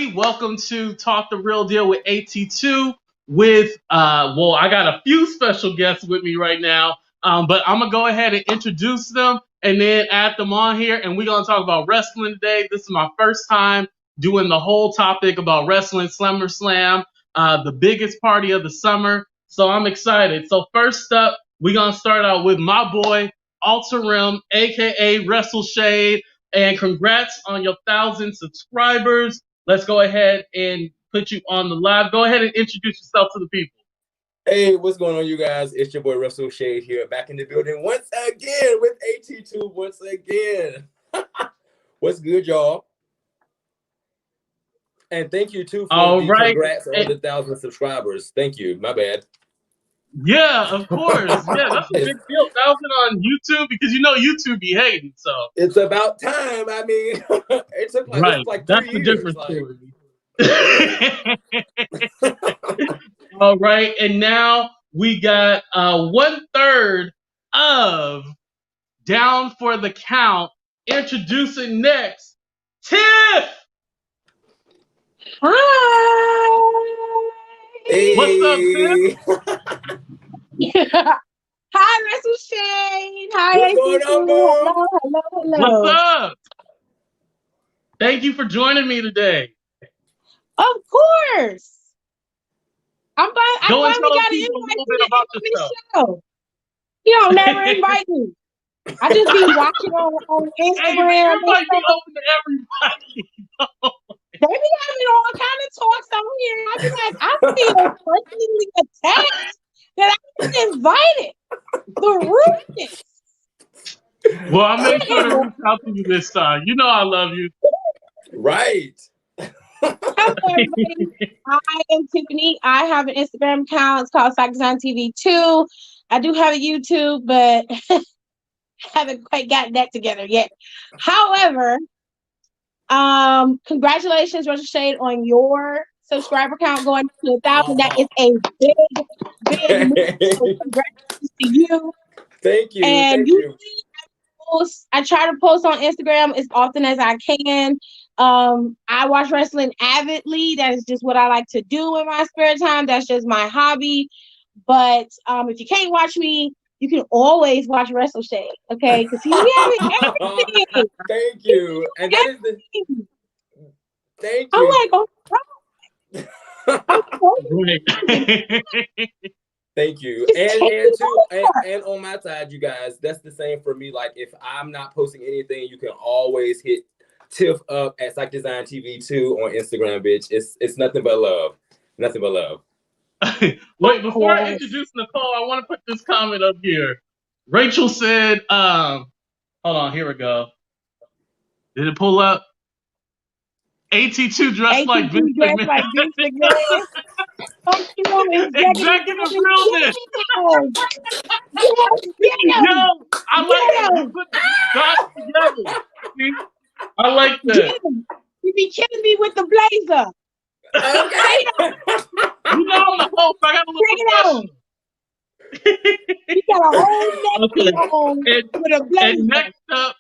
everybody. Welcome to Talk the Real Deal with AT2 with, I got a few special guests with me right now, but I'm going to go ahead and introduce them and then add them on here, and we're going to talk about wrestling today. This is my first time doing the whole topic about wrestling, SummerSlam, the biggest party of the summer, so I'm excited. So first up, we're going to start out with my boy, Alter Rim, a.k.a. Wrestle Shade. And congrats on your 1,000 subscribers. Let's go ahead and put you on the live. Go ahead and introduce yourself to the people. Hey, what's going on, you guys? It's your boy Russell Shade here, back in the building once again with AT2 once again. What's good, y'all? And thank you, too, for congrats on the 1,000 subscribers. Thank you. My bad. Yeah, of course. Yeah, that's a big deal. 1,000 on YouTube, because you know YouTube be hating. So it's about time. I mean, it took like 3 years. That's the different story. All right, and now we got 1/3 of Down for the Count. Introducing next, Tiff. Hi. Hey. What's up, Tiff? Hi, Wrestle Shade. Hi, what's going on, bro? Hello. What's up? Thank you for joining me today. Of course. I finally got an invite to this show. You don't never invite me. I just be watching on Instagram. Everybody be open to everybody. They be having all kind of talks on here. I be like, I feel personally attacked that I was invited. The rudeness. Well, I made sure to reach out to you this time. You know I love you. Right. Hello, everybody. I am Tiffany. I have an Instagram account. It's called Design TV 2. I do have a YouTube, but haven't quite gotten that together yet. However, congratulations, Wrestle Shade, on your subscriber count going to 1,000. That is a big move. So congratulations to you. Thank you. And usually I try to post on Instagram as often as I can. I watch wrestling avidly. That is just what I like to do in my spare time. That's just my hobby. But if you can't watch me, you can always watch Wrestle Shade, okay? Because we have everything. Thank you. And that is the... Thank you. I'm like, Thank you. And on my side, you guys, that's the same for me. Like, if I'm not posting anything, you can always hit Tiff up at Psych Design TV 2 on Instagram, bitch. It's nothing but love. Nothing but love. Wait, before I introduce Nicole, I want to put this comment up here. Rachel said, hold on, here we go. Did it pull up? AT2 dressed like Vince McMahon. Executive realness. Yo, I like it. You put the dots together. See? I like that. You be killing me with the blazer. Okay. You know I'm the host. I got a little You got a whole neck on with a blazer. And next up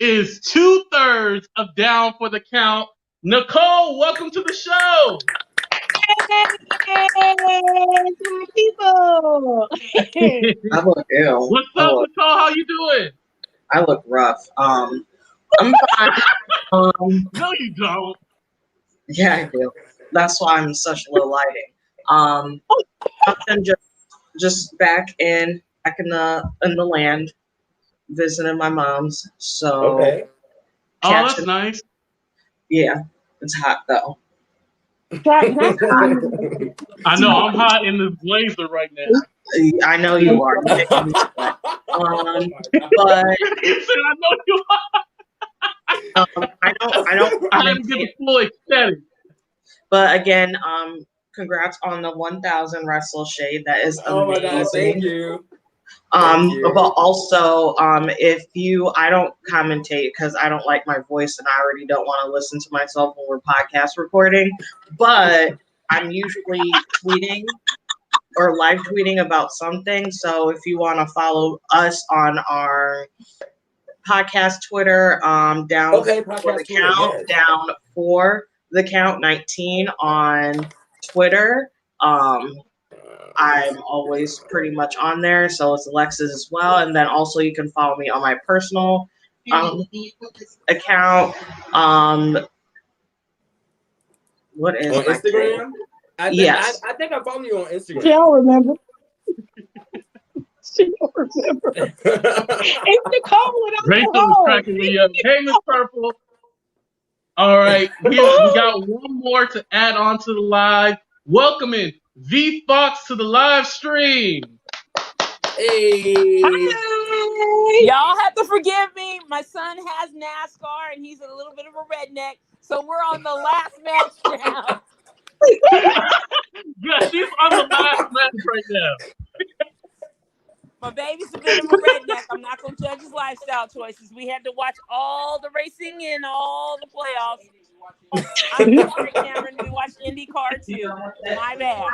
is 2/3 of Down for the Count. Nicole, welcome to the show. Hey, people. I look ill. What's up, Nicole? How you doing? I look rough. I'm fine. No, you don't. Yeah, I do. That's why I'm such low lighting. I'm just back in the land, visiting my mom's. So okay. Oh, that's nice. Yeah, it's hot though. I know I'm hot in this blazer right now. I know you are. But I know you are. I don't. I had to get the full aesthetic. But again, congrats on the 1,000 Wrestle Shade. That is amazing. Oh my God, thank you. But also, I don't commentate because I don't like my voice and I already don't want to listen to myself when we're podcast recording. But I'm usually tweeting or live tweeting about something. So if you want to follow us on our podcast Twitter, down for the the count 19 on Twitter. I'm always pretty much on there, so it's Alexis as well. And then also you can follow me on my personal account. What is on my Instagram? Yes. I think I follow you on Instagram. She don't remember. She don't remember. It's Nicole without Rachel the is hole. cracking me up. Hey, Miss Purple. All right, we got one more to add on to the live. Welcoming V Fox to the live stream. Hey. Hi. Y'all have to forgive me. My son has NASCAR and he's a little bit of a redneck. So we're on the last match now. Yeah, she's on the last match right now. My baby's a bit of a redneck. I'm not going to judge his lifestyle choices. We had to watch all the racing and all the playoffs. I'm sorry, Cameron. We watched IndyCar too. My bad.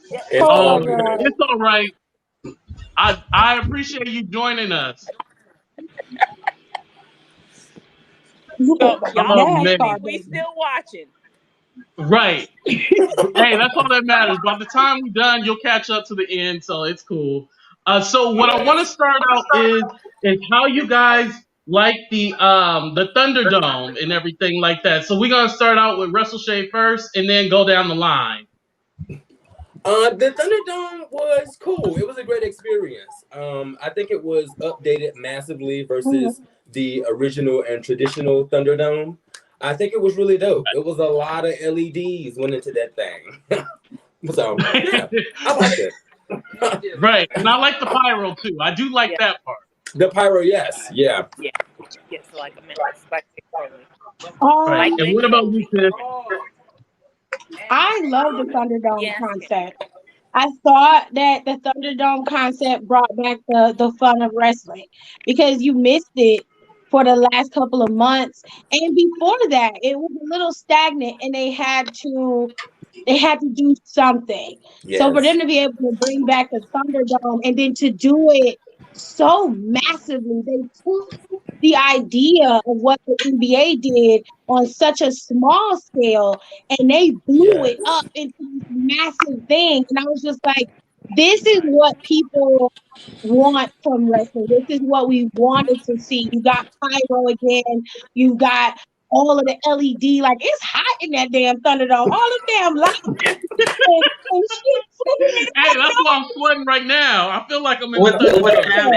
It's all good. It's all right. I appreciate you joining us. So, y'all man. we still watching. Right. Hey, that's all that matters. By the time we're done, you'll catch up to the end, so it's cool. So what I want to start out is how you guys like the Thunderdome and everything like that. So we're gonna start out with WrestleShade first, and then go down the line. The Thunderdome was cool. It was a great experience. I think it was updated massively versus the original and traditional Thunderdome. I think it was really dope. It was a lot of LEDs went into that thing. So yeah, I liked it. Right, and I like the pyro too. I do like that part. The pyro, yes, yeah. Yes, like a minute. Right. And what about you, Tiff? I love the Thunderdome concept. I thought that the Thunderdome concept brought back the fun of wrestling because you missed it for the last couple of months. And before that, it was a little stagnant and they had to do something. Yes. So for them to be able to bring back the Thunderdome and then to do it so massively, they took the idea of what the NBA did on such a small scale and they blew it up into this massive thing. And I was just like, this is what people want from wrestling. This is what we wanted to see. You got pyro again. You got all of the LED. Like, it's hot in that damn Thunderdome. All the damn lights. and shit. Hey, that's why I'm sweating right now. I feel like I'm in with the them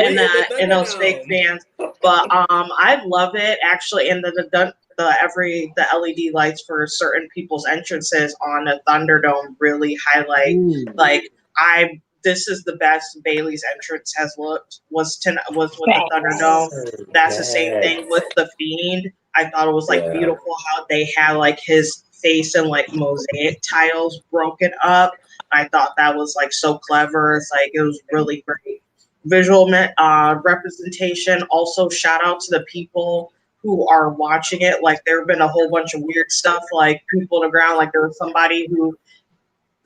and those fake fans. But I love it actually. And the LED lights for certain people's entrances on the Thunderdome really highlight this is the best Bailey's entrance has looked was with the Thunderdome. That's the same thing with the Fiend. I thought it was beautiful how they had like his face and like mosaic tiles broken up. I thought that was like so clever. It's like it was really great visual representation. Also, shout out to the people who are watching it. Like there have been a whole bunch of weird stuff, like people on the ground. Like there was somebody who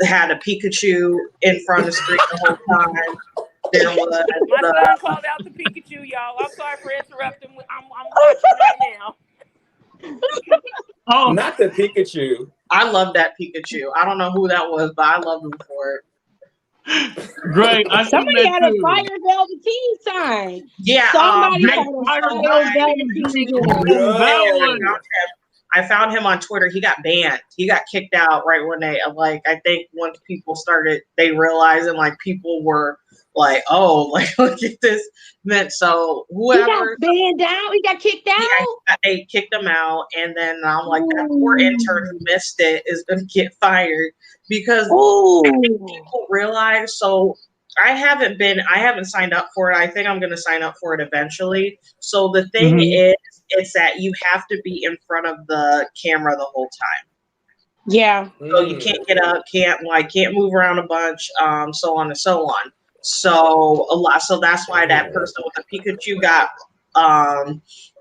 had a Pikachu in front of the screen the whole time. There was my son called out the Pikachu, y'all. I'm sorry for interrupting. I'm watching right now. Oh, not the Pikachu. I love that Pikachu. I don't know who that was, but I love him for it. Great. Somebody had a Fire Velveteen sign. Yeah. Somebody had a Fire Velveteen. I found him on Twitter. He got banned. He got kicked out right when I think once people started, they realized and like people were like, oh, like look at this. Meant so whoever he got banned out, he got kicked out. Yeah, they kicked him out, and then I'm like, that poor intern who missed it is gonna get fired because people realize. So I haven't signed up for it. I think I'm gonna sign up for it eventually. So the thing is, it's that you have to be in front of the camera the whole time. Yeah. So you can't get up, can't move around a bunch, so on and so on. So that's why that person with the Pikachu got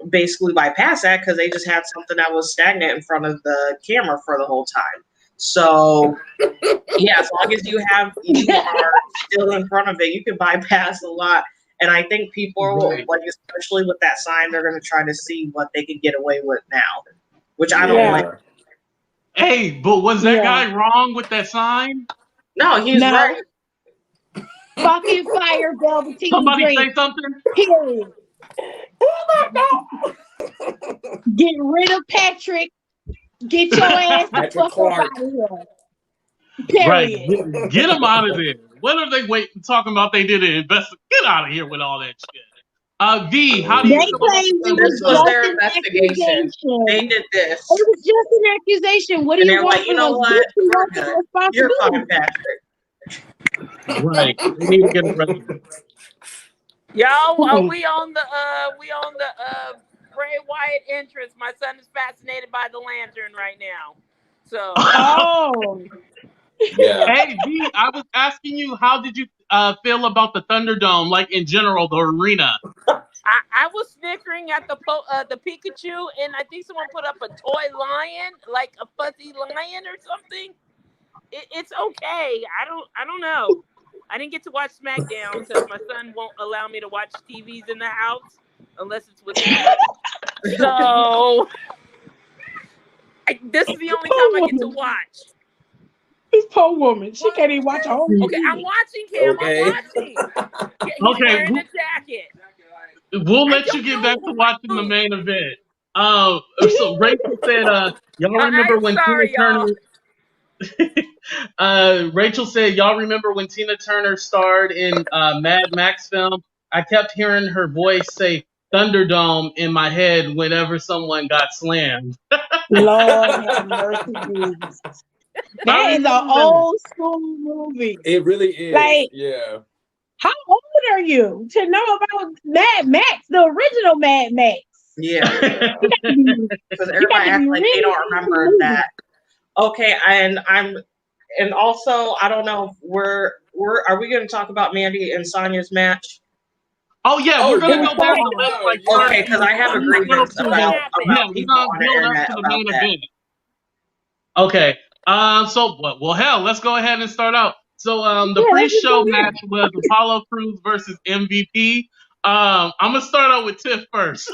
basically bypassed that because they just had something that was stagnant in front of the camera for the whole time. So yeah, as long as you are still in front of it, you can bypass a lot. And I think people like, especially with that sign, they're going to try to see what they can get away with now, which I don't like. Hey, but was that guy wrong with that sign? No, he's right. Fucking fire Velveteen Somebody Dream. say something? Period. Get rid of Patrick. Get your ass the fuck up out of here. Right. Period. Get them out of there. What are they waiting talking about? They did an investigation. Get out of here with all that shit. V, how do They you feel about claimed the it was This was just their an investigation. accusation. They did this. It was just an accusation. What do And you they're want like, you from know us? what? We We're want good. the You're responsibility. fine, Patrick. Right. They need to get arrested. Y'all, we on the Bray Wyatt entrance. My son is fascinated by the lantern right now. So Oh. Yeah. Hey, V, I was asking you, how did you feel about the Thunderdome, like in general, the arena? I was snickering at the Pikachu, and I think someone put up a toy lion, like a fuzzy lion or something. It's okay. I don't know. I didn't get to watch SmackDown because my son won't allow me to watch TVs in the house unless it's with him. So this is the only time I get to watch. This poor woman. She can't even watch her own. Okay, I'm watching, Cam. Okay. I'm watching. Yeah, he's Okay, wearing the jacket. We'll let you get back to watching the main event. So Rachel said, y'all remember when sorry, Tina Turner? Rachel said, y'all remember when Tina Turner starred in Mad Max film? I kept hearing her voice say Thunderdome in my head whenever someone got slammed. Lord have mercy, Jesus. That is an old school movie. It really is. Like, yeah. how old are you to know about Mad Max, the original Mad Max? Yeah. Because everybody acts like they don't remember that. Okay, and also I don't know if are we going to talk about Mandy and Sonya's match? Oh yeah, we're gonna go down the list like okay, because I have a grievance about people on the internet about that. Event. Okay. So well, hell, let's go ahead and start out. So the pre-show match was Apollo Crews versus MVP. I'm gonna start out with Tiff first.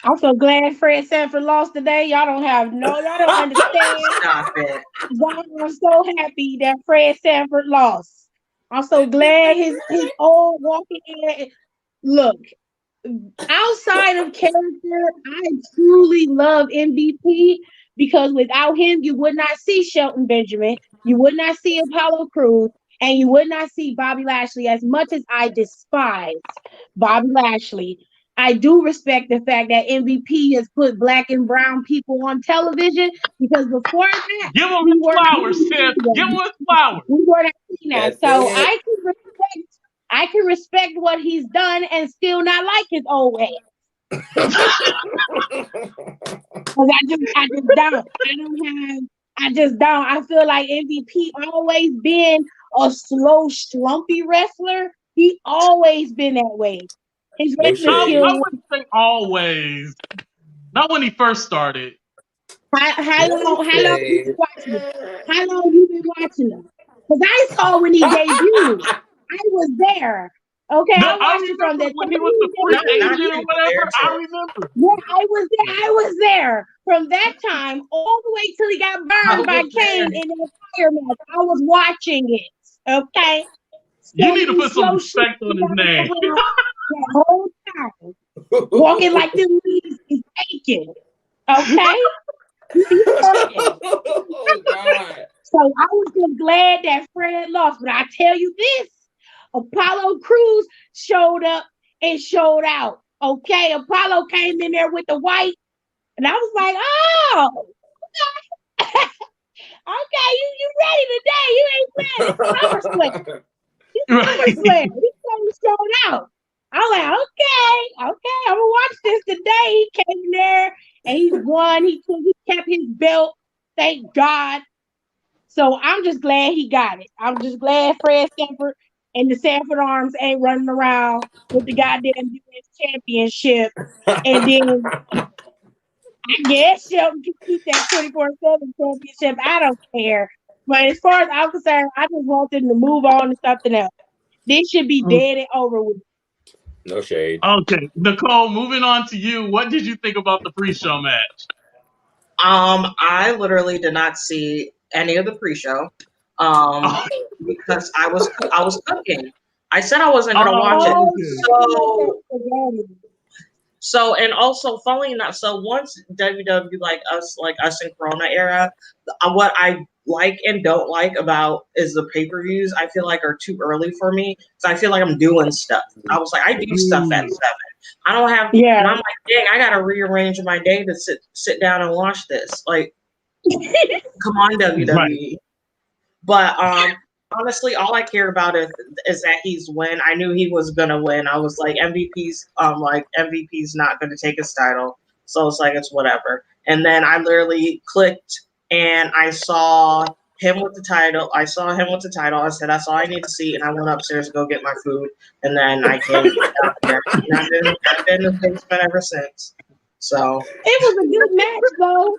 I'm so glad Fred Sanford lost today. Y'all don't understand. Stop it. I'm so happy that Fred Sanford lost. I'm so glad his old walking in. Look, outside of character, I truly love MVP because without him, you would not see Shelton Benjamin, you would not see Apollo Crews, and you would not see Bobby Lashley. As much as I despise Bobby Lashley, I do respect the fact that MVP has put black and brown people on television because before that, give him his flowers, Tiff. Give him his flowers. We were not seeing that. So I can respect what he's done and still not like his old ass. Because I just don't. I feel like MVP always been a slow, slumpy wrestler. He always been that way. His wrestling skills. I wouldn't say always. Not when he first started. How long you been watching him? How long you been watching him? Because I saw when he debuted. I was there. Okay, no, I watched it from that when he was the free agent or whatever. I remember. Yeah, I was there from that time all the way till he got burned by Kane in the fire match. I was watching it. Okay. You need to put some respect on his name. The whole time. Walking like them leaves is aching. Okay? Oh, God. So I was just glad that Fred lost. But I tell you this, Apollo Crews showed up and showed out. Okay, Apollo came in there with the white, and I was like, oh, okay, you ready today? You ain't playing SummerSlam. SummerSlam. He showed out. I'm like, okay, I'm gonna watch this today. He came in there and he won. He kept his belt. Thank God. So I'm just glad he got it. I'm just glad Fred Sanford and the Sanford Arms ain't running around with the goddamn U.S. championship. And then I guess Shelton can keep that 24/7 championship. I don't care. But as far as I'm concerned, I just want them to move on to something else. This should be dead and over with. No shade. Okay, Nicole, moving on to you. What did you think about the pre-show match? I literally did not see any of the pre-show, because I was cooking. I said I wasn't gonna watch it. So, and also, following enough, so once WW like us in Corona era, what I like and don't like about is the pay-per-views. I feel like are too early for me, so I feel like I'm doing stuff. I was like, I do stuff at 7. I don't have, and I'm like, dang, I gotta rearrange my day to sit down and watch this. Like, come on, WWE. Right. But honestly, all I care about is that he's win. I knew he was gonna win. I was like, MVP's not gonna take his title, so it's like, it's whatever. And then I literally clicked and I saw him with the title. I said, that's all I need to see, and I went upstairs to go get my food, and then I came down there. And I've been in basement ever since. So it was a good match, though.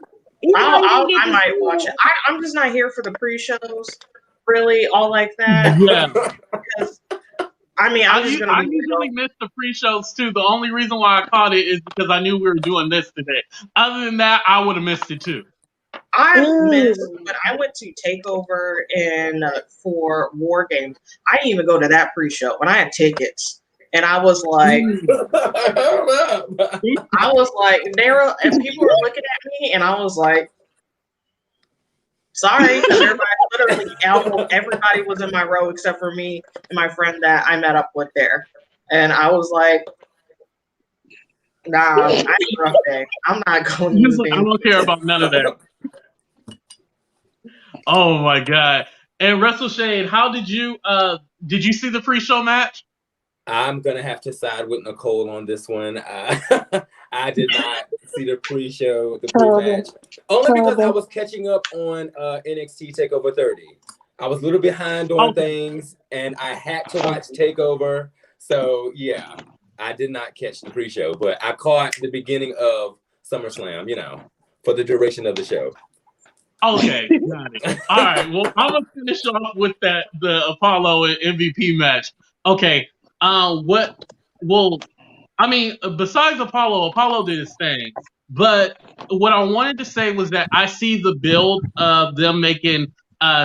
I might watch it. I'm just not here for the pre-shows, really, all like that. Yeah. Because, I usually miss the pre-shows too. The only reason why I caught it is because I knew we were doing this today. Other than that, I would have missed it too. I missed when I went to Takeover for War Games. I didn't even go to that pre-show when I had tickets. And I was like, and people were looking at me, and I was like, sorry, because everybody was in my row except for me and my friend that I met up with there. And I was like, nah, I need a rough day. I'm not going to I don't care about none of that. Oh my God. And WrestleShade, how did you see the pre-show match? I'm gonna have to side with Nicole on this one. I did not see the pre-show, the pre-match, only because I was catching up on NXT Takeover 30. I was a little behind on things, and I had to watch Takeover. So yeah, I did not catch the pre-show, but I caught the beginning of SummerSlam. For the duration of the show. Okay, got it. All right, well, I'm gonna finish off with the Apollo and MVP match. Okay. Besides Apollo did his thing. But what I wanted to say was that I see the build of them making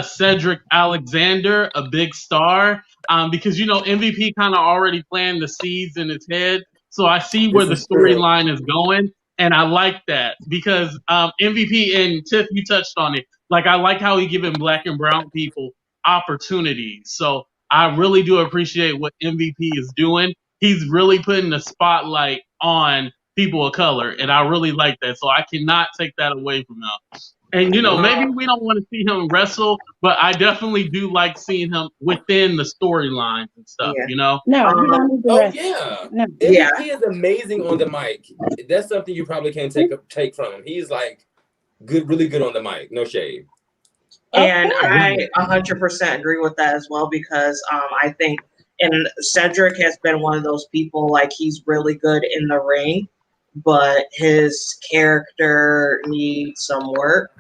Cedric Alexander a big star. Because MVP kind of already planned the seeds in his head. So I see where the storyline is going. And I like that because MVP, and Tiff, you touched on it. Like, I like how he's giving Black and brown people opportunities. So I really do appreciate what MVP is doing. He's really putting the spotlight on people of color, and I really like that. So I cannot take that away from him. And, maybe we don't want to see him wrestle, but I definitely do like seeing him within the storylines and stuff, No, we don't need to wrestle. Yeah. No. MVP is amazing on the mic. That's something you probably can't take from him. He's like really good on the mic. No shade. And I 100% agree with that as well, because I think Cedric has been one of those people, like, he's really good in the ring, but his character needs some work.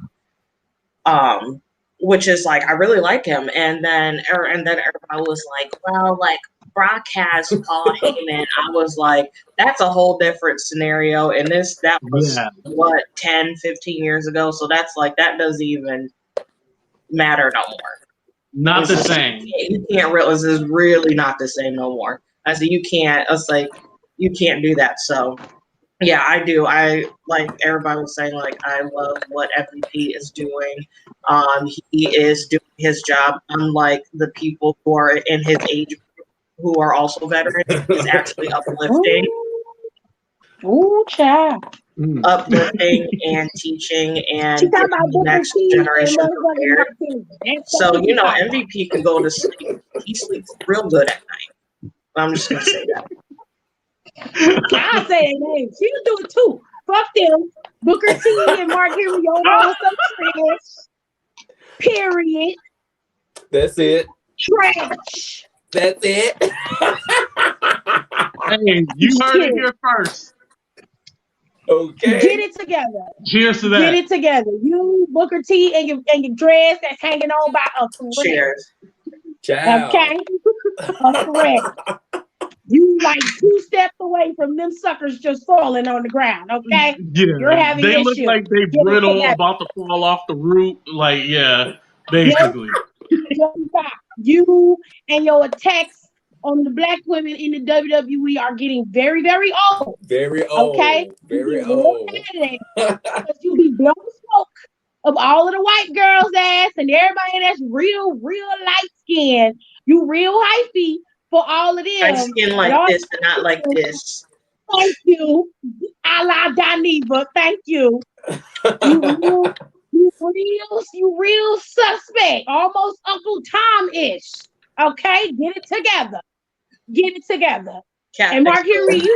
Which is like, I really like him. And then everybody was like, well, like, Brock has Paul Heyman. I was like, that's a whole different scenario. And that was 10, 15 years ago. So that's like, that doesn't even matter no more. Not the same. You can't realize it's really not the same no more. I said, you can't do that. So yeah, I do. I, like everybody was saying, like, I love what MVP is doing. He is doing his job, unlike the people who are in his age group who are also veterans. He's actually uplifting. Ooh, child. Uplifting and teaching and getting the next generation prepared. So, MVP can go to sleep. He sleeps real good at night. I'm just going to say that. I say their name. She can do it too. Fuck them. Booker T and Mark Henry on some trash. Period. That's it. Trash. That's it. Hey, you heard it here first. Okay. Get it together. Cheers to that. Get it together. You, Booker T, and your dress that's hanging on by a thread. Cheers. Ciao. Okay. A thread. You like 2 steps away from them suckers just falling on the ground, okay? You're Yeah, having they look issues. like they Get it brittle, together. about to fall off the root. Like, yeah, Nope. basically. You and your attacks on the black women in the WWE are getting very, very old. Very old. Okay? Very You old. because you be blowing smoke of all of the white girls' ass and everybody that's real light skinned. You real hyphy for all of them. I skin like this and not like this. Thank you. A la Daniva. Thank you. You real suspect. Almost Uncle Tom-ish. Okay? Get it together. Get it together. And Mark Henry, everybody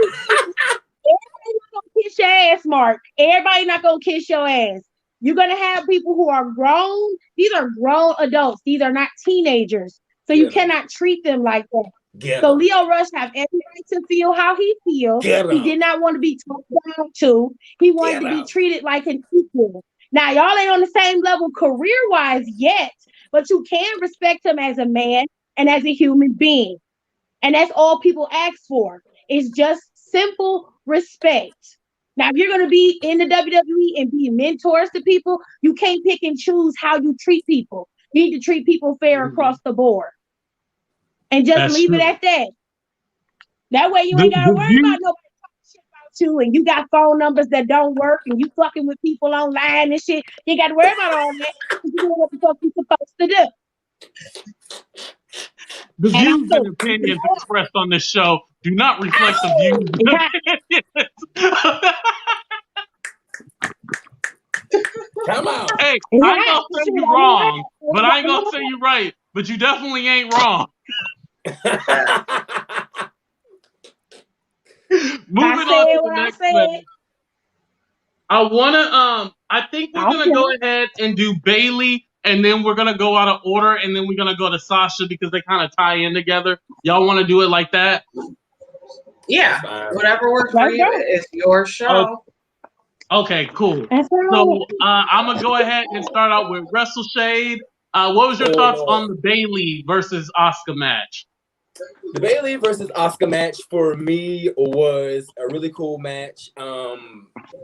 not gonna kiss your ass, Mark. Everybody not gonna kiss your ass. You're gonna have people who are grown. These are grown adults. These are not teenagers. So you cannot treat them like that. So Lio Rush have every right to feel how he feels. He did not want to be talked down to. He wanted to be treated like an equal. Now y'all ain't on the same level career-wise yet, but you can respect him as a man and as a human being. And that's all people ask for. It's just simple respect. Now, if you're going to be in the WWE and be mentors to people, you can't pick and choose how you treat people. You need to treat people fair across the board. And just leave it at that. That way you ain't got to worry about nobody talking shit about you and you got phone numbers that don't work and you fucking with people online and shit. You ain't got to worry about all that. You know what the fuck you're supposed to do. The views and opinions expressed on this show do not reflect the views and opinions. Come on. Hey, I ain't gonna say you wrong, but I ain't gonna say you right. But you definitely ain't wrong. Moving on to the next segment. I think we're gonna go ahead and do Bailey, and then we're gonna go out of order, and then we're gonna go to Sasha because they kind of tie in together. Y'all want to do it like that? Yeah, whatever works for you. It's your show. Okay, cool. So I'm gonna go ahead and start out with Wrestle Shade. What was your thoughts on the Bailey versus Asuka match? The Bailey versus Asuka match for me was a really cool match.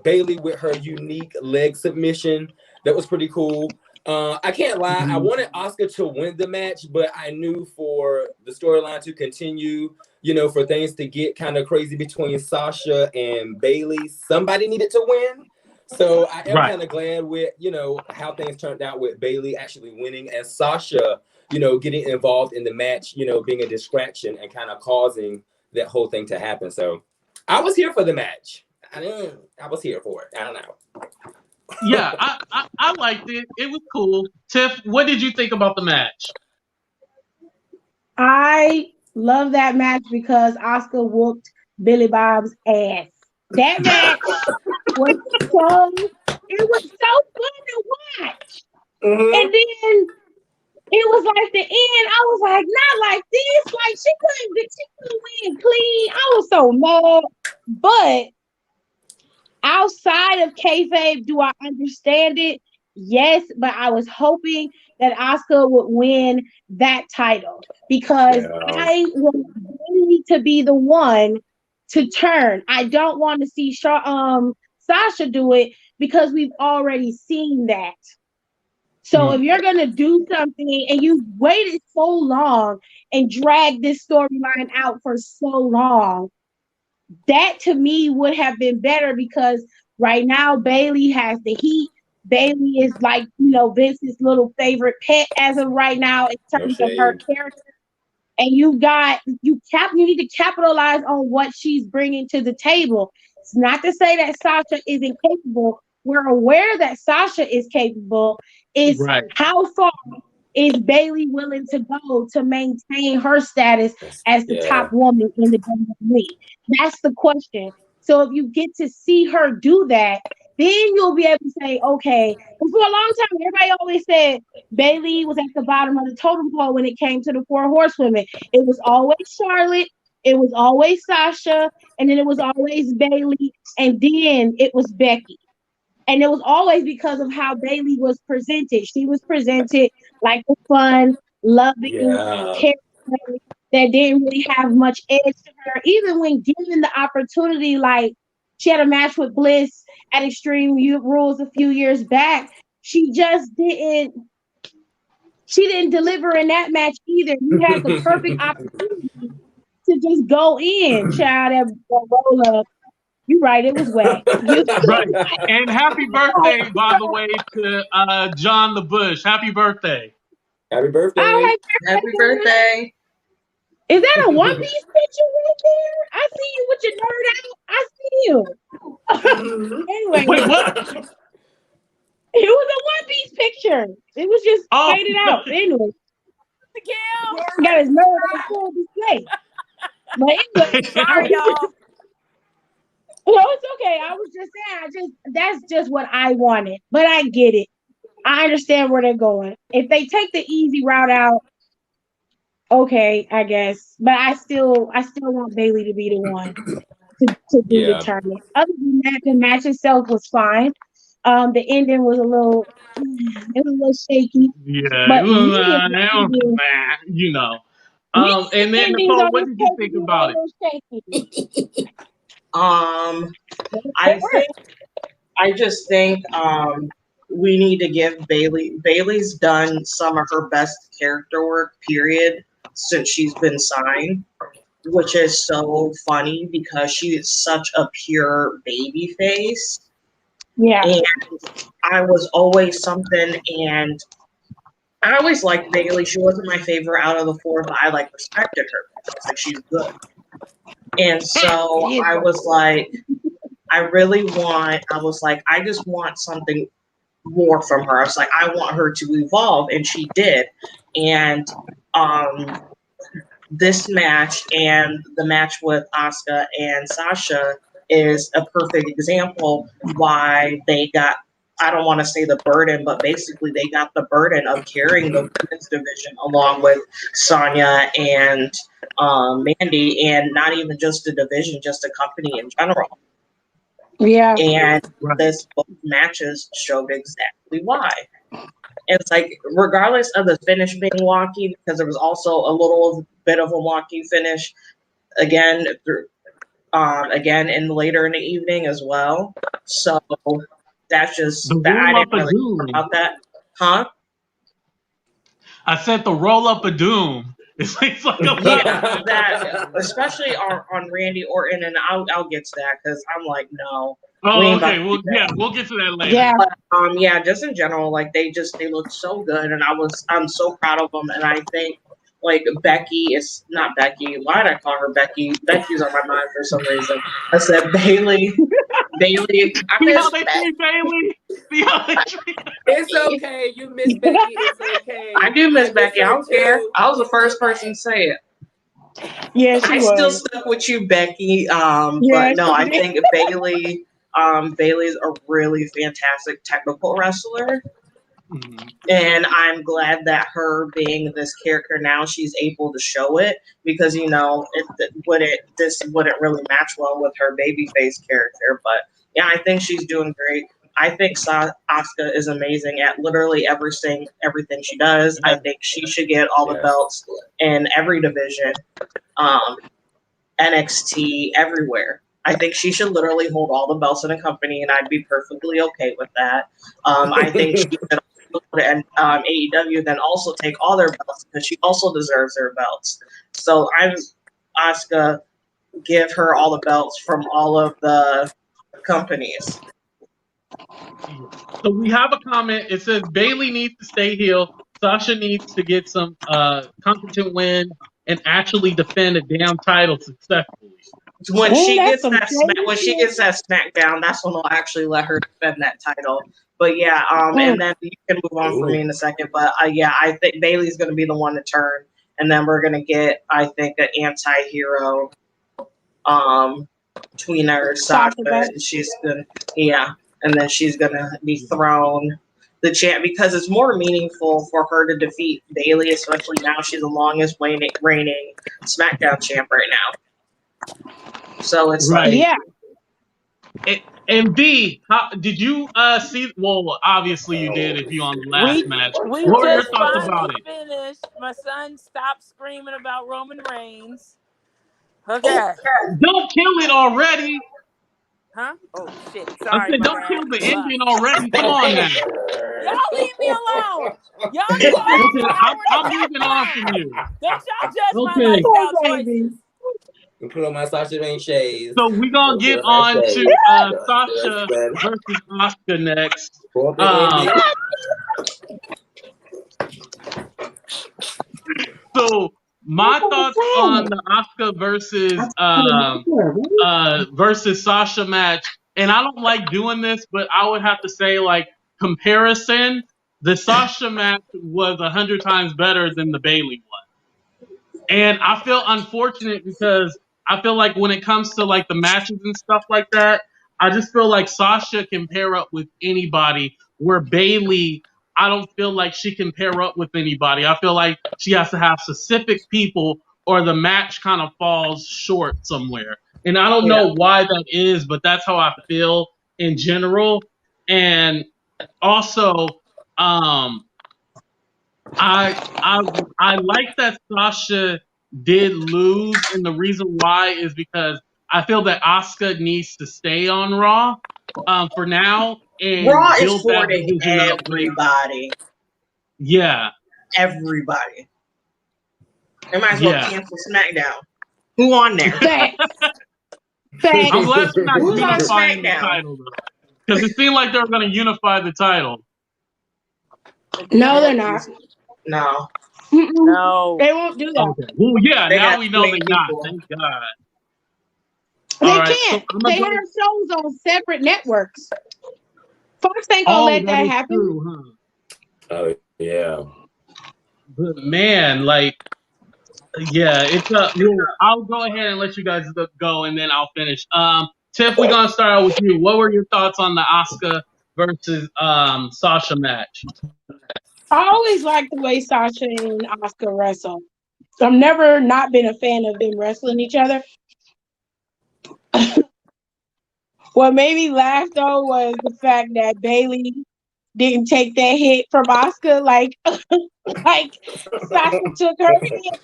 Bailey with her unique leg submission, that was pretty cool. I can't lie, I wanted Asuka to win the match, but I knew for the storyline to continue, you know, for things to get kind of crazy between Sasha and Bailey, somebody needed to win. So I am kind of glad with, you know, how things turned out with Bailey actually winning and Sasha, you know, getting involved in the match, you know, being a distraction and kind of causing that whole thing to happen. So I was here for the match. I was here for it. I don't know. Yeah, I liked it. It was cool. Tiff, what did you think about the match? I love that match because Asuka whooped Billy Bob's ass. That match was so fun to watch. And then it was like the end. I was like, not like this. Like she couldn't win clean. I was so mad. But outside of kayfabe, do I understand it? Yes, but I was hoping that Asuka would win that title because I want Bailey to be the one to turn. I don't want to see Sasha do it because we've already seen that. So if you're gonna do something and you waited so long and dragged this storyline out for so long, that to me would have been better because right now Bailey has the heat. Bailey is like, you know, Vince's little favorite pet as of right now in terms of her character. And you need to capitalize on what she's bringing to the table. It's not to say that Sasha isn't capable. We're aware that Sasha is capable. It's how far is Bailey willing to go to maintain her status as the top woman in the WWE? That's the question. So if you get to see her do that, then you'll be able to say, okay. But for a long time, everybody always said Bailey was at the bottom of the totem pole when it came to the 4 horsewomen. It was always Charlotte, it was always Sasha, and then it was always Bailey, and then it was Becky. And it was always because of how Bailey was presented. She was presented like a fun, loving character. that didn't really have much edge to her. Even when given the opportunity, like she had a match with Bliss at Extreme Rules a few years back. She just didn't. She didn't deliver in that match either. You had the perfect opportunity to just go in, child. That roll up. You're right. It was whack. Right. And happy birthday, by the way, to John the Bush. Happy birthday. Happy birthday. Oh, Happy birthday. is that a One Piece picture right there? I see you with your nerd out. I see you. Anyway, Wait, what? it was a One Piece picture. It was just faded out. Anyway, got his nerd on full display. But anyway, sorry, y'all. No, it's okay. I was just saying, that's just what I wanted. But I get it. I understand where they're going. If they take the easy route out, okay, I guess. But I still want Bailey to be the one to do the tournament. Other than that, the match itself was fine. The ending was a little shaky. Yeah, but it was, you know. And then Nicole, what did you think about it? I just think we need to give Bailey's done some of her best character work, period, since she's been signed, which is so funny because she is such a pure baby face. Yeah. And I was always something, and I always liked Bailey. She wasn't my favorite out of the four, but I respected her. I was like, she's good. And so I was like, I just want something more from her. I was like, I want her to evolve, and she did. And this match and the match with Asuka and Sasha is a perfect example why they got, I don't want to say the burden, but basically they got the burden of carrying the women's division along with Sonya and Mandy, and not even just the division, just the company in general. Yeah. And both matches showed exactly why. It's like, regardless of the finish being wonky, because there was also a little bit of a wonky finish again in later in the evening as well. So that's just that. I didn't really think about that, huh? I said the roll up of doom. It's like that, especially on Randy Orton, and I'll get to that because I'm like, no. Oh, okay. We'll get to that later. Yeah. But, just in general, they look so good, and I'm so proud of them, and I think Becky is not Becky. Why did I call her Becky? Becky's on my mind for some reason. I said Bailey. Bailey. I miss Bailey. It's okay. You miss Becky. It's okay. I do miss Becky. I don't care. I was the first person to say it. Yeah, I still stuck with you, Becky. But no, I think Bailey. Bailey's a really fantastic technical wrestler. Mm-hmm. And I'm glad that her being this character now, she's able to show it, because this wouldn't really match well with her babyface character. But yeah, I think she's doing great. I think Asuka is amazing at literally everything she does. I think she should get all the belts in every division, NXT, everywhere. I think she should literally hold all the belts in a company, and I'd be perfectly okay with that. I think she should and AEW then also take all their belts, because she also deserves their belts. So Asuka, give her all the belts from all of the companies. So we have a comment. It says Bailey needs to stay heel. Sasha needs to get some competent win and actually defend a damn title successfully. When she gets that SmackDown, that's when they'll actually let her defend that title. But yeah, and then you can move on for me in a second. But I think Bailey's going to be the one to turn, and then we're going to get, I think, an anti-hero tweener Sasha, and she's gonna, and then she's gonna dethrone the champ, because it's more meaningful for her to defeat Bailey, especially now she's the longest reigning SmackDown champ right now. So it's And B, how did you see? Well, obviously you did if you on the last match. We What were your just thoughts about finally it? finished. My son stopped screaming about Roman Reigns. Okay. Don't kill it already. Huh? Oh shit. I Sorry, said, my don't bad. kill the Fuck. ending already. Come on now. Y'all leave me alone. Y'all do all the Okay, power to I'm have moving on fun. from you. Don't y'all judge my Okay, Poor lifestyle baby. choices. Put on my Sasha Banks shades. so we're gonna get on to Sasha versus Asuka next. Pull up the ending. So my thoughts on the Asuka versus Sasha match, and I don't like doing this, but I would have to say like comparison. The Sasha match was 100 times better than the Bailey one, and I feel unfortunate because I feel like when it comes to like the matches and stuff like that, I just feel like Sasha can pair up with anybody, where Bailey, I don't feel like she can pair up with anybody. I feel like she has to have specific people, or the match kind of falls short somewhere. And I don't Yeah. know why that is, but that's how I feel in general. And also, um, I I like that Sasha did lose, and the reason why is because I feel that Asuka needs to stay on Raw for now Raw and is build that hoarding division up. Like, everybody. yeah, Everybody. They might as well yeah. cancel SmackDown. Who on there? Facts. I'm Facts. glad they're not Who's on unifying the SmackDown? title though, because it seemed like they were going to unify the title. No, they're not. No. Mm-mm. No. They won't do that. Okay. Well, yeah. They Now got we too know many they're not. people. Thank God. They All right. So can't. I'm They gonna have go. shows on separate networks. Fox ain't gonna Oh, let that that is happen. true, huh? Oh yeah. But man, like, yeah, it's well, I'll go ahead and let you guys go, and then I'll finish. Tiff, we're gonna start out with you. What were your thoughts on the Asuka versus Sasha match? I always liked the way Sasha and Oscar wrestle. I've never not been a fan of them wrestling each other. What made me laugh though was the fact that Bailey didn't take that hit from Oscar like like Sasha took her hit.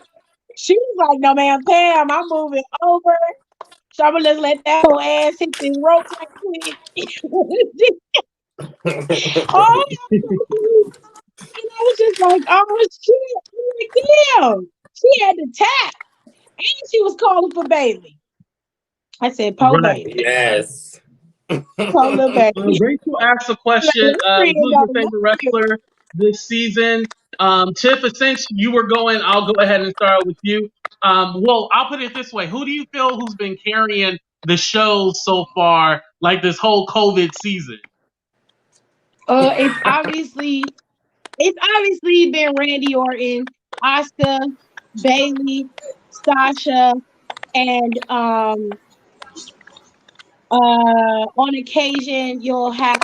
She was like, "No, ma'am, Pam, I'm moving over. So I'm gonna just let that whole ass hit this rope right quick." Oh, and I was just like, "Oh shit!" I'm like, "Damn, she had to tap, and she was calling for Bailey." I said, "Po Right. Bailey, Yes. po little baby." Rachel asked a Like, question. this friend Who's your don't know favorite you. wrestler this season? Tiff, since you were going, I'll go ahead and start with you. Well, I'll put it this way: who do you feel who's been carrying the show so far, like this whole COVID season? It's obviously been Randy Orton, Oscar, Bailey, Sasha, and on occasion you'll have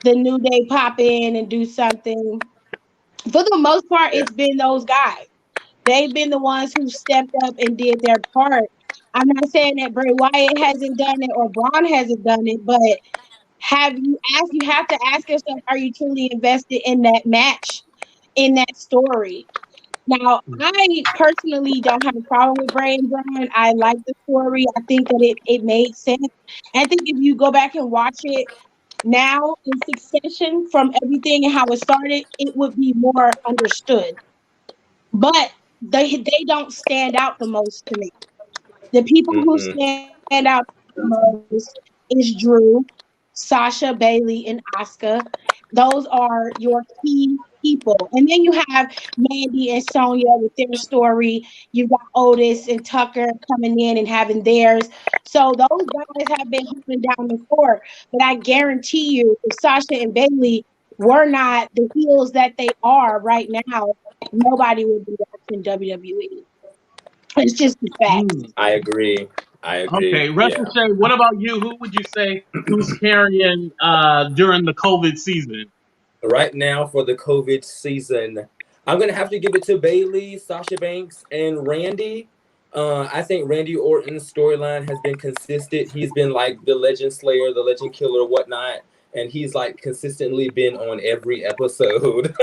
the New Day pop in and do something. For the most part, Yeah. it's been those guys. They've been the ones who stepped up and did their part. I'm not saying that Bray Wyatt hasn't done it or Braun hasn't done it, but you have to ask yourself, are you truly invested in that match, in that story? Now, I personally don't have a problem with Bray and Braun. I like the story. I think that it made sense. I think if you go back and watch it now in succession from everything and how it started, it would be more understood. But they don't stand out the most to me. The people who Mm-mm. stand out the most is Drew, Sasha, Bailey, and Asuka. Those are your key people. And then you have Mandy and Sonya with their story. You've got Otis and Tucker coming in and having theirs. So those guys have been holding down the fort. But I guarantee you, if Sasha and Bailey were not the heels that they are right now, nobody would be watching WWE. It's just the fact. I agree. Okay, Yeah. Shay, what about you? Who would you say who's carrying during the COVID season? Right now for the COVID season, I'm gonna have to give it to Bailey, Sasha Banks, and Randy. I think Randy Orton's storyline has been consistent. He's been like the Legend Slayer, the Legend Killer, whatnot, and he's like consistently been on every episode.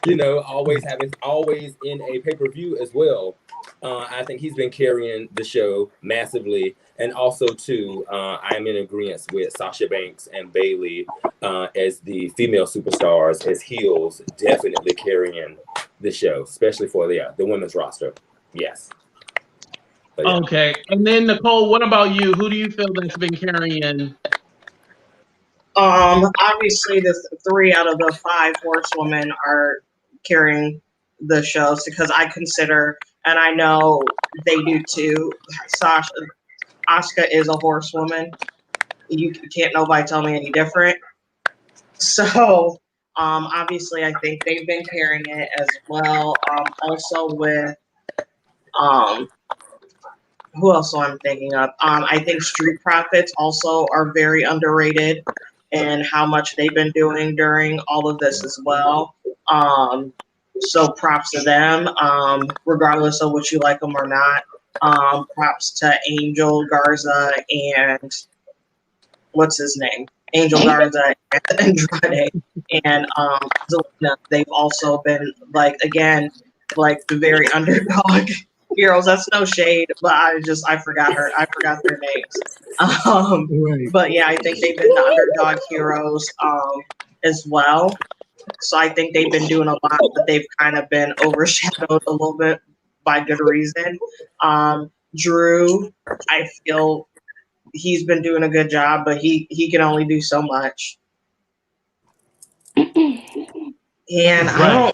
You know, always in a pay-per-view as well. I think he's been carrying the show massively, and also too, I am in agreement with Sasha Banks and Bayley as the female superstars, as heels, definitely carrying the show, especially for the women's roster. Yes. But yeah. Okay. And then Nicole, what about you? Who do you feel that's been carrying? Obviously, the 3 out of the 5 horsewomen are carrying the shows because I consider, and I know they do too. Asuka is a horsewoman. You can't nobody tell me any different. So, obviously, I think they've been carrying it as well. Also with, who else am I thinking of? I think Street Profits also are very underrated in how much they've been doing during all of this as well. So props to them, regardless of what you like them or not. Props to Angel Garza and what's his name? Angel Garza and Andrade and Zelina. They've also been like the very underdog heroes. That's no shade, but I forgot their names. Right. But yeah, I think they've been the underdog heroes as well. So I think they've been doing a lot, but they've kind of been overshadowed a little bit by good reason. Drew, I feel he's been doing a good job, but he can only do so much. And Right.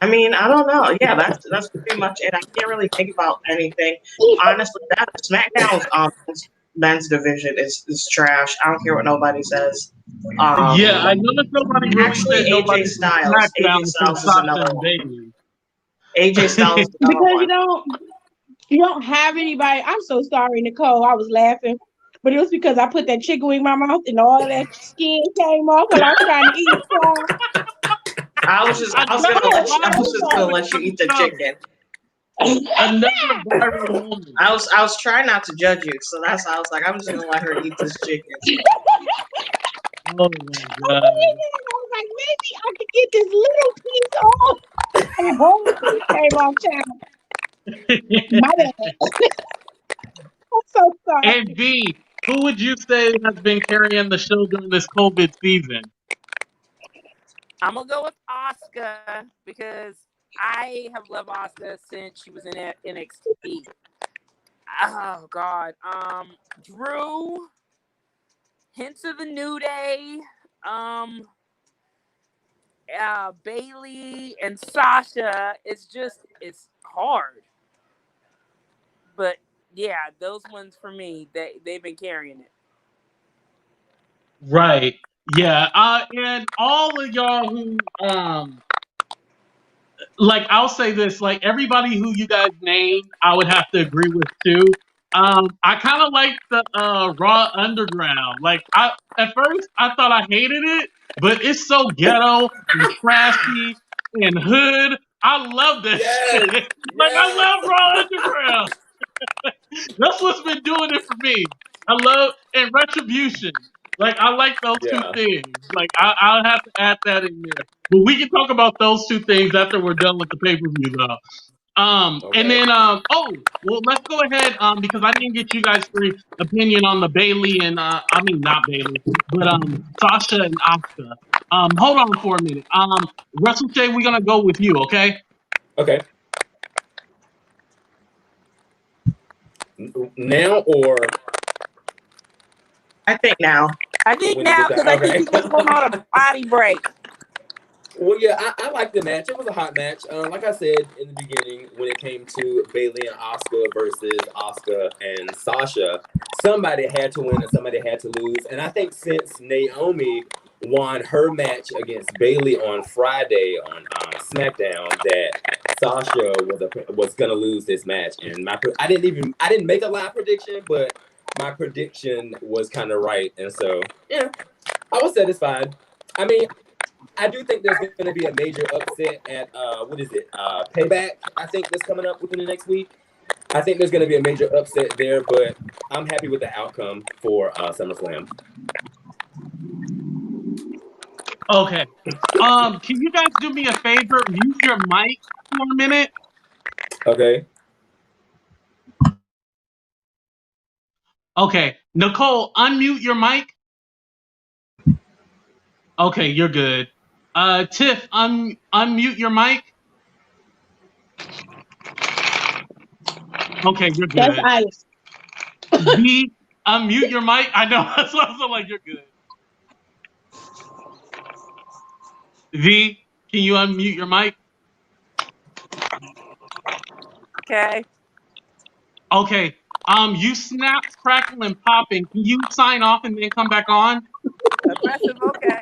I don't know. Yeah, that's pretty much it. I can't really think about anything. Honestly, that SmackDown's men's division is trash. I don't care what nobody says. Yeah, I noticed nobody really Actually, said nobody AJ from Styles. SmackDown AJ until Styles is Sasha another and one. Bayley. AJ Styles is another Because one. you don't have anybody. I'm so sorry, Nicole. I was laughing, but it was because I put that chicken wing in my mouth and all that skin came off while I was trying to eat. I was just gonna let you eat the chicken. Another viral moment. I was trying not to judge you, so that's why I was like, I'm just gonna let her eat this chicken. Oh my god. I was like, maybe I could get this little piece off. And the whole thing came off, child. My bad. I'm so sorry. And B, who would you say has been carrying the show during this COVID season? I'm gonna go with Asuka because I have loved Asuka since she was in NXT. Oh God, Drew, hints of the New Day, Bayley and Sasha. It's hard, but yeah, those ones for me, they've been carrying it. Right. Yeah. And all of y'all who like I'll say this, like everybody who you guys named, I would have to agree with too. I kind of like the Raw Underground. Like at first I thought I hated it, but it's so ghetto and trashy and hood. I love that shit. Like I love Raw Underground. That's what's been doing it for me. I love and Retribution. Like I like those two Yeah. things. Like I'll have to add that in there. But we can talk about those two things after we're done with the pay per view, though. Okay. And then well, let's go ahead because I didn't get you guys' three opinion on the Bayley and I mean not Bayley, but Sasha and Asuka. Hold on for a minute. Russell Shea, we're gonna go with you, okay? Okay. Now or I think now. I think now because I think he was going on a body break. Well, yeah, I like the match. It was a hot match. Like I said in the beginning, when it came to Bayley and Asuka versus Asuka and Sasha, somebody had to win and somebody had to lose. And I think since Naomi won her match against Bayley on Friday on SmackDown, that Sasha was gonna lose this match. And I didn't make a live prediction, but my prediction was kind of right. And so yeah, I was satisfied. I mean, I do think there's going to be a major upset at what is it? Payback. I think that's coming up within the next week. I think there's going to be a major upset there, but I'm happy with the outcome for SummerSlam. Okay. Can you guys do me a favor? Mute your mic for a minute. Okay. Okay. Nicole, unmute your mic. Okay, you're good. Tiff, unmute your mic. Okay, you're That's good. ice. V, unmute your mic. I know, that's what I was like, you're good. V, can you unmute your mic? Okay. Okay. You snap, crackle, and popping. Can you sign off and then come back on? Aggressive. Okay.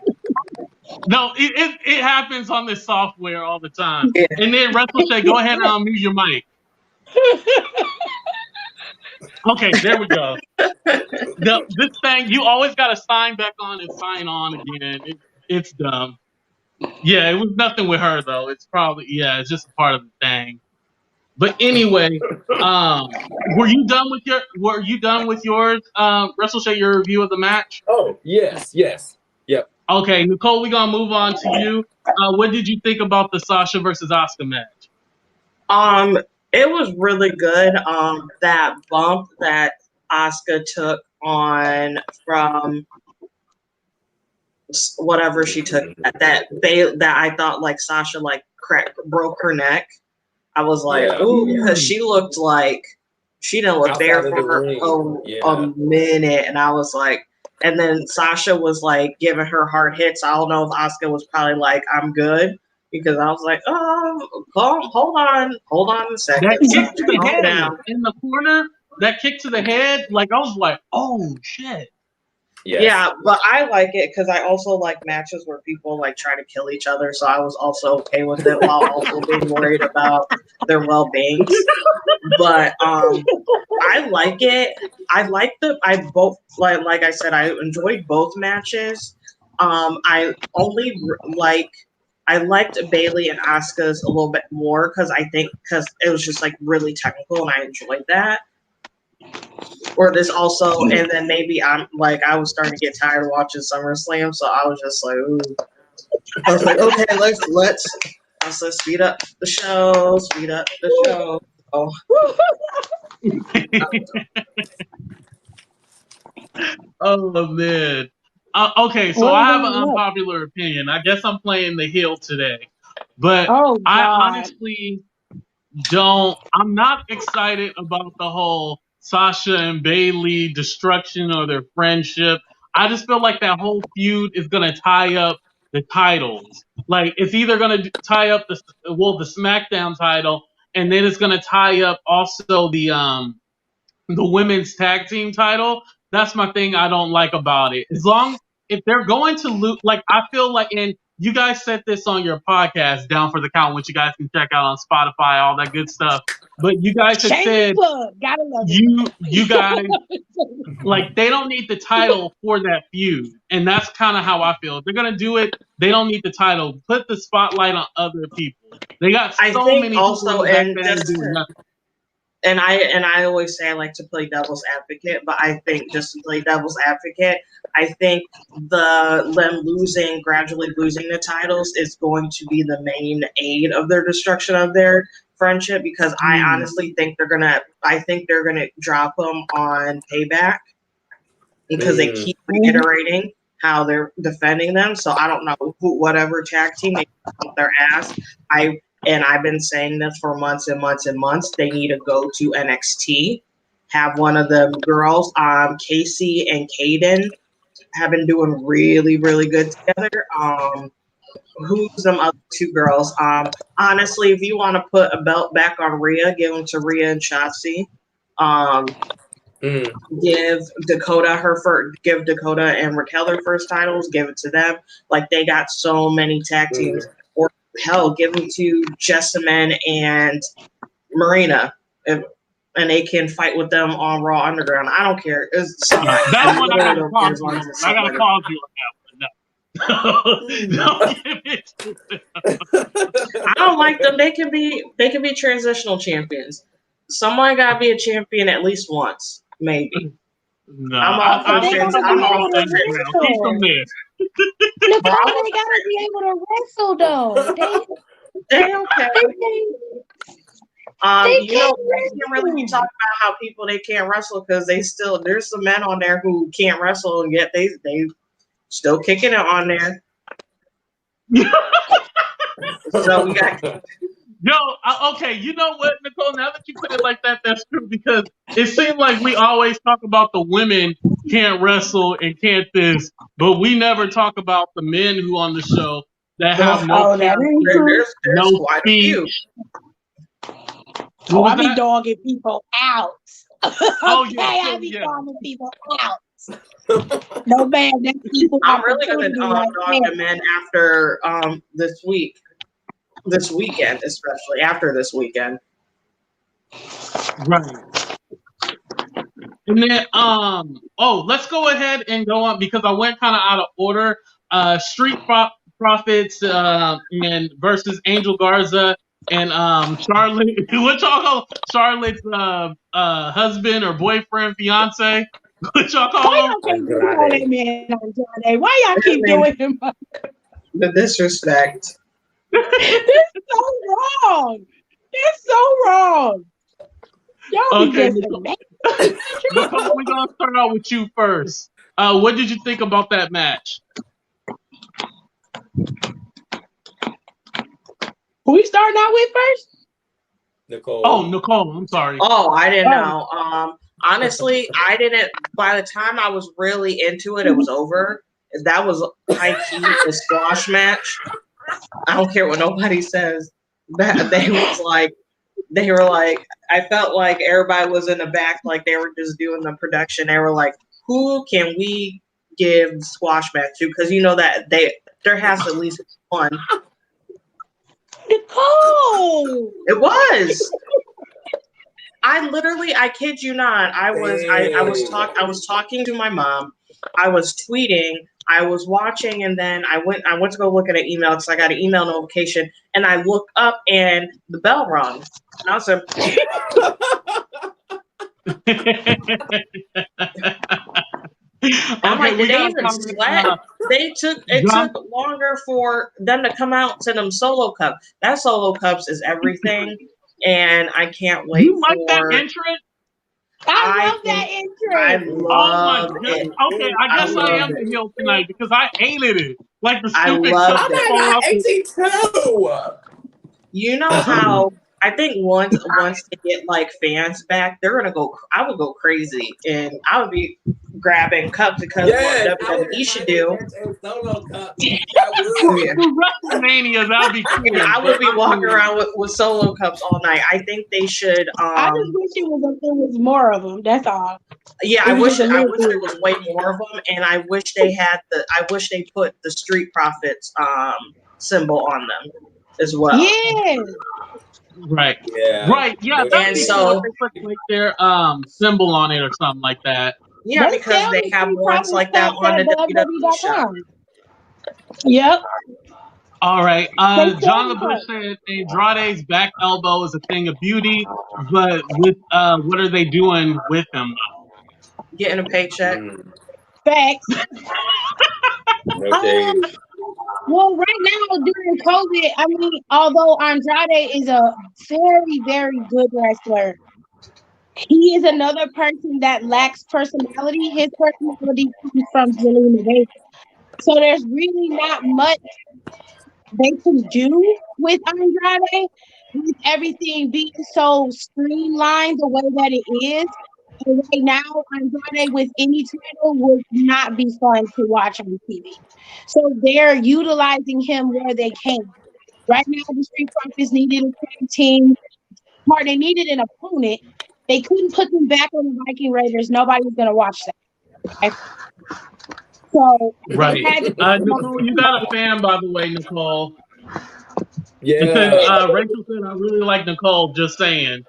No, it happens on this software all the time. Yeah. And then Russell said, go ahead and unmute your mic. Okay, there we go. This thing, you always got to sign back on and sign on again. It's dumb. Yeah, it was nothing with her though. It's probably it's just a part of the thing. But anyway, were you done with yours? Russell, share your review of the match. Oh yes. Yep. Okay, Nicole, we're gonna move on to you. What did you think about the Sasha versus Asuka match? It was really good. That bump that Asuka took on from whatever she took, that I thought like Sasha like broke her neck. I was like, ooh, because she looked like she didn't look there for a minute, and I was like, and then Sasha was like giving her hard hits. I don't know if Asuka was probably like, I'm good. Because I was like, hold on a second. That kick to the head in the corner, that kick to the head, like I was like, oh shit. Yes. Yeah, but I like it because I also like matches where people like try to kill each other. So I was also okay with it while also being worried about their well-being. But I like it. I enjoyed both matches. I liked Bailey and Asuka's a little bit more because it was just like really technical and I enjoyed that. Or this also, and then maybe I was starting to get tired of watching SummerSlam, so I was just like, ooh. I was like, okay, let's speed up the show. Oh. Oh man. Okay, so I have an unpopular opinion. I guess I'm playing the heel today, but I honestly I'm not excited about the whole Sasha and Bailey destruction or their friendship. I just feel like that whole feud is gonna tie up the titles. Like it's either gonna tie up the SmackDown title, and then it's gonna tie up also the women's tag team title. That's my thing I don't like about it. If they're going to lose, like I feel like, and you guys said this on your podcast, Down for the Count, which you guys can check out on Spotify, all that good stuff. But you guys have said you guys like they don't need the title for that feud, and that's kind of how I feel. If they're gonna do it, they don't need the title. Put the spotlight on other people. They got so many people also, in the back doing nothing. And I always say I like to play devil's advocate, but I think just to play devil's advocate, I think them gradually losing the titles is going to be the main aid of their destruction of their friendship because I honestly think they're gonna drop them on Payback because they keep reiterating how they're defending them. So I don't know whatever tag team they put their ass. I've been saying this for months and months and months. They need to go to NXT. Have one of the girls, Casey and Kaden, have been doing really, really good together. Who's them other two girls? Honestly, if you want to put a belt back on Rhea, give them to Rhea and Shotzi. Give Dakota and Raquel their first titles. Give it to them. Like they got so many tag teams. Hell, give them to Jessamine and Marina, and they can fight with them on Raw Underground. I don't care. That's what I gotta pause you on that one. No. Don't give it to I don't like them. They can be transitional champions. Someone gotta be a champion at least once, maybe. No, I'm all But for they trans. gotta I'm be all able for to now. Keep them wrestle. there. Nicole, they gotta be able to wrestle though. They okay. They You know, can't we can't really be wrestle. talking about how people they can't wrestle because there's some men on there who can't wrestle and yet they still kicking it on there. So we got Yo, okay, you know what, Nicole? Now that you put it like that, that's true because it seems like we always talk about the women can't wrestle and can't this, but we never talk about the men who on the show that have no Oh, that ain't character, true. there's no quite a few. speech. Oh, What I was be that? dogging people out. Oh Okay, yeah, I be yeah. dogging people out. No man, that's equal I'm really gonna opportunity right dog there. the men after this weekend, especially after this weekend. Right. And then let's go ahead and go on because I went kind of out of order. Profits and versus Angel Garza and Charlotte. What y'all call Charlotte's husband or boyfriend, fiance? What y'all Why call him? y'all keep doing all that man on Friday? Why y'all keep His name- doing him? The disrespect. That's so wrong. That's so wrong. Y'all be Okay, just Nicole, amazing. Nicole, we're gonna start out with you first. What did you think about that match? Who we starting out with first? Nicole. Oh, Nicole, I'm sorry. Oh, I didn't Oh. know. Honestly, I didn't. By the time I was really into it, it was over. That was high key the squash match. I don't care what nobody says. That they were like. I felt like everybody was in the back, like they were just doing the production. They were like, "Who can we give the squash match to?" Because you know that there has to at least be one. Nicole. It was. I kid you not. I was talking to my mom. I was tweeting. I was watching, and then I went to go look at an email because I got an email notification, and I looked up, and the bell rung. And I was like, I'm like, We did they got even a sweat? comment. It John, took longer for them to come out to them solo cups. That solo cups is everything, and I can't wait you like that for. entrance? I I love that I entrance. Oh my love goodness. it. Okay, I I guess I loved am the it. heel tonight because I hated it. Like the I stupid loved cup it. fall off. 82. You know how I think once they get like fans back, they're gonna go. I would go crazy, and I would be grabbing cups because Yes, what I would WWE should do. solo cup. I would. Yeah. For WrestleMania, that'd be cool. I but would be walking around with solo cups all night. I think they should. I just wish it was more of them. That's all. Yeah, It I was wish just a there little was way more of them, and I wish they put the Street Profits symbol on them as well. Yeah. Right. Yeah. Right. Yeah, that'd And be cool if so they put like their symbol on it or something like that. yeah, They because sell they the have Street ones Profits like that cups on the at WWE shop. WWE.com. Yep. All right. They sell John the LaBush cups. said Andrade's back elbow is a thing of beauty, but with what are they doing with him? Getting a paycheck. Facts. No shade. Well, right now during COVID, I mean, although Andrade is a very, very good wrestler, he is another person that lacks personality. His personality comes from Zelina Vega. So there's really not much they can do with Andrade, with everything being so streamlined the way that it is. And right now, Andrade with any title would not be fun to watch on TV. So they're utilizing him where they can. Right now, the Street Profits needed a tag team, or they needed an opponent. They couldn't put them back on the Viking Raiders. Nobody's going to watch that. Okay? So Right. they had to put them Nicole, you got a fan, by the way, Nicole. Yeah. It said, Rachel said, I really like Nicole, just saying.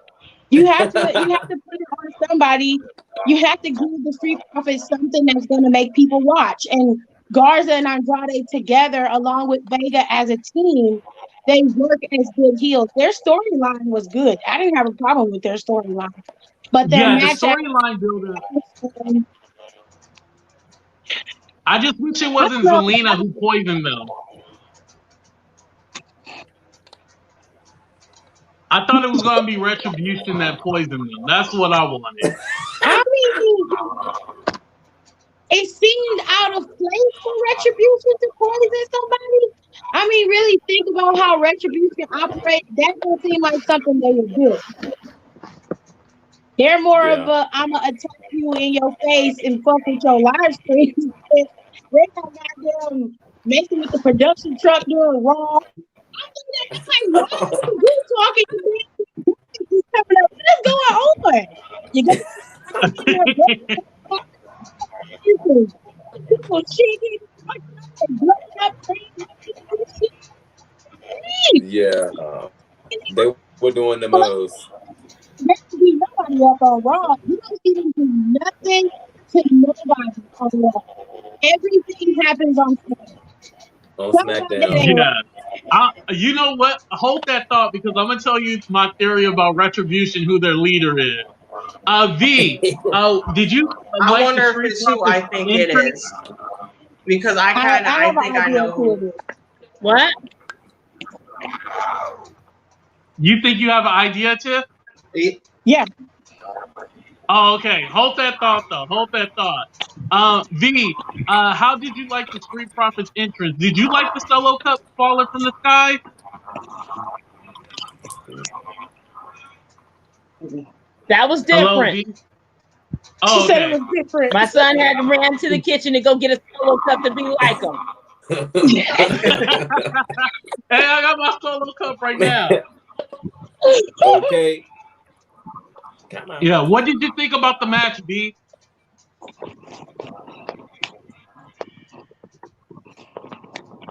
You have to put it on somebody. You have to give the Street Profits something that's going to make people watch. And Garza and Andrade together, along with Vega as a team, they work as good heels. Their storyline was good. I didn't have a problem with their storyline, but their Yeah, the match storyline builder. I just wish it I wasn't don't Zelina know. who poisoned them. I thought it was going to be Retribution that poisoned them. That's what I wanted. I mean, it seemed out of place for Retribution to poison somebody. I mean, really think about how Retribution operates. That don't seem like something they would do. They're more of a I'm gonna attack you in your face and fuck with your live stream. They're not goddamn messing with the production truck doing wrong. I'm like, why are you talking to me? What is going on? You got people cheating, blowing up Yeah, they were doing the most. There should be nobody up on Raw. You don't see them do nothing to nobody on Raw. Everything happens on SmackDown. On Sometimes it SmackDown. ain't Yeah. right. You know what? Hold that thought because I'm going to tell you my theory about Retribution, who their leader is. V, did you I like the wonder if Street it's who I Profits think it entrance? is. Because I have think an I idea know of who who. it is. What? You think you have an idea, Tiff? Yeah. Oh, okay. Hold that thought, though. Hold that thought. V, how did you like the Street Profits entrance? Did you like the solo cup falling from the sky? That was Hello, different. V? She Oh, said okay. it was different. My son had to run to the kitchen to go get a solo cup to be like him. Hey, I got my solo cup right now. Okay. Come on. Yeah, what did you think about the match, V?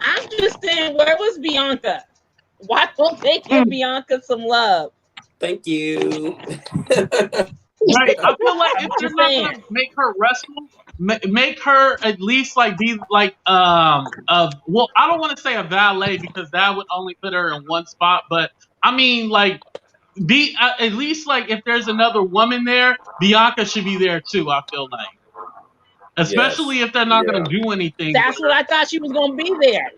I'm just saying, where was Bianca? Why don't they give Bianca some love? Thank you. Right. I feel like if they're Just not saying. gonna make her wrestle, make her at least like be like well, I don't want to say a valet because that would only put her in one spot, but I mean like be at least like if there's another woman there, Bianca should be there too. I feel like, especially if they're not gonna do anything with That's what her. I thought she was gonna be there.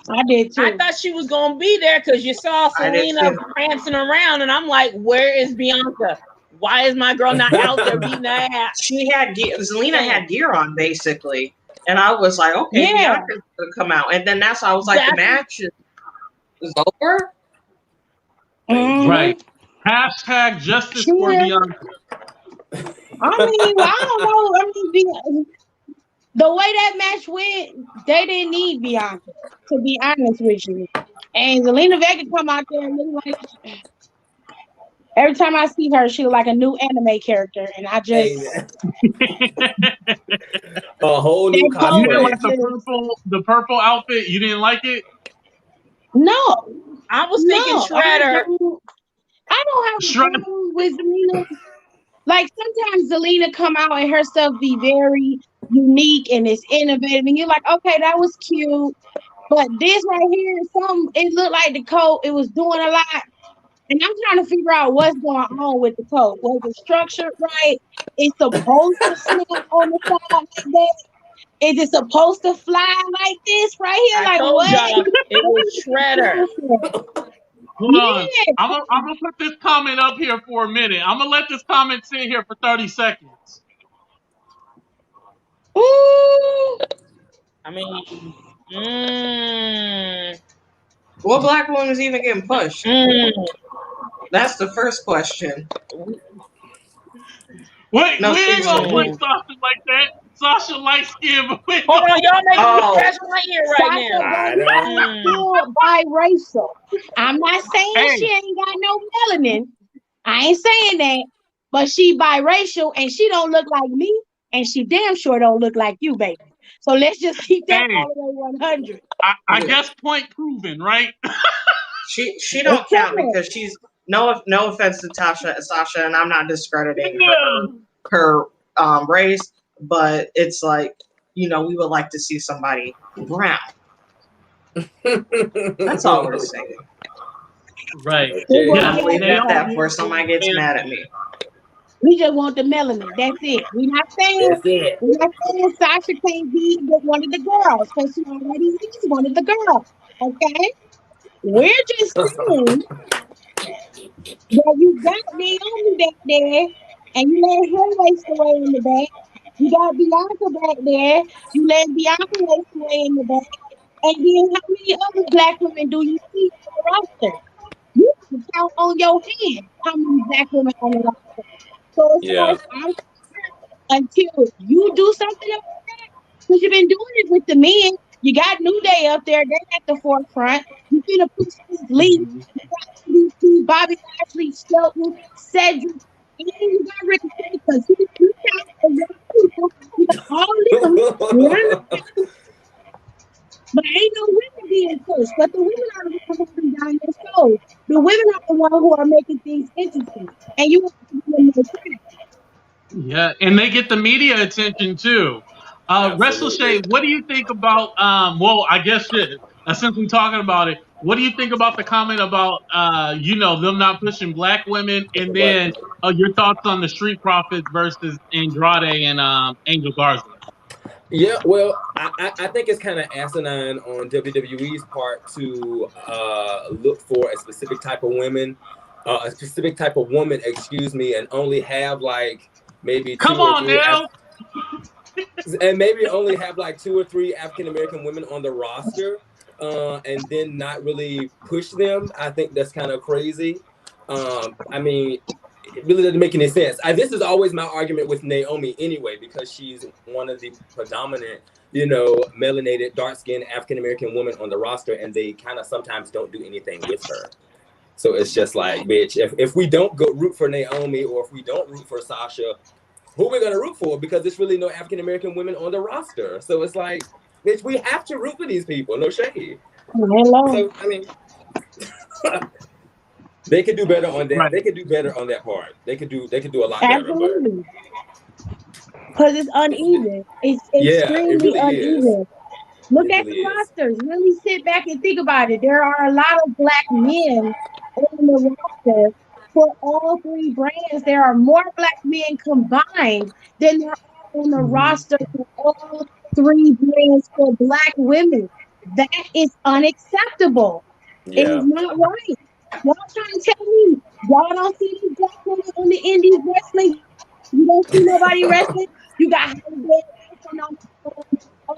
I did too. I thought she was gonna be there because you saw Selena prancing around, and I'm like, where is Bianca? Why is my girl not out there beating her ass? She had Zelina had gear on basically, and I was like, okay, Yeah. Bianca's gonna come out, and then that's why I was like, the match is over. Right. Hashtag justice for Bianca. I mean, well, I don't know. I mean, the way that match went, they didn't need Bianca, to be honest with you. And Zelina Vega come out there and look like every time I see her, she look like a new anime character, and I just a whole new cosplay. You didn't like the purple outfit? You didn't like it? No, I was thinking Shredder. I don't have a problem with Zelina. Like sometimes Zelina come out and her stuff be very unique and it's innovative, and you're like, okay, that was cute. But this right here, it looked like the coat, it was doing a lot. And I'm trying to figure out what's going on with the coat. Was it structured right? It's supposed to snap on the side like that. Is it supposed to fly like this right here? I like told what? y'all it was Shredder. Hold on. I'm gonna put this comment up here for a minute. I'm gonna let this comment sit here for 30 seconds. Ooh. I mean, what black woman is even getting pushed? That's the first question. Wait, no, we ain't gonna play Sasha like that. Sasha light skin, but wait. Hold on, y'all making me scratch my ear right Sasha now. Biracial. I'm not saying she ain't got no melanin. I ain't saying that. But she biracial and she don't look like me, and she damn sure don't look like you, baby. So let's just keep that all the way 100. I guess point proven, right? she don't count because she's no offense to Sasha, and I'm not discrediting her race, but it's like we would like to see somebody brown. That's all we're saying. Right. Okay. Yeah. I'm gonna leave it at that before Naomi somebody gets and mad at me. We just want the melanin. That's it. That's it. We're not saying Sasha can't be with one of the girls because she already is one of the girls. Okay? We're just saying that you got Naomi back there and you let her waste away in the back. You got Bianca back there. You let Bianca waste away in the back. And then how many other black women do you see on the roster? You can count on your hand how many black women on the roster. So it's Yeah. like I'm until you do something about that. Because you've been doing it with the men. You got New Day up there, they're at the forefront. You finna push this league. Mhm. You got MVP, Bobby Lashley, Shelton, Cedric, and you got Ricochet because he counts for young people. You got all them running, but ain't no women being pushed. But the women are the ones holding down your shows. The women are the ones who are making things interesting. And you want to give them no credit. Yeah, and they get the media attention too. Wrestle Shay, Absolutely. what do you think about? Well, I guess shit. Since we're talking about it, what do you think about the comment about them not pushing black women, and But then your thoughts on the Street Profits versus Andrade and Angel Garza? yeah, well, I think it's kind of asinine on WWE's part to look for a specific type of woman, a specific type of woman, excuse me, and only have like maybe Come two or on three now. and maybe only have like 2 or 3 African American women on the roster, and then not really push them. I think that's kind of crazy. I mean, it really doesn't make any sense. This is always my argument with Naomi anyway, because she's one of the predominant, melanated, dark-skinned African American women on the roster, and they kind of sometimes don't do anything with her. So it's just like, bitch, if we don't go root for Naomi, or if we don't root for Sasha, who we're gonna root for? Because there's really no African American women on the roster. So it's like, bitch, we have to root for these people. No shade. Hello. So I mean, they could do better on that. Right. They could do better on that part. They could do a lot better. But Absolutely. Because it's uneven. It's yeah, it extremely really is. uneven. Look It at really the is. rosters. Really sit back and think about it. There are a lot of black men on the roster for all 3 brands. There are more black men combined than there are on the Mhm. roster for all 3 brands for black women. That is unacceptable. It is Yeah. not right. Y'all trying to tell me y'all don't see these black women on the indies wrestling? You don't see nobody wrestling? You got Holiday wrestling on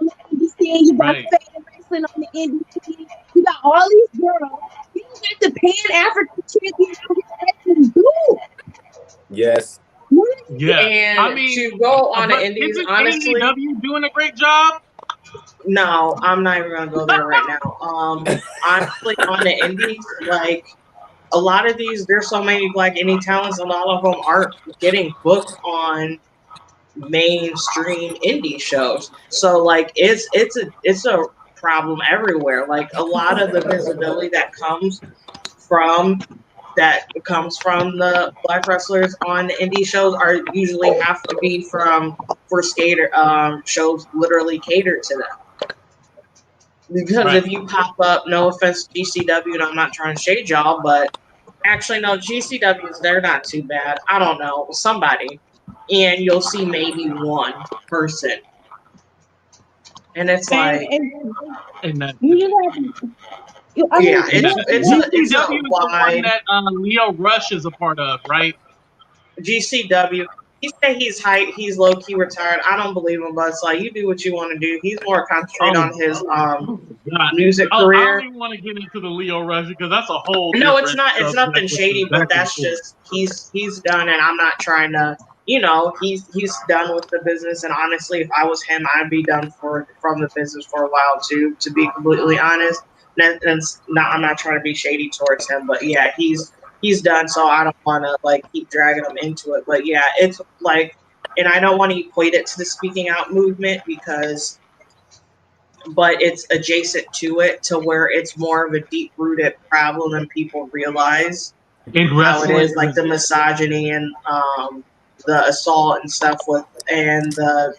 the NBC. You got Right. Faded wrestling on the NBC. You got all these girls. You got the Pan African champion out here wrestling. Dude, Yes. what? Yeah. I And mean, to go on the but indies, isn't honestly, AEW doing a great job? no, I'm not even gonna go there right now. Honestly, on the indies, like a lot of these, there's so many like indie talents, a lot of them aren't getting booked on mainstream indie shows. So like it's a problem everywhere. Like a lot of the visibility that comes from the black wrestlers on the indie shows are usually have to be for skater shows literally catered to them. Because Right. if you pop up, no offense to GCW, and I'm not trying to shade y'all, but actually no, GCWs, they're not too bad. I don't know, somebody. And you'll see maybe one person. And it's like, And And that. you just have to, I yeah, mean, And that. it's a GCW is the one wide that Leo Rush is a part of, right? GCW. He said he's low key retired. I don't believe him, but it's like you do what you want to do. He's more concentrated Oh, on his oh God. music Oh, I don't career. even want to get into the Leo Rush because that's a whole No, it's different not. It's subject nothing with the shady, but back and that's forth. just he's done, and I'm not trying to. He's done with the business, and honestly, if I was him, I'd be done from the business for a while too. To be completely honest, and I'm not trying to be shady towards him, but yeah, he's done. So I don't want to like keep dragging him into it. But yeah, it's like, and I don't want to equate it to the speaking out movement but it's adjacent to it to where it's more of a deep rooted problem than people realize In how it is, wrestling, like the misogyny and the assault and stuff with and the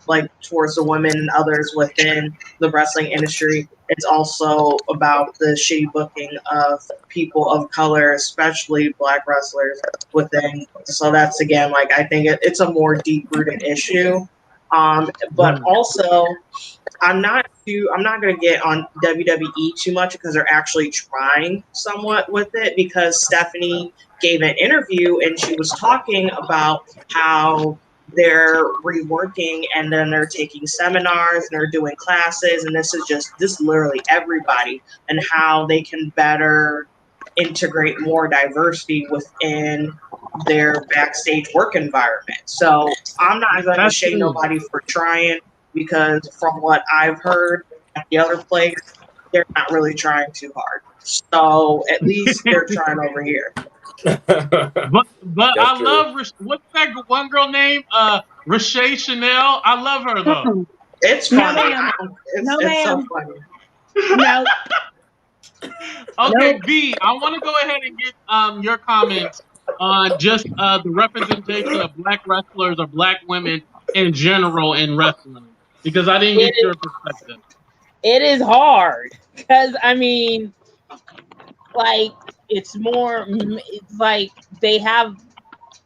like towards the women and others within the wrestling industry. It's also about the shitty booking of people of color, especially Black wrestlers within. So that's again, like I think it's a more deep rooted issue. But also, I'm not going to get on WWE too much because they're actually trying somewhat with it, because Stephanie gave an interview and she was talking about how they're reworking and then they're taking seminars and they're doing classes, and this is literally everybody, and how they can better integrate more diversity within their backstage work environment. So I'm not going to shame nobody for trying, because from what I've heard at the other place, they're not really trying too hard. So at least they're trying over here. But I true. love what's that one girl name? Rashay Chanel. I love her though. It's funny. It's so funny. No. Okay, B, I want to go ahead and get your comments on just the representation of Black wrestlers or Black women in general in wrestling, because I didn't get your perspective. It is hard because I mean, like it's more. It's like they have.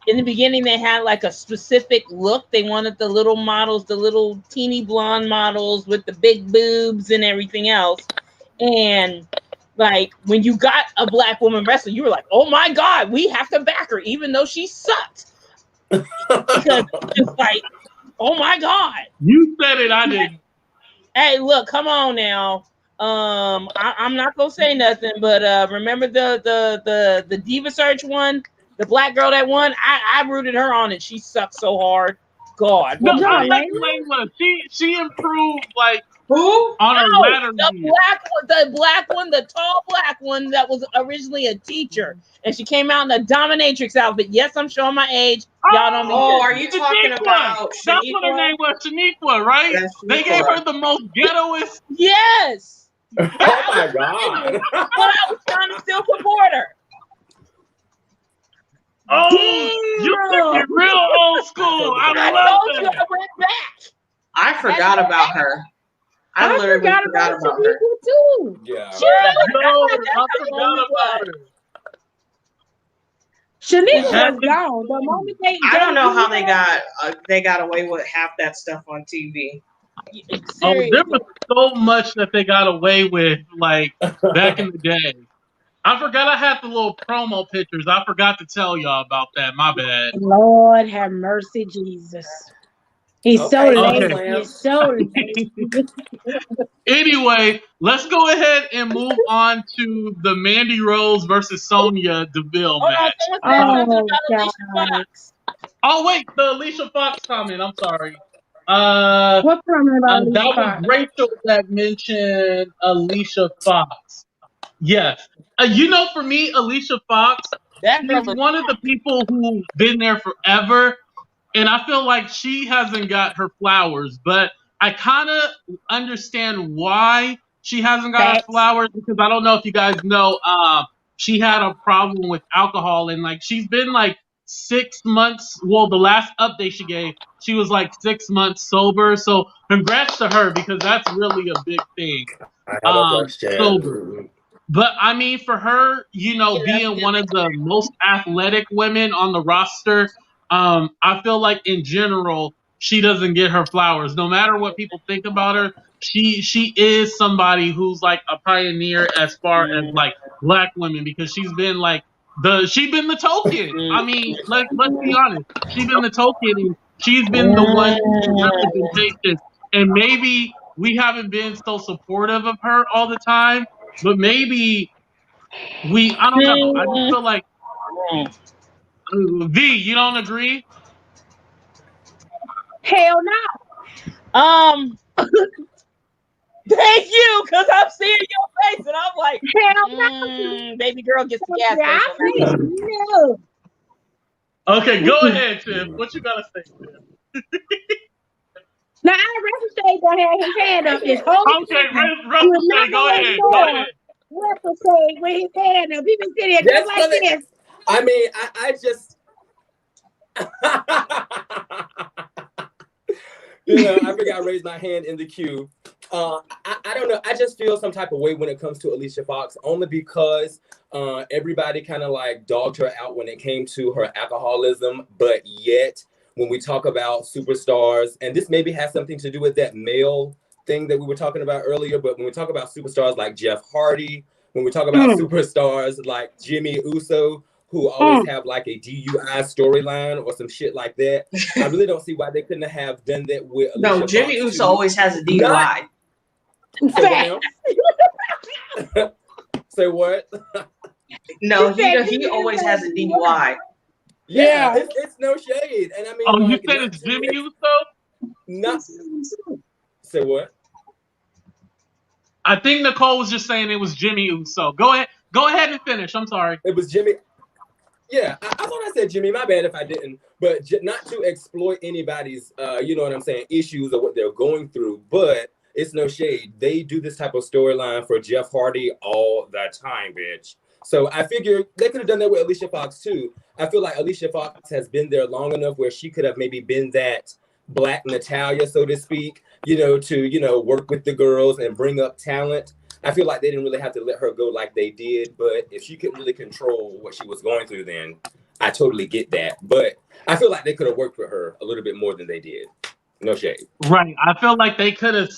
In the beginning, they had like a specific look. They wanted the little models, the little teeny blonde models with the big boobs and everything else. And like when you got a Black woman wrestler, you were like, "Oh my God, we have to back her, even though she sucked." Because it's like, "Oh my God." You said it, I didn't. Hey, look, come on now. I'm not gonna say nothing, but remember the Diva Search one? The Black girl that won, I rooted her on it. She sucked so hard. God. No, I like Layla. She improved like who on a ladder. The black one, the tall Black one that was originally a teacher, and she came out in a dominatrix outfit. Yes, I'm showing my age. Y'all don't. Oh, are you talking about Shaniqua? That's what her name was, Shaniqua, right? They gave her the most ghettoest. Yes. Oh my God. But I was trying to still support her. Oh, you took it real old school. I love that. I went back. I forgot about her. I literally forgot about her too. Yeah. I forgot about her. Shaniqua was gone. The moment I don't know how they got away with half that stuff on TV. Oh, there was so much that they got away with, like back in the day. I forgot I had the little promo pictures. I forgot to tell y'all about that. My bad. Lord have mercy, Jesus. He's so late. He's so late. Anyway, let's go ahead and move on to the Mandy Rose versus Sonya Deville match. Oh, wait, the Alicia Fox comment. I'm sorry. What comment about Alicia that Fox? was Rachel that mentioned Alicia Fox. Yes. You know, for me, Alicia Fox is one of the people who've been there forever. And I feel like she hasn't got her flowers. But I kind of understand why she hasn't got her flowers. Because I don't know if you guys know, she had a problem with alcohol. And, like, she's been, like, 6 months. Well, the last update she gave, she was, like, 6 months sober. So congrats to her, because that's really a big thing. Sober. But I mean, for her, you know, being one of the most athletic women on the roster, I feel like in general, she doesn't get her flowers. No matter what people think about her, she is somebody who's like a pioneer as far as like Black women, because she's been like the token. I mean, let's be honest. She's been the token, and she's been the one representation. And maybe we haven't been so supportive of her all the time. But maybe I don't know. I just feel like V, you don't agree? Hell no. Thank you, because I'm seeing your face and I'm like, hell no. Baby girl gets the gas. No. Okay, go ahead, Tim. What you gotta say, Tim? Now, Ricochet gonna have his hand up this whole time. Ricochet, go ahead. Go ahead. Ricochet with his hand up. He been sitting here just like this. I mean, I just I figure I raised my hand in the queue. I don't know. I just feel some type of way when it comes to Alicia Fox, only because everybody kind of like dogged her out when it came to her alcoholism. But yet, when we talk about superstars, and this maybe has something to do with that male thing that we were talking about earlier, but when we talk about superstars like Jeff Hardy, when we talk about superstars like Jimmy Uso, who always have like a DUI storyline or some shit like that, I really don't see why they couldn't have done that with Alicia No, Jimmy Fox Uso too. always has a DUI. Say what now? Say what? No, he always has a DUI. Yeah. It's no shade. And I mean, Oh, like, you said it's Jimmy Uso? Not say what? I think Nicole was just saying it was Jimmy Uso. Go ahead and finish. I'm sorry. It was Jimmy. Yeah, I thought I said Jimmy. My bad if I didn't. But not to exploit anybody's, you know what I'm saying, issues or what they're going through. But it's no shade. They do this type of storyline for Jeff Hardy all the time, bitch. So I figure they could have done that with Alicia Fox too. I feel like Alicia Fox has been there long enough where she could have maybe been that Black Natalia, so to speak, to work with the girls and bring up talent. I feel like they didn't really have to let her go like they did, but if she couldn't really control what she was going through, then I totally get that. But I feel like they could have worked with her a little bit more than they did. No shade. Right. I feel like they could have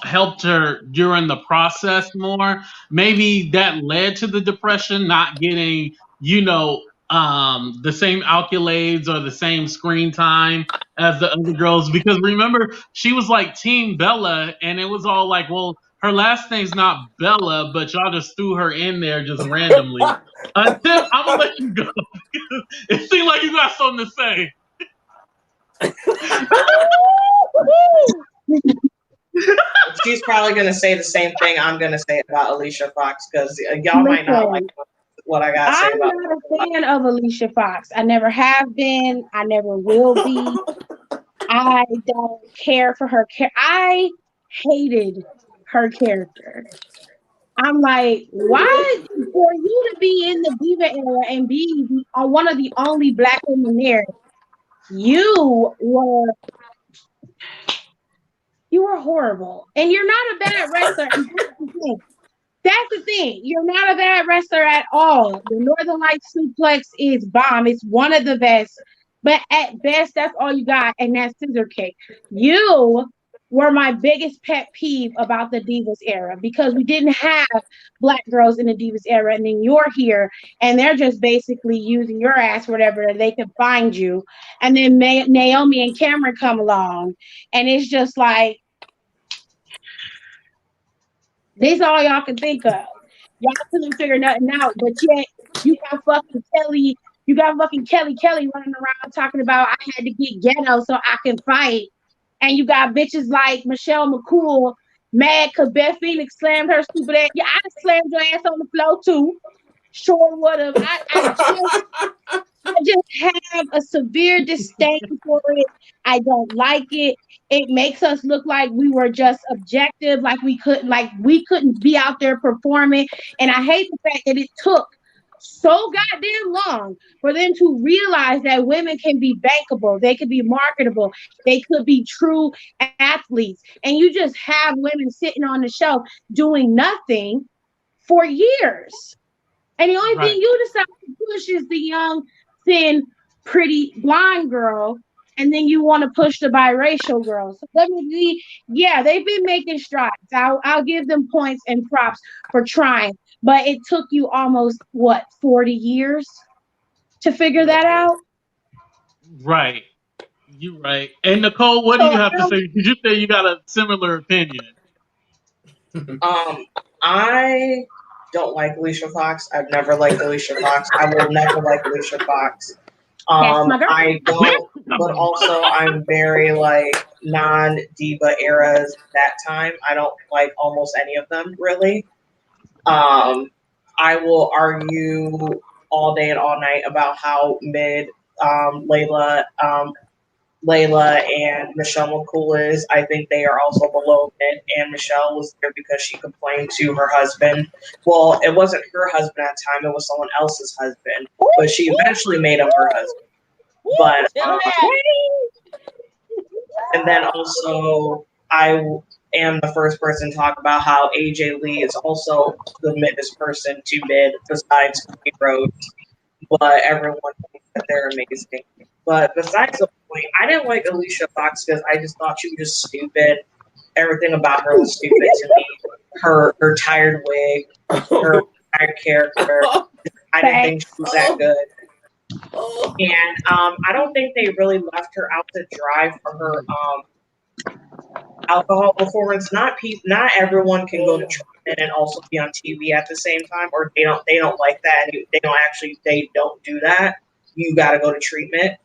helped her during the process more. Maybe that led to the depression, not getting, the same accolades or the same screen time as the other girls. Because remember, she was like Team Bella, and it was all like, well, her last name's not Bella, but y'all just threw her in there just randomly. Tim, I'm gonna let you go. It seemed like you got something to say. She's probably going to say the same thing I'm going to say about Alicia Fox, because y'all might not like what I got to say about her. I'm not a fan of Alicia Fox. I never have been. I never will be. I don't care for her. I hated her character. I'm like, why for you to be in the diva era and be one of the only Black women there, you were horrible. And you're not a bad wrestler. And that's the thing. You're not a bad wrestler at all. The Northern Lights suplex is bomb. It's one of the best. But at best, that's all you got. And that's scissor kick. You were my biggest pet peeve about the Divas era, because we didn't have Black girls in the Divas era. And then you're here and they're just basically using your ass whatever they can find you. And then Naomi and Cameron come along. And it's just like, this is all y'all can think of. Y'all couldn't figure nothing out, but yet you got fucking Kelly running around talking about I had to get ghetto so I can fight. And you got bitches like Michelle McCool mad because Beth Phoenix slammed her stupid ass. Yeah, I slammed your ass on the floor too. Sure would have. I just have a severe disdain for it. I don't like it. It makes us look like we were just objective, like we couldn't be out there performing. And I hate the fact that it took so goddamn long for them to realize that women can be bankable, they could be marketable, they could be true athletes. And you just have women sitting on the shelf doing nothing for years. And the only thing you decide to push is the young, thin, pretty, blonde girl. And then you want to push the biracial girl. So they've been making strides. I'll give them points and props for trying. But it took you almost, 40 years to figure that out? Right. You're right. And Nicole, what do you have to say? Did you say you got a similar opinion? I don't like Alicia Fox. I've never liked Alicia Fox. I will never like Alicia Fox. I don't, but also I'm very like non-diva eras that time. I don't like almost any of them really. I will argue all day and all night about how mid Layla and Michelle McCool is. I think they are also below mid, and Michelle was there because she complained to her husband. Well, it wasn't her husband at the time, it was someone else's husband, but she eventually made him her husband. But And then also, I am the first person to talk about how AJ Lee is also the middest person to mid besides Cody Rhodes, but everyone thinks that they're amazing. But besides the point, I didn't like Alicia Fox because I just thought she was just stupid. Everything about her was stupid to me. Her tired wig, her tired character. I didn't think she was that good. And I don't think they really left her out to dry for her alcohol performance. Not everyone can go to treatment and also be on TV at the same time, or they don't like that. They don't do that. You got to go to treatment.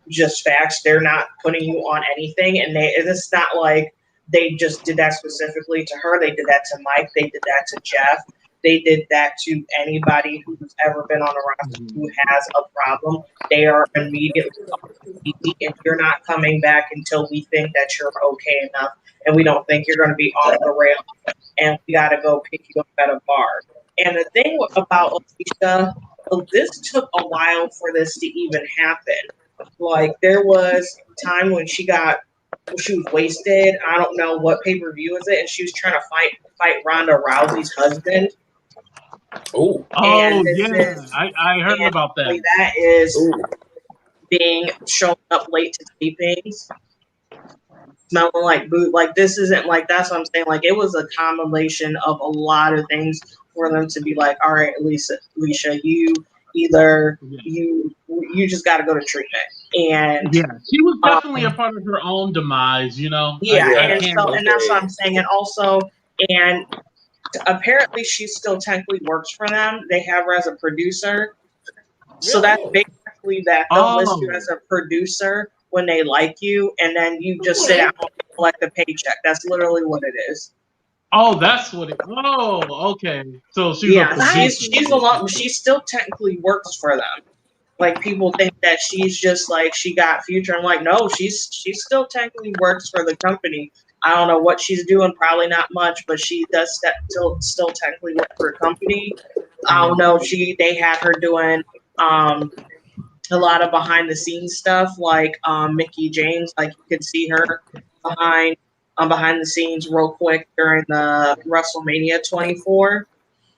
Just facts. They're not putting you on anything, and it's not like they just did that specifically to her. They did that to Mike. They did that to Jeff. They did that to anybody who's ever been on a roster who has a problem. They are immediately off the TV, and you're not coming back until we think that you're okay enough, and we don't think you're going to be off the rail, and we got to go pick you up at a bar. And the thing about Alicia, this took a while for this to even happen. Like, there was a time when she was wasted. I don't know what pay-per-view is it, and she was trying to fight Ronda Rousey's husband. Oh, yeah, I heard about that. That is being shown up late to tapings, smelling like boot. Like, this isn't like, that's what I'm saying. Like, it was a combination of a lot of things for them to be like, all right, Alicia, you either you just got to go to treatment. And yeah, she was definitely a part of her own demise, you know. Yeah, and that's what I'm saying. And also, and apparently she still technically works for them. They have her as a producer. So that's basically that they'll list you as a producer when they like you, and then you just sit out and collect the paycheck. That's literally what it is. Oh, that's what it. Oh, okay. So she's a lot. She still technically works for them. Like, people think that she's just like, she got future. I'm like, no, she still technically works for the company. I don't know what she's doing, probably not much, but she does still technically work for a company. I don't know. They had her doing a lot of behind the scenes stuff, like Mickey James. Like, you could see her behind the scenes real quick during the WrestleMania 24.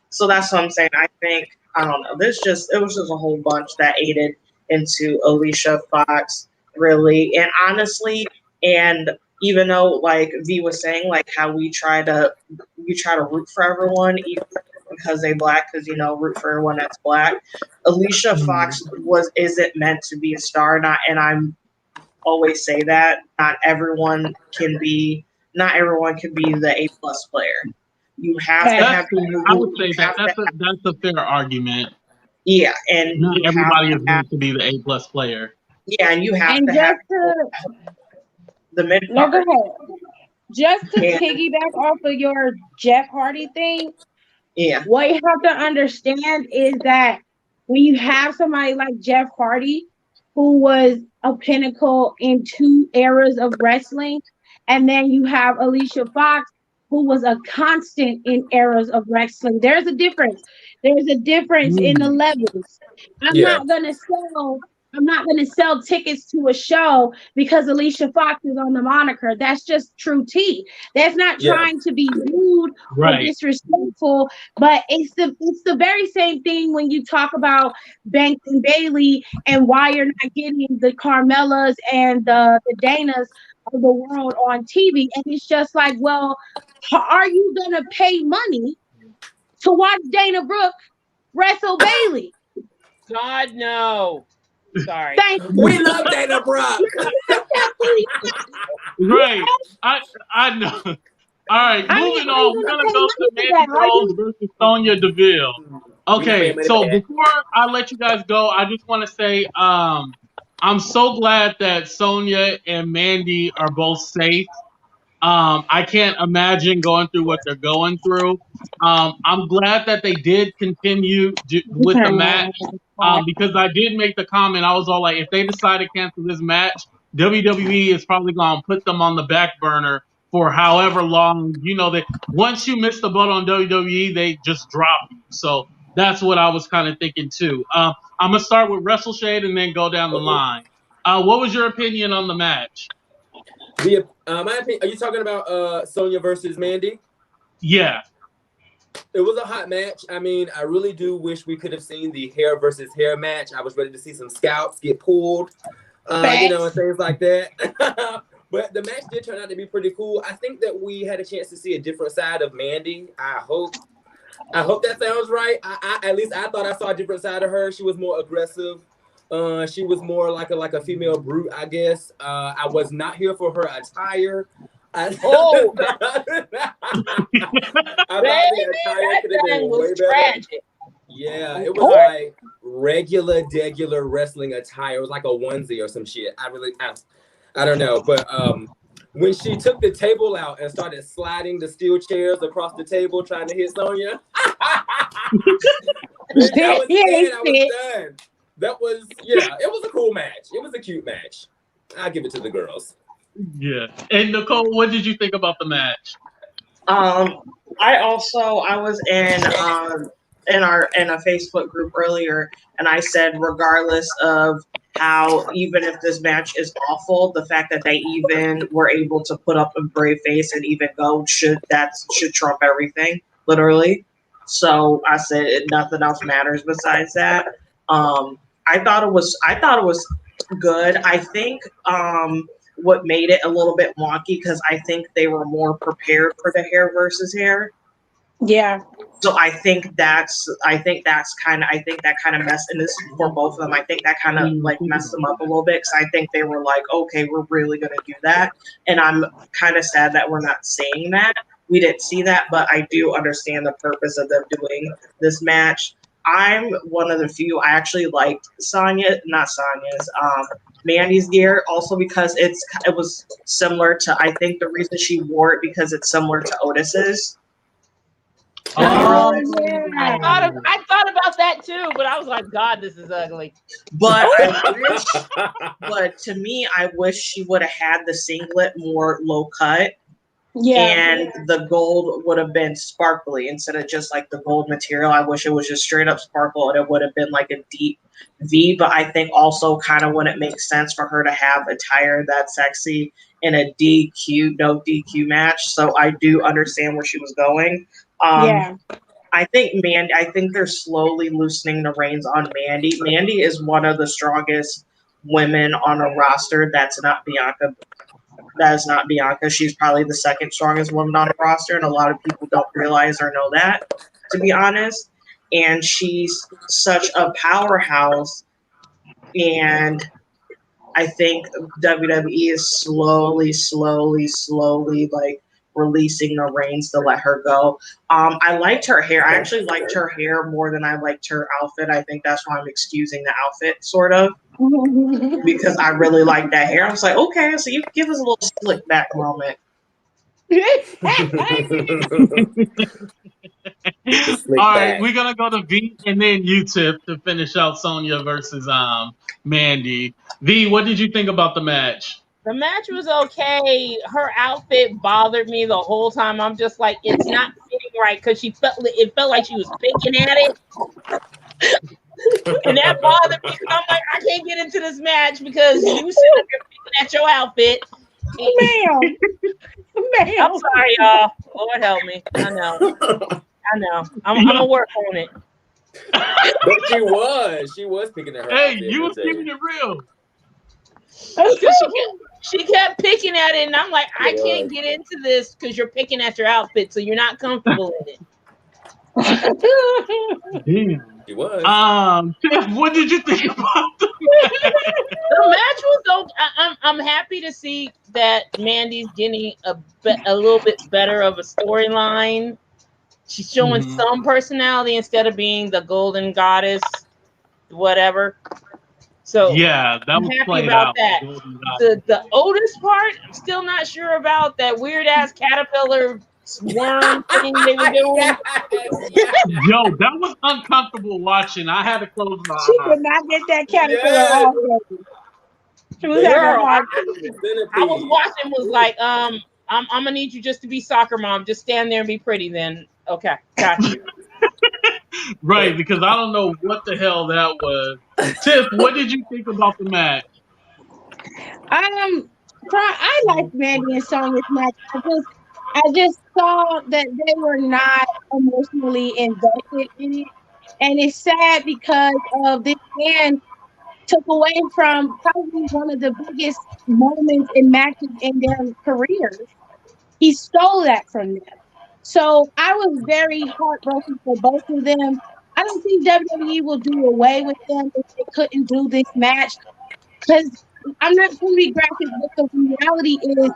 So that's what I'm saying. I think, I don't know. It was just a whole bunch that aided into Alicia Fox, really. And honestly, and even though, like V was saying, like, how we try to root for everyone, even because they black, because, you know, root for everyone that's black. Alicia Fox isn't meant to be a star, and I'm always say that not everyone can be the A+ player. You have to have. I would say that's a fair argument. Yeah, and not everybody is meant to be the A+ player. Yeah, and you have to have the mid part. No, go ahead. Just to piggyback off of your Jeff Hardy thing, what you have to understand is that when you have somebody like Jeff Hardy, who was a pinnacle in 2 eras of wrestling, and then you have Alicia Fox, who was a constant in eras of wrestling. There's a difference. There's a difference in the levels. I'm not gonna sell tickets to a show because Alicia Fox is on the moniker. That's just true tea. That's not trying to be rude or disrespectful, but it's the very same thing when you talk about Banks and Bailey and why you're not getting the Carmelas and the Danas of the world on TV. And it's just like, well, are you gonna pay money to watch Dana Brooke wrestle Bailey? God, no. Sorry. We love Dana Brooke. Right. I know. All right, moving on. We're gonna go to Mandy Rose versus Sonya Deville. Okay, so before I let you guys go, I just want to say I'm so glad that Sonya and Mandy are both safe. I can't imagine going through what they're going through. I'm glad that they did continue with the match because I did make the comment. I was all like, if they decide to cancel this match, WWE is probably going to put them on the back burner for however long. You know, that once you miss the boat on WWE, they just drop you. So that's what I was kind of thinking too. I'm going to start with WrestleShade and then go down the line. What was your opinion on the match? My opinion, are you talking about Sonya versus Mandy? Yeah. It was a hot match. I mean, I really do wish we could have seen the hair versus hair match. I was ready to see some scalps get pulled, and things like that. But the match did turn out to be pretty cool. I think that we had a chance to see a different side of Mandy. I hope that sounds right. I at least I thought I saw a different side of her. She was more aggressive. She was more like a female brute, I guess. I was not here for her attire. I thought the attire could have been way better. Yeah, it was like regular wrestling attire. It was like a onesie or some shit. I don't know. But when she took the table out and started sliding the steel chairs across the table trying to hit Sonya, I was done. That was, it was a cool match. It was a cute match. I'll give it to the girls. Yeah. And Nicole, what did you think about the match? I was in a Facebook group earlier, and I said, regardless of how, even if this match is awful, the fact that they even were able to put up a brave face and even go should trump everything, literally. So I said nothing else matters besides that. I thought it was good. I think what made it a little bit wonky, because I think they were more prepared for the hair versus hair. Yeah. So I think that kind of messed, and this is for both of them. I think that kind of like messed them up a little bit, because I think they were like, okay, we're really going to do that. And I'm kind of sad that we're not seeing that. We didn't see that, but I do understand the purpose of them doing this match. I'm one of the few, I actually liked Mandy's gear, also because it was similar to, I think the reason she wore it, because it's similar to Otis's. Yeah. I thought about that too, but I was like, God, this is ugly. But but to me, I wish she would have had the singlet more low cut. Yeah. And the gold would have been sparkly instead of just like the gold material. I wish it was just straight up sparkle, and it would have been like a deep V. But I think also kind of wouldn't make sense for her to have attire that sexy in a no DQ match. So I do understand where she was going. I think they're slowly loosening the reins on Mandy. Mandy is one of the strongest women on a roster. That's not Bianca. That is not Bianca. She's probably the second strongest woman on the roster, and a lot of people don't realize or know that, to be honest. And she's such a powerhouse, and I think WWE is slowly like releasing the reins to let her go. I liked her hair. I actually liked her hair more than I liked her outfit. I think that's why I'm excusing the outfit, sort of. Because I really like that hair. I was like, okay, so you give us a little slick back moment. All right, we're gonna go to V and then you, Tiff, to finish out Sonya versus Mandy. V, what did you think about the match? The match was okay. Her outfit bothered me the whole time. I'm just like, it's not fitting right, because it felt like she was picking at it. And that bothered me, because I'm like, I can't get into this match because you sit up here picking at your outfit. Ma'am. I'm sorry, y'all. Lord help me. I know. I'm gonna work on it. But she was picking at her. Hey, you was keeping it real. She kept picking at it, and I'm like, I can't get into this because you're picking at your outfit, so you're not comfortable in it. Damn. She was. Tiff, what did you think about the match? The match was okay. I'm happy to see that Mandy's getting a little bit better of a storyline. She's showing some personality instead of being the golden goddess, whatever. So yeah, that was happy about that. The Otis part, I'm still not sure about. That weird ass caterpillar worm thing they were doing. Yo, that was uncomfortable watching. I had to close my eyes. She could not get that caterpillar off. She was I was watching, was like, I'm gonna need you just to be soccer mom. Just stand there and be pretty then. Okay, got you. Right, because I don't know what the hell that was. Tiff, what did you think about the match? I like Mandy and Sonya's match. I just saw that they were not emotionally invested in it. And it's sad because of this man took away from probably one of the biggest moments in matches in their careers. He stole that from them. So I was very heartbroken for both of them. I don't think WWE will do away with them if they couldn't do this match because I'm not going to be graphic, but the reality is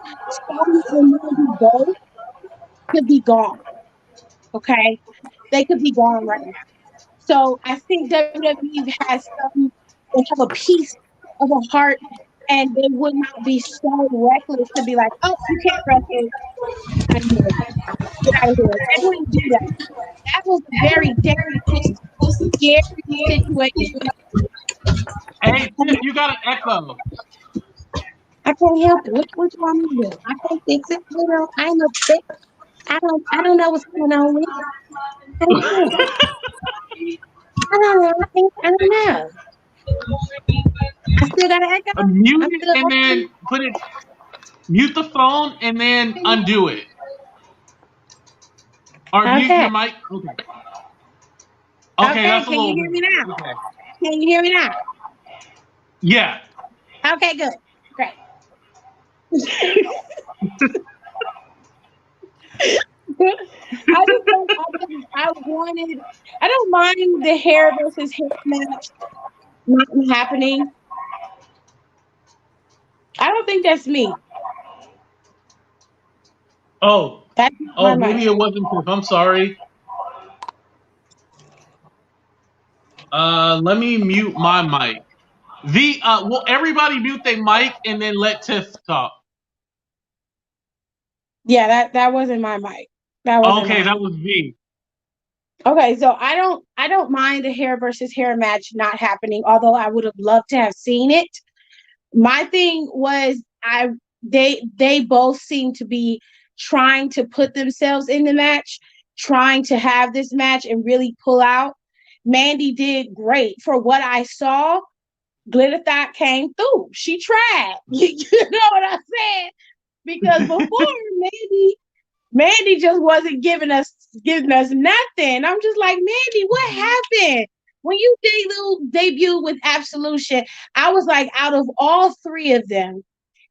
Sony and Mandy both could be gone. Okay, they could be gone right now. So I think WWE has some. They have a piece of a heart, and they would not be so reckless to be like, "Oh, you can't wrestle anymore. Get out of here." They wouldn't do that. That was a very dangerous, scary situation. Hey, Tiff, you got an echo. I can't help it. What you want me to do? I can't fix it. You know, I'm upset. I don't know what's going on with it. I don't know. I don't know. I don't know. I still got an echo. Mute I'm it still and then mute the phone and then undo it. Or mute okay. your mic. Okay. Okay, Okay. that's a Can you little hear me better. now? Okay. Can you hear me now? Yeah. Okay, good. Great. I wanted, I don't mind the hair versus hair match not happening. I don't think that's me. Oh. That's my Oh, maybe mic. it wasn't Tiff. I'm sorry. Let me mute my mic. Well, everybody mute their mic and then let Tiff talk. Yeah, that wasn't my mic. That wasn't Okay, that mine. was me. Okay, so I don't mind the hair versus hair match not happening, although I would have loved to have seen it. My thing was they both seem to be trying to put themselves in the match, trying to have this match and really pull out. Mandy did great for what I saw. Glitter Thought came through. She tried. You know what I'm saying? Because before Mandy just wasn't giving us nothing. I'm just like, Mandy, what happened? When you debuted with Absolution, I was like, out of all three of them,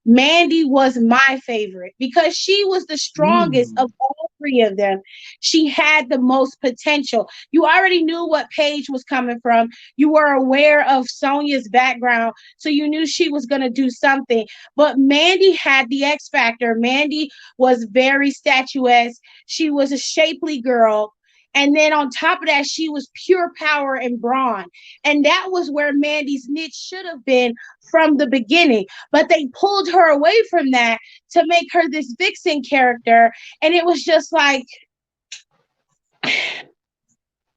Mandy was my favorite because she was the strongest Mm. of all three of them. She had the most potential. You already knew what Paige was coming from. You were aware of Sonya's background, so you knew she was going to do something. But Mandy had the X factor. Mandy was very statuesque. She was a shapely girl. And then on top of that, she was pure power and brawn. And that was where Mandy's niche should have been from the beginning, but they pulled her away from that to make her this vixen character. And it was just like, I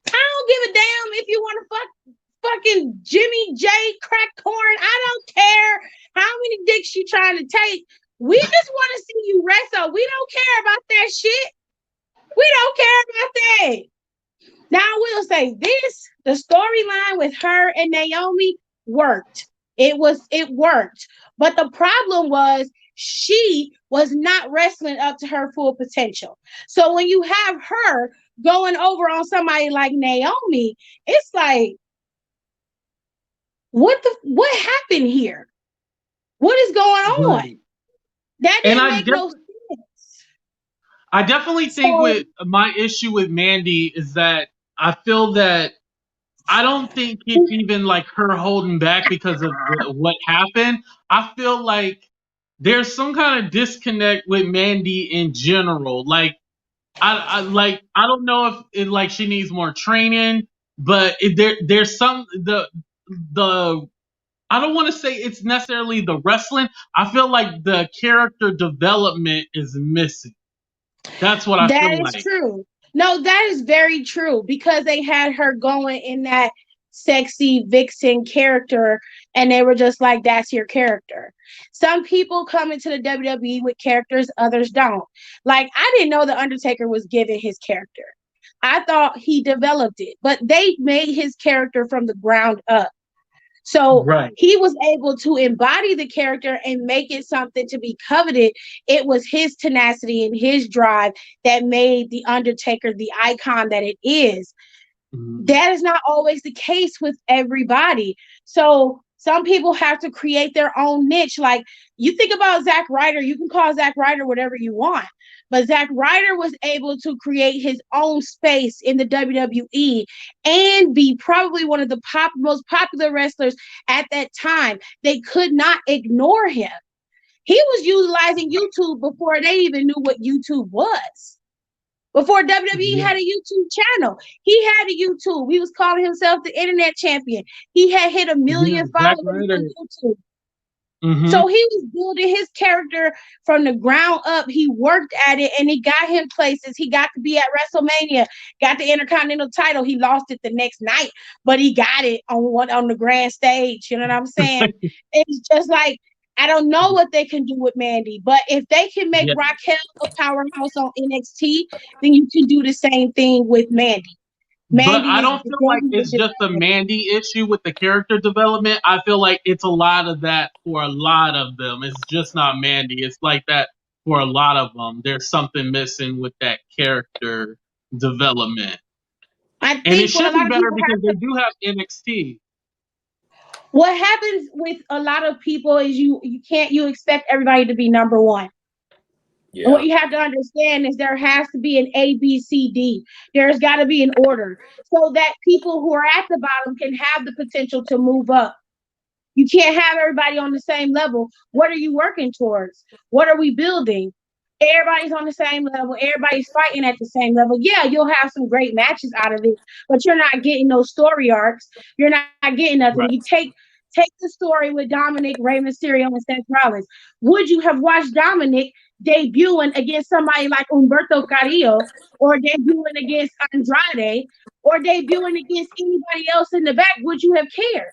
don't give a damn if you want to fucking Jimmy J crack corn. I don't care how many dicks you trying to take. We just want to see you wrestle. We don't care about that shit. We don't care about that. Now I will say this: the storyline with her and Naomi worked. It worked. But the problem was she was not wrestling up to her full potential. So when you have her going over on somebody like Naomi, it's like, what happened here? What is going on? Right. That And didn't make no sense. I definitely think So with my issue with Mandy is that I feel that I don't think it's even like her holding back because of what happened. I feel like there's some kind of disconnect with Mandy in general. Like I don't know if it, like she needs more training, but there's some the I don't want to say it's necessarily the wrestling. I feel like the character development is missing. That's what I that feel is like. true. No, that is very true because they had her going in that sexy vixen character and they were just like, that's your character. Some people come into the WWE with characters, others don't. Like, I didn't know The Undertaker was given his character. I thought he developed it, but they made his character from the ground up. So Right. he was able to embody the character and make it something to be coveted. It was his tenacity and his drive that made The Undertaker the icon that it is. That is not always the case with everybody. So some people have to create their own niche. Like, you think about Zack Ryder, you can call Zack Ryder whatever you want, but Zack Ryder was able to create his own space in the WWE and be probably one of the most popular wrestlers at that time. They could not ignore him. He was utilizing YouTube before they even knew what YouTube was. Before WWE had a YouTube channel, he had a YouTube. He was calling himself the internet champion. He had hit 1 million followers on YouTube. So he was building his character from the ground up. He worked at it and it got him places. He got to be at WrestleMania, got the Intercontinental title. He lost it the next night, but he got it on the grand stage. You know what I'm saying? It's just like, I don't know what they can do with Mandy, but if they can make Raquel a powerhouse on NXT, then you can do the same thing with Mandy. But I don't feel like it's just a Mandy issue with the character development. I feel like it's a lot of that for a lot of them. It's just not Mandy. It's like that for a lot of them. There's something missing with that character development. And it should be better because they do have NXT. What happens with a lot of people is you expect everybody to be number one. Yeah. And what you have to understand is there has to be an A, B, C, D. There's got to be an order so that people who are at the bottom can have the potential to move up. You can't have everybody on the same level. What are you working towards? What are we building? Everybody's on the same level. Everybody's fighting at the same level. Yeah, you'll have some great matches out of it, but you're not getting those story arcs. You're not getting nothing. Right. You take the story with Dominic, Rey Mysterio, and Seth Rollins. Would you have watched Dominic debuting against somebody like Humberto Carrillo, or debuting against Andrade, or debuting against anybody else in the back? Would you have cared?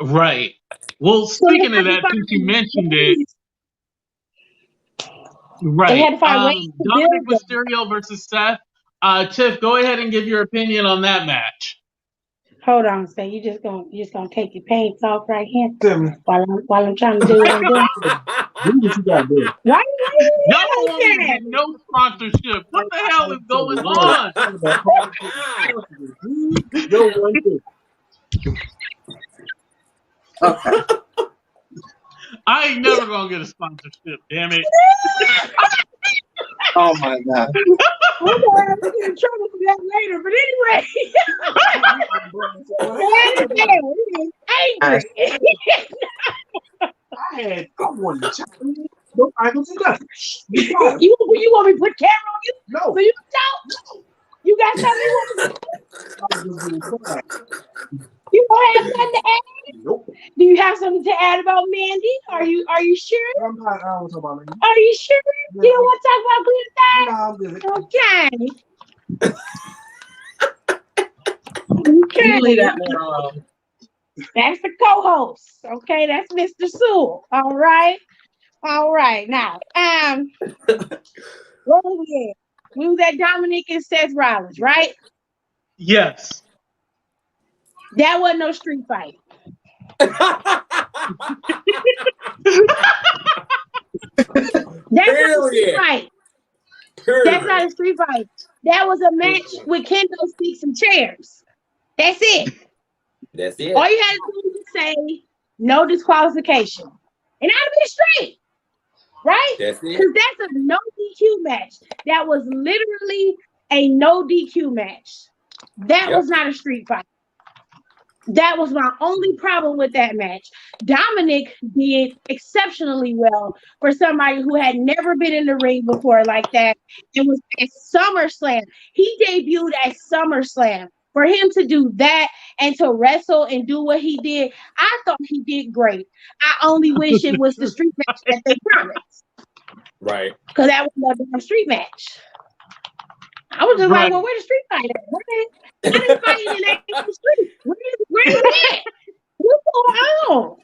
Right. Well, speaking of that, since you mentioned it, right. They had to find ways to Dominic build Mysterio versus Seth. Tiff, go ahead and give your opinion on that match. Hold on, so you just gonna take your pants off right here while I'm trying to do what I'm doing. Do what you gotta do. Why y'all don't want me to get no sponsorship? What the hell is going on? Okay. I ain't never gonna get a sponsorship. Damn it! Oh my god. We'll get in trouble for that later, but anyway. You want me to put camera on you? No. So you don't? You got something you want to You don't have nothing to add? Nope. Do you have something to add about Mandy? Are you sure? I don't want to talk about Mandy. Are you sure? No. You don't want to talk about Glenn? No, I'm good. Okay. You leave that man alone. That's the co-host. Okay, that's Mr. Sewell. All right. Now, what was we at? We was at Dominic and Seth Rollins, right? Yes. That wasn't no street fight. That's not a street fight. That's not a street fight. That was a match with kendo sticks and chairs. That's it. That's it. All you had to do was say no disqualification. And I'd be straight. Right? That's it. Because that's a no DQ match. That was literally a no DQ match. That was not a street fight. That was my only problem with that match. Dominic did exceptionally well for somebody who had never been in the ring before like that. It was at SummerSlam. He debuted at SummerSlam. For him to do that and to wrestle and do what he did, I thought he did great. I only wish it was the street match that they promised. Right. Because that was no damn street match. I was just like, well, where the street fight at? I didn't fight in the street. Where is it? What's going on?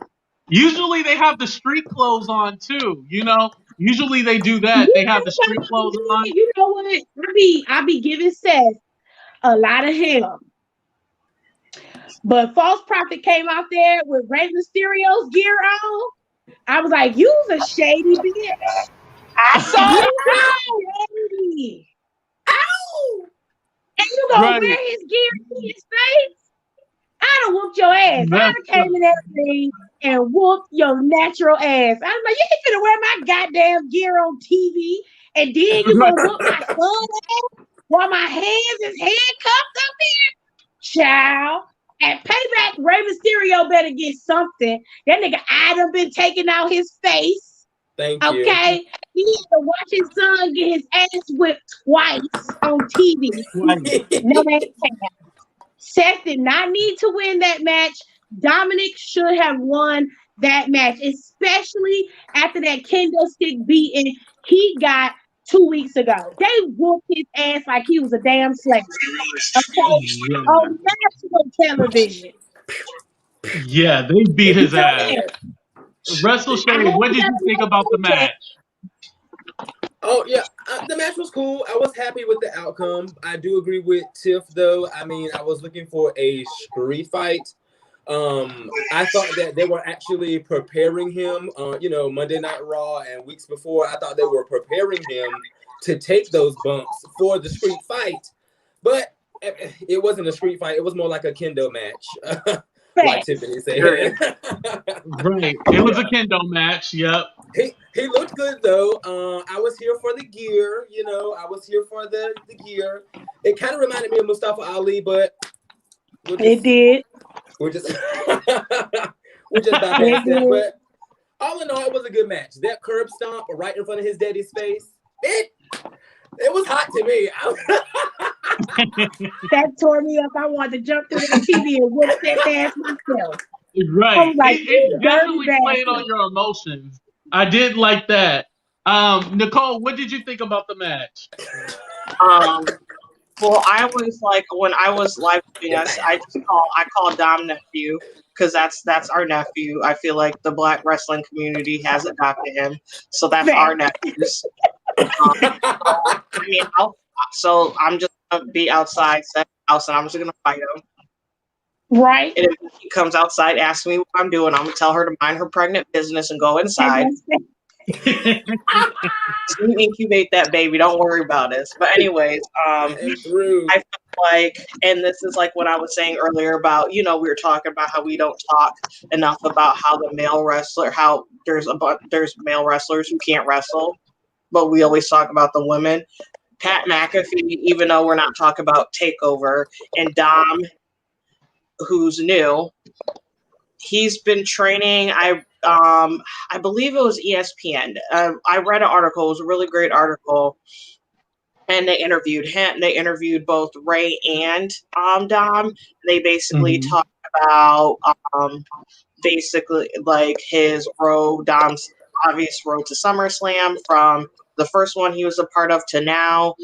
Usually they have the street clothes on too. You know, usually they do that. They have the street clothes on. You know what? I be giving Seth a lot of hell. But False Prophet came out there with Rey Mysterio's gear on. I was like, you's a shady bitch. I saw You it. shady. And you gonna Right. wear his gear in his face? I'd have whooped your ass. I'd That's have came in that ring and whooped your natural ass. I was like, you ain't finna wear my goddamn gear on TV, and then you gonna whoop my son ass while my hands is handcuffed up here? Child. At Payback, Rey Mysterio better get something. That nigga eye done been taking out his face. Thank you. Okay? He had to watch his son get his ass whipped twice on TV. No man can. Seth did not need to win that match. Dominic should have won that match, especially after that kendo stick beating he got 2 weeks ago. They whooped his ass like he was a damn slave. Okay? Yeah. On national television. Yeah, they beat his ass. Yeah. Wrestle I Shane, had what to did let you him think know about the that. match? Oh yeah, the match was cool. I was happy with the outcome. I do agree with Tiff though. I mean, I was looking for a street fight. I thought that they were actually preparing him. Monday Night Raw and weeks before, I thought they were preparing him to take those bumps for the street fight. But it wasn't a street fight. It was more like a kendo match, like Tiffany said. Right. It was a kendo match. Yep. He looked good though. I was here for the gear, I was here for the gear. It kind of reminded me of Mustafa Ali, but It did. we're just bypass that. But all in all, it was a good match. That curb stomp right in front of his daddy's face, it was hot to me. That tore me up. I wanted to jump through the TV and whoop that ass myself. Right. I was like, It definitely dirty played on bastard. your emotions. I did like that. Nicole, what did you think about the match? Well, I always like when I was live tweeting us, I call Dom nephew because that's our nephew. I feel like the Black wrestling community has adopted him, so that's our nephews. I mean, so I'm just gonna be outside Seth's house and I'm just gonna fight him. Right. And if he comes outside, asks me what I'm doing, I'm gonna tell her to mind her pregnant business and go inside. So you incubate that baby. Don't worry about it. But anyways, I feel like, and this is like what I was saying earlier about, we were talking about how we don't talk enough about how the male wrestler, how there's male wrestlers who can't wrestle, but we always talk about the women. Pat McAfee, even though we're not talking about Takeover, and Dom, who's new, he's been training. I believe it was ESPN. I read an article. It was a really great article, and they interviewed him. They interviewed both Ray and Dom. They basically talked about basically like Dom's obvious road to SummerSlam, from the first one he was a part of to now,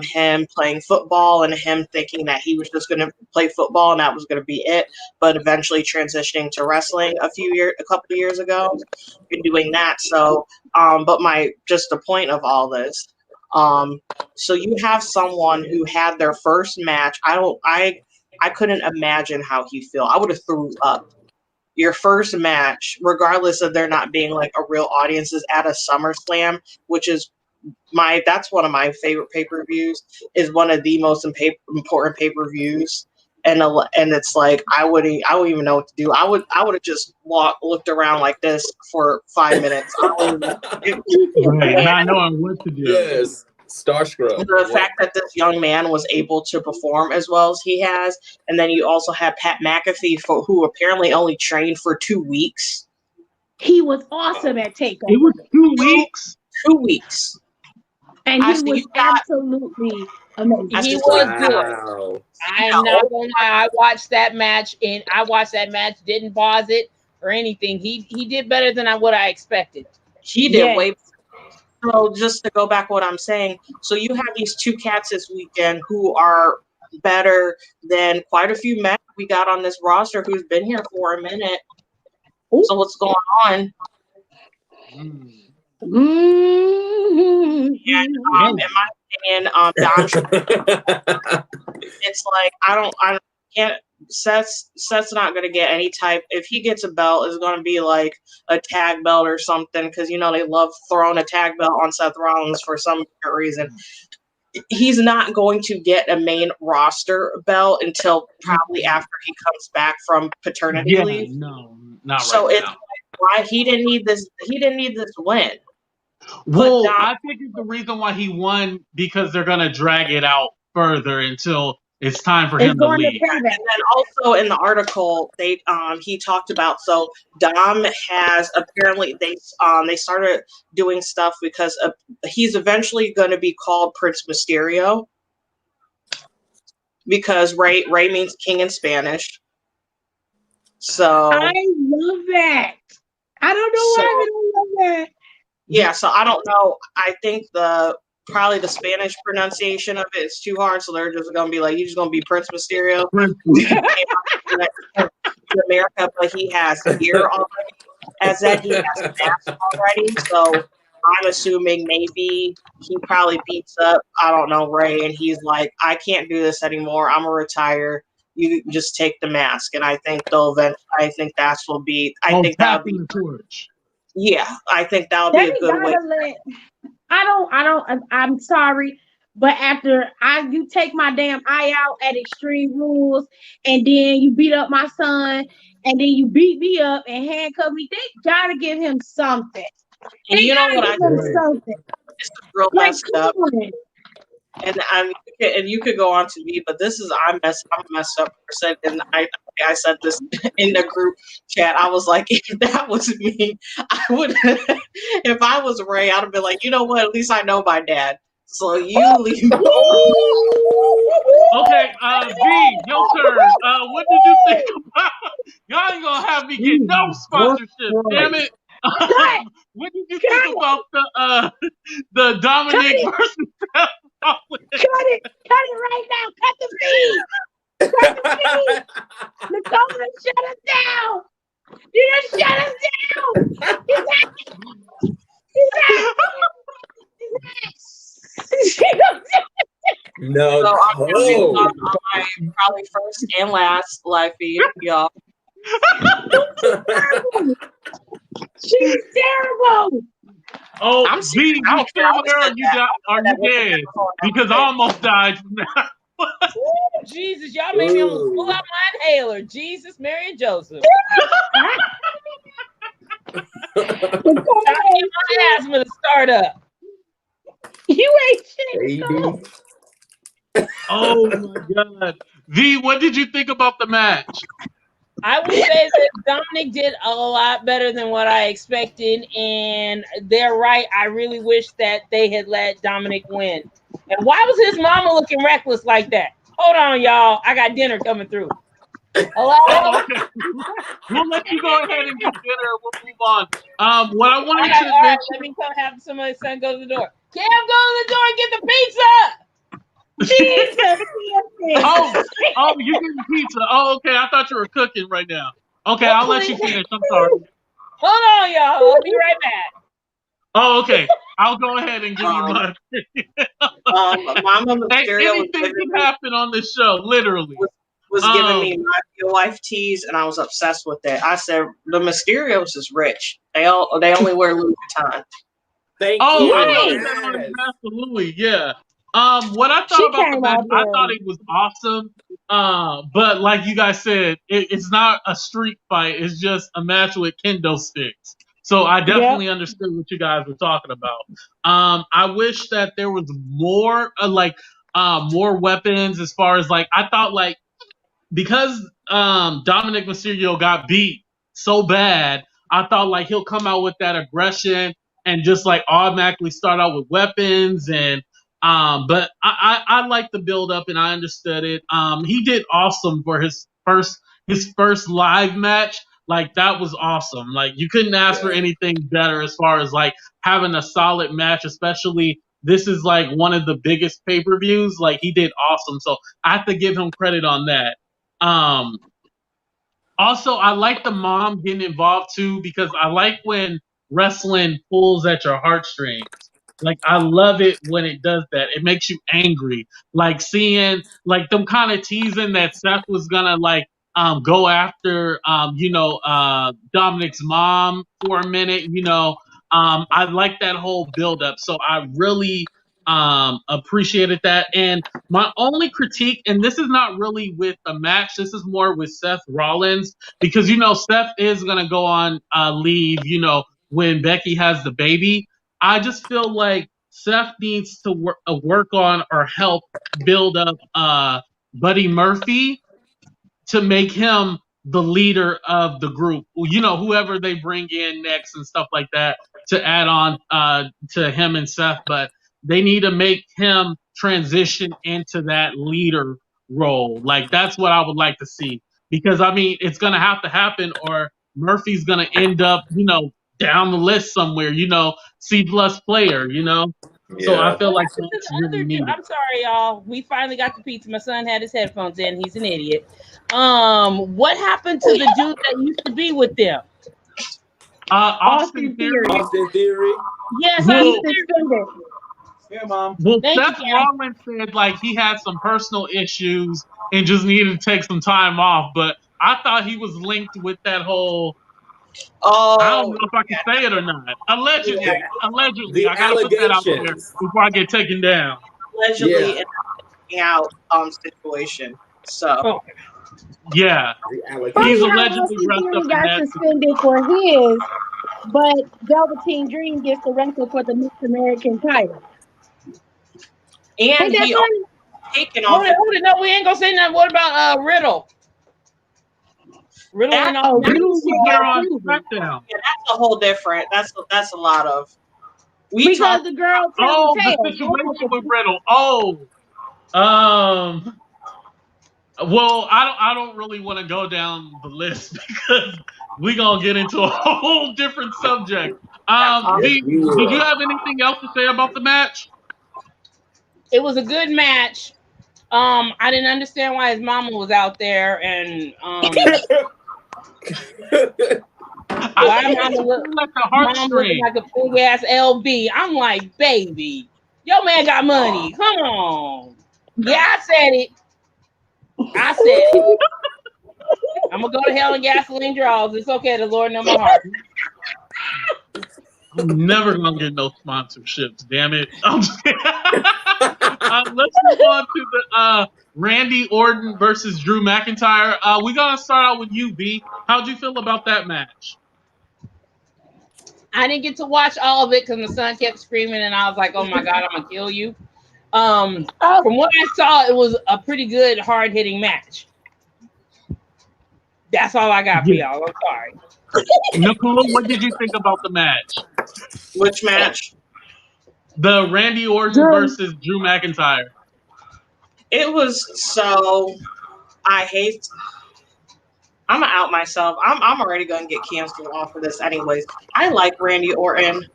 him playing football and him thinking that he was just going to play football and that was going to be it, but eventually transitioning to wrestling a couple of years ago and doing that. So, but the point of all this, so you have someone who had their first match. I couldn't imagine how he'd feel. I would have threw up. Your first match, regardless of there not being like a real audience, is at a SummerSlam, which is that's one of my favorite pay-per-views, is one of the most important pay-per-views. And it's like I wouldn't even know what to do. I would have just looked around like this for 5 minutes. Right, not knowing what to do. Yes. Starstruck. The fact that this young man was able to perform as well as he has, and then you also have Pat McAfee, who apparently only trained for 2 weeks. He was awesome at Takeover. It was 2 weeks. 2 weeks. And he was absolutely amazing. He was good. I'm not gonna lie. I watched that match, didn't pause it or anything. He did better than what I expected. He did way better. So just to go back what I'm saying, so you have these two cats this weekend who are better than quite a few men we got on this roster who's been here for a minute. Ooh. So what's going on? Mm-hmm. And in my opinion, Don, it's like I Seth's not going to get any type. If he gets a belt, it's going to be like a tag belt or something, because you know they love throwing a tag belt on Seth Rollins for some reason. He's not going to get a main roster belt until probably after he comes back from paternity leave. No, not so right it's now. Like, why he didn't need this? He didn't need this win. Well, I think it's the reason why he won, because they're gonna drag it out further until it's time for him to leave. And then also in the article, he talked about, so Dom has apparently they started doing stuff because he's eventually going to be called Prince Mysterio, because Rey means king in Spanish. So I love that. I don't know why I don't love that. Yeah, so I don't know. I think probably the Spanish pronunciation of it is too hard, so they're just gonna be like, "You're just gonna be Prince Mysterio." To America, but he has gear already. As that, he has a mask already. So I'm assuming maybe he probably beats up, I don't know, Rey, and he's like, "I can't do this anymore. I'm gonna retire. You just take the mask." And I think they'll eventually. I think that's will be. I think that'll be. Yeah, I think that'll be a good way. I'm sorry, but after you take my damn eye out at Extreme Rules, and then you beat up my son, and then you beat me up and handcuff me, they gotta give him something. And you know what I think? Something. This is real messed up. And you could go on to me, but this is I'm a messed up person, and I said this in the group chat. I was like, if that was me, I would. If I was Rey, I'd have been like, you know what? At least I know my dad. So you leave. Okay, V, your turn. What did you think about? Y'all ain't gonna have me get no sponsorship, damn it. What did you think about the Dominic versus Seth Rollins? Cut it right now. Cut the feed. Cut the feed. Nicole, shut us down. You just shut us down. No. So I'm on my probably first and last live feed, y'all. She's terrible. Oh, V, you still there? Are you dead? Because I almost died from that. Ooh, Jesus, y'all made me almost pull out my inhaler. Jesus, Mary, and Joseph. I need my asthma to start up. You ain't shit. Oh my God. V, what did you think about the match? I would say that Dominic did a lot better than what I expected, and they're right. I really wish that they had let Dominic win. And why was his mama looking reckless like that? Hold on, y'all. I got dinner coming through. Hello? Okay. We'll let you go ahead and get dinner. We'll move on. What I wanted to mention. Let me come have somebody's son go to the door. Cam, go to the door and get the pizza. Jesus. Oh, you getting pizza? Oh, okay. I thought you were cooking right now. Okay, I'll let you finish. I'm sorry. Hold on, y'all. I'll be right back. Oh, okay. I'll go ahead and give you my. Mama Mysterio anything can happen on this show, literally. Was giving me my real life tees, and I was obsessed with that. I said the Mysterios is rich. They only wear Louis Vuitton. Thank you. I noticed that on his absolutely, yeah. What I thought about the match, I thought it was awesome. But like you guys said, it's not a street fight. It's just a match with kendo sticks. So I definitely understood what you guys were talking about. I wish that there was more, more weapons as far as I thought because Dominic Mysterio got beat so bad, I thought he'll come out with that aggression and just automatically start out with weapons and but I like the build up and I understood it. He did awesome for his first live match. That was awesome. You couldn't ask for anything better as far as having a solid match, especially this is one of the biggest pay-per-views. He did awesome. So I have to give him credit on that. Also, I like the mom getting involved too because I like when wrestling pulls at your heartstrings. Like I love it when it does that. It makes you angry. Like seeing like them kind of teasing that Seth was gonna like go after Dominic's mom for a minute, I like that whole build up. So I really appreciated that. And my only critique, and this is not really with the match, this is more with Seth Rollins, because Seth is gonna go on leave, when Becky has the baby. I just feel like Seth needs to work on or help build up Buddy Murphy to make him the leader of the group. Whoever they bring in next and stuff like that to add on to him and Seth, but they need to make him transition into that leader role. Like that's what I would like to see, because I mean it's gonna have to happen, or Murphy's gonna end up, down the list somewhere. C plus player. So I Yeah. feel like To that's the really other dude, needed. I'm sorry, y'all. We finally got the pizza. My son had his headphones in. He's an idiot. What happened to the dude that used to be with them? Austin Theory. Austin Theory. Yes, Well, Austin He's Theory. suspended. Yeah, Mom. Well, Thank Seth you, Karen. Rollins said like he had some personal issues and just needed to take some time off. But I thought he was linked with that whole. I don't know if I can say it or not. Allegedly, Yeah. allegedly, The I gotta put that out there allegations. before I get taken down. Allegedly Yeah. in out situation. So Oh, Yeah, The Funny he's allegations. how allegedly Austin wrapped up Theory in got that. suspended for his, but Velveteen Dream gets the wrestle for the North American title. and Ain't that he funny? taken hold off. it. No, we ain't gonna say nothing. What about Riddle? Riddle That- and all. Oh, Riddle Riddle was get there that on too. SmackDown. Yeah, that's a whole different. That's a lot of. We Because talked. the girl tells Oh, the the tale. situation with Riddle. Oh, um. Well, I don't really want to go down the list because we're gonna get into a whole different subject. Yes, V, we did you will. have anything else to say about the match? It was a good match. I didn't understand why his mama was out there, and why think mama it's look, like the mom looking heartstring. like a big ass LB. I'm like, baby, your man got money. Come on. Yeah, I said it. I said it. I'm gonna go to hell and gasoline draws. It's okay. The Lord know my heart. I'm never gonna get no sponsorships. Damn it! Let's move on to the Randy Orton versus Drew McIntyre. We're gonna start out with you, V. How'd you feel about that match? I didn't get to watch all of it because my son kept screaming, and I was like, "Oh my god, I'm gonna kill you." From what I saw, it was a pretty good, hard hitting match. That's all I got for y'all. I'm sorry. Nicole, what did you think about the match? Which match? The Randy Orton versus Drew McIntyre. It was so. I hate. I'm gonna out myself. I'm already gonna get canceled off of this, anyways. I like Randy Orton,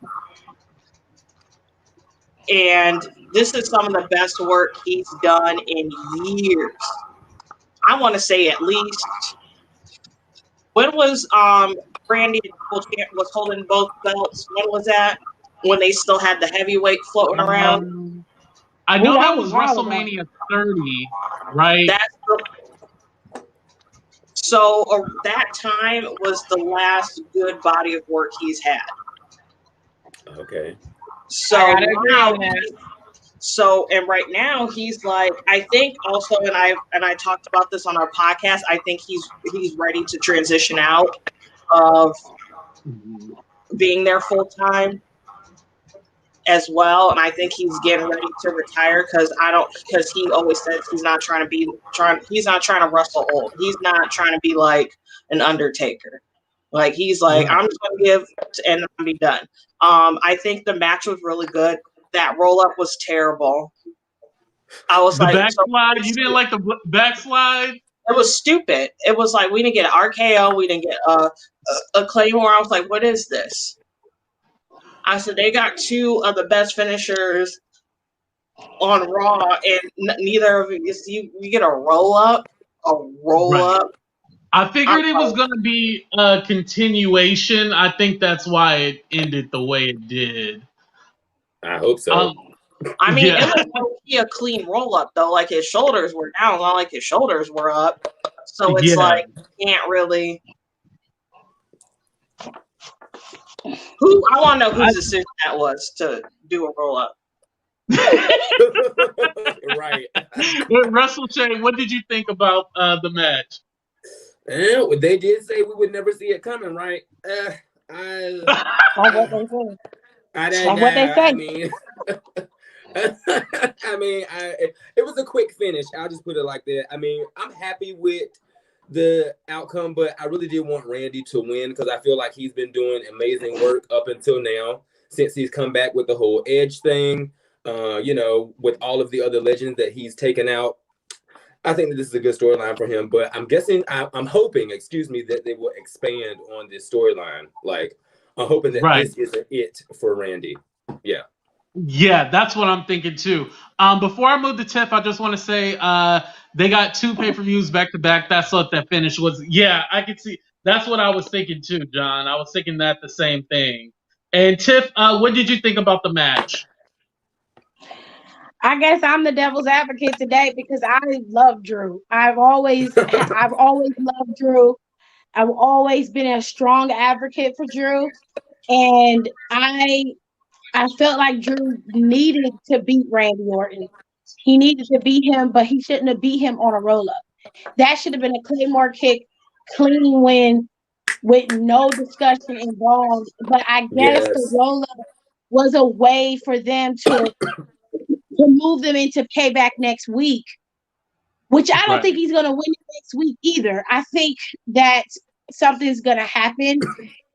and this is some of the best work he's done in years. I want to say at least. When was Randy was holding both belts? When was that? When they still had the heavyweight floating around? I know that that was was wild ago. WrestleMania 30, right? So that time was the last good body of work he's had. Okay. So I gotta agree now, on that. and right now he's like, I think also, and I talked about this on our podcast. I think he's ready to transition out of being there full time as well, and I think he's getting ready to retire because he always says he's not trying to wrestle old. He's not trying to be like an Undertaker. Like he's like, I'm just gonna give and I'm be done. I think the match was really good. That roll up was terrible. I was The like, backslide. You didn't like the backslide? It was stupid. It was like we didn't get an RKO, we didn't get a Claymore. I was like, what is this? I said they got two of the best finishers on Raw, and neither of you get a roll up. I figured it was going to be a continuation. I think that's why it ended the way it did. I hope so. I mean, Yeah. it was a clean roll up though. Like his shoulders were down, not like his shoulders were up. So it's like you can't really. Who I want to know whose decision that was to do a roll up. Right. Russell Shane, what did you think about the match? They did say we would never see it coming, right? What they say. I mean, it was a quick finish. I'll just put it like that. I mean, I'm happy with the outcome, but I really did want Randy to win because I feel like he's been doing amazing work up until now since he's come back with the whole Edge thing. With all of the other legends that he's taken out. I think that this is a good storyline for him, but I'm hoping, that they will expand on this storyline. Like, I'm hoping that this isn't it for Randy. Yeah. Yeah, that's what I'm thinking too. Before I move to Tiff, I just want to say they got 2 pay-per-views back to back. That's what that finish was. Yeah, I could see. That's what I was thinking too, John. I was thinking that the same thing. And Tiff, what did you think about the match? I guess I'm the devil's advocate today because I love Drew. I've always loved Drew. I've always been a strong advocate for Drew, and I felt like Drew needed to beat Randy Orton. He needed to beat him, but he shouldn't have beat him on a roll up. That should have been a Claymore kick, clean win with no discussion involved. But I guess the roll up was a way for them to move them into Payback next week, which I don't think he's going to win it next week either. I think that something's going to happen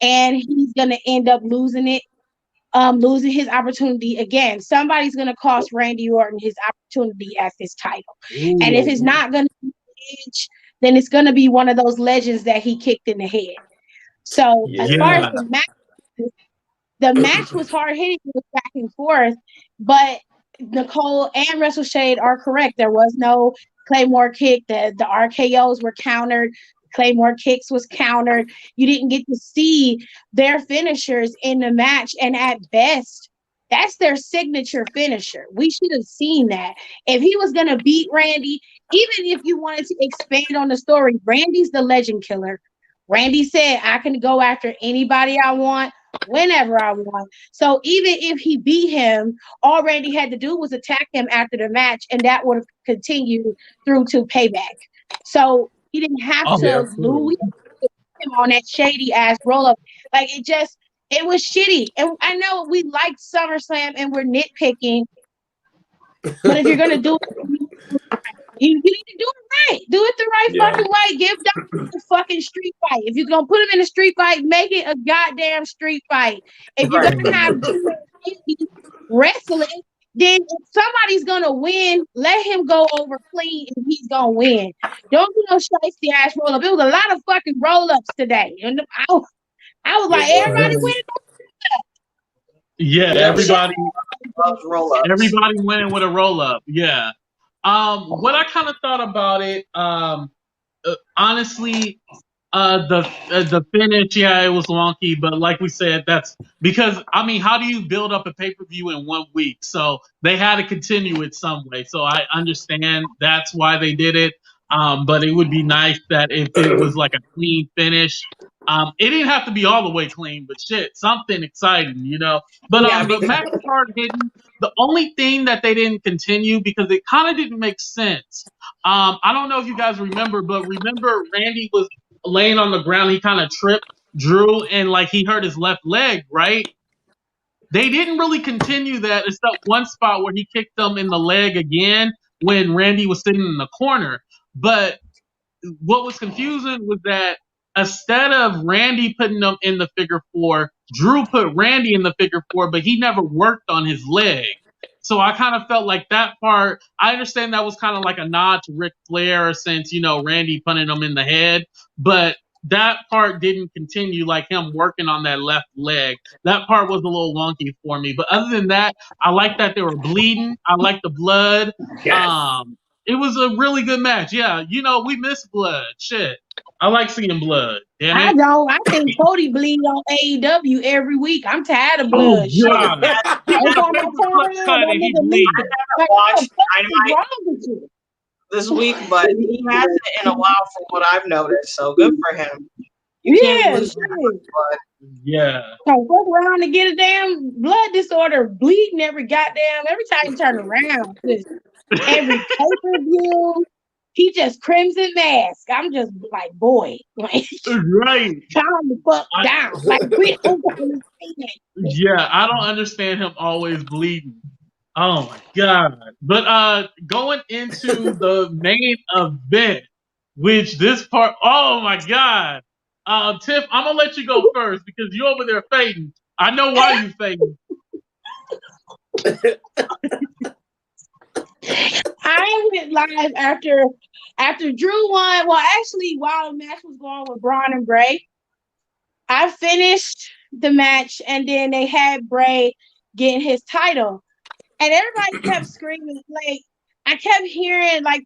and he's going to end up losing it, losing his opportunity again. Somebody's going to cost Randy Orton his opportunity at this title. Ooh. And if it's not going to be Edge, then it's going to be one of those legends that he kicked in the head. So as far as the match was hard hitting, it was back and forth, but Nicole and Russell Shade are correct. There was no Claymore kick. The RKOs were countered. Claymore kicks was countered. You didn't get to see their finishers in the match. And at best, that's their signature finisher. We should have seen that. If he was going to beat Randy, even if you wanted to expand on the story, Randy's the legend killer. Randy said, I can go after anybody I want, whenever I want. So even if he beat him, all Randy had to do was attack him after the match, and that would have continued through to Payback. So he didn't have to lose him on that shady ass roll up. Like it was shitty. And I know we liked SummerSlam and we're nitpicking, but if you're gonna do it, you need to do it right. Do it the right fucking way. Give Dom a fucking street fight. If you're gonna put him in a street fight, make it a goddamn street fight. If you're gonna have wrestling, then if somebody's gonna win, let him go over clean and he's gonna win. Don't do no shiesty ass roll up. It was a lot of fucking roll ups today. And I was like, everybody winning. Yeah, everybody winning with a roll up. Yeah. What I kind of thought about it, honestly, the finish, it was wonky, but like we said, that's because, I mean, how do you build up a pay-per-view in 1 week? So they had to continue it some way. So I understand that's why they did it. But it would be nice that if it was like a clean finish. It didn't have to be all the way clean, but shit, something exciting, But the match was hard hitting. The only thing that they didn't continue because it kind of didn't make sense. I don't know if you guys remember, but remember Randy was laying on the ground. He kind of tripped Drew and like he hurt his left leg, right? They didn't really continue that except one spot where he kicked him in the leg again when Randy was sitting in the corner. But what was confusing was that instead of Randy putting them in the figure 4, Drew put Randy in the figure 4, but he never worked on his leg. So I kind of felt like that part, I understand that was kind of like a nod to Ric Flair since, Randy punting him in the head, but that part didn't continue, like him working on that left leg. That part was a little wonky for me. But other than that, I like that they were bleeding. I like the blood. Yes. It was a really good match. Yeah, we miss blood. Shit. I like seeing blood. Damn I it. don't. I think Cody bleed on AEW every week. I'm tired of Oh, blood. Shit. God. Every time I turn around, that He nigga leave. bleeds. Like, what the Watched fuck is Dynamite wrong with you? this week, but he hasn't in a while from what I've noticed. So good for him. You can't Yeah, lose that much shit. blood. Yeah. So fuck around to get a damn blood disorder, bleeding every time you turn around. Just every pay-per-view, he just crimson mask. I'm just like, boy, like Right. calm the fuck down. Like we don't understand. Yeah, I don't understand him always bleeding. Oh my God. But going into the main event, which this part, oh my God. Tiff, I'm gonna let you go first because you over there fading. I know why you fading. I went live after Drew won. Well, actually, while the match was going with Braun and Bray, I finished the match, and then they had Bray getting his title, and everybody kept screaming. Like I kept hearing like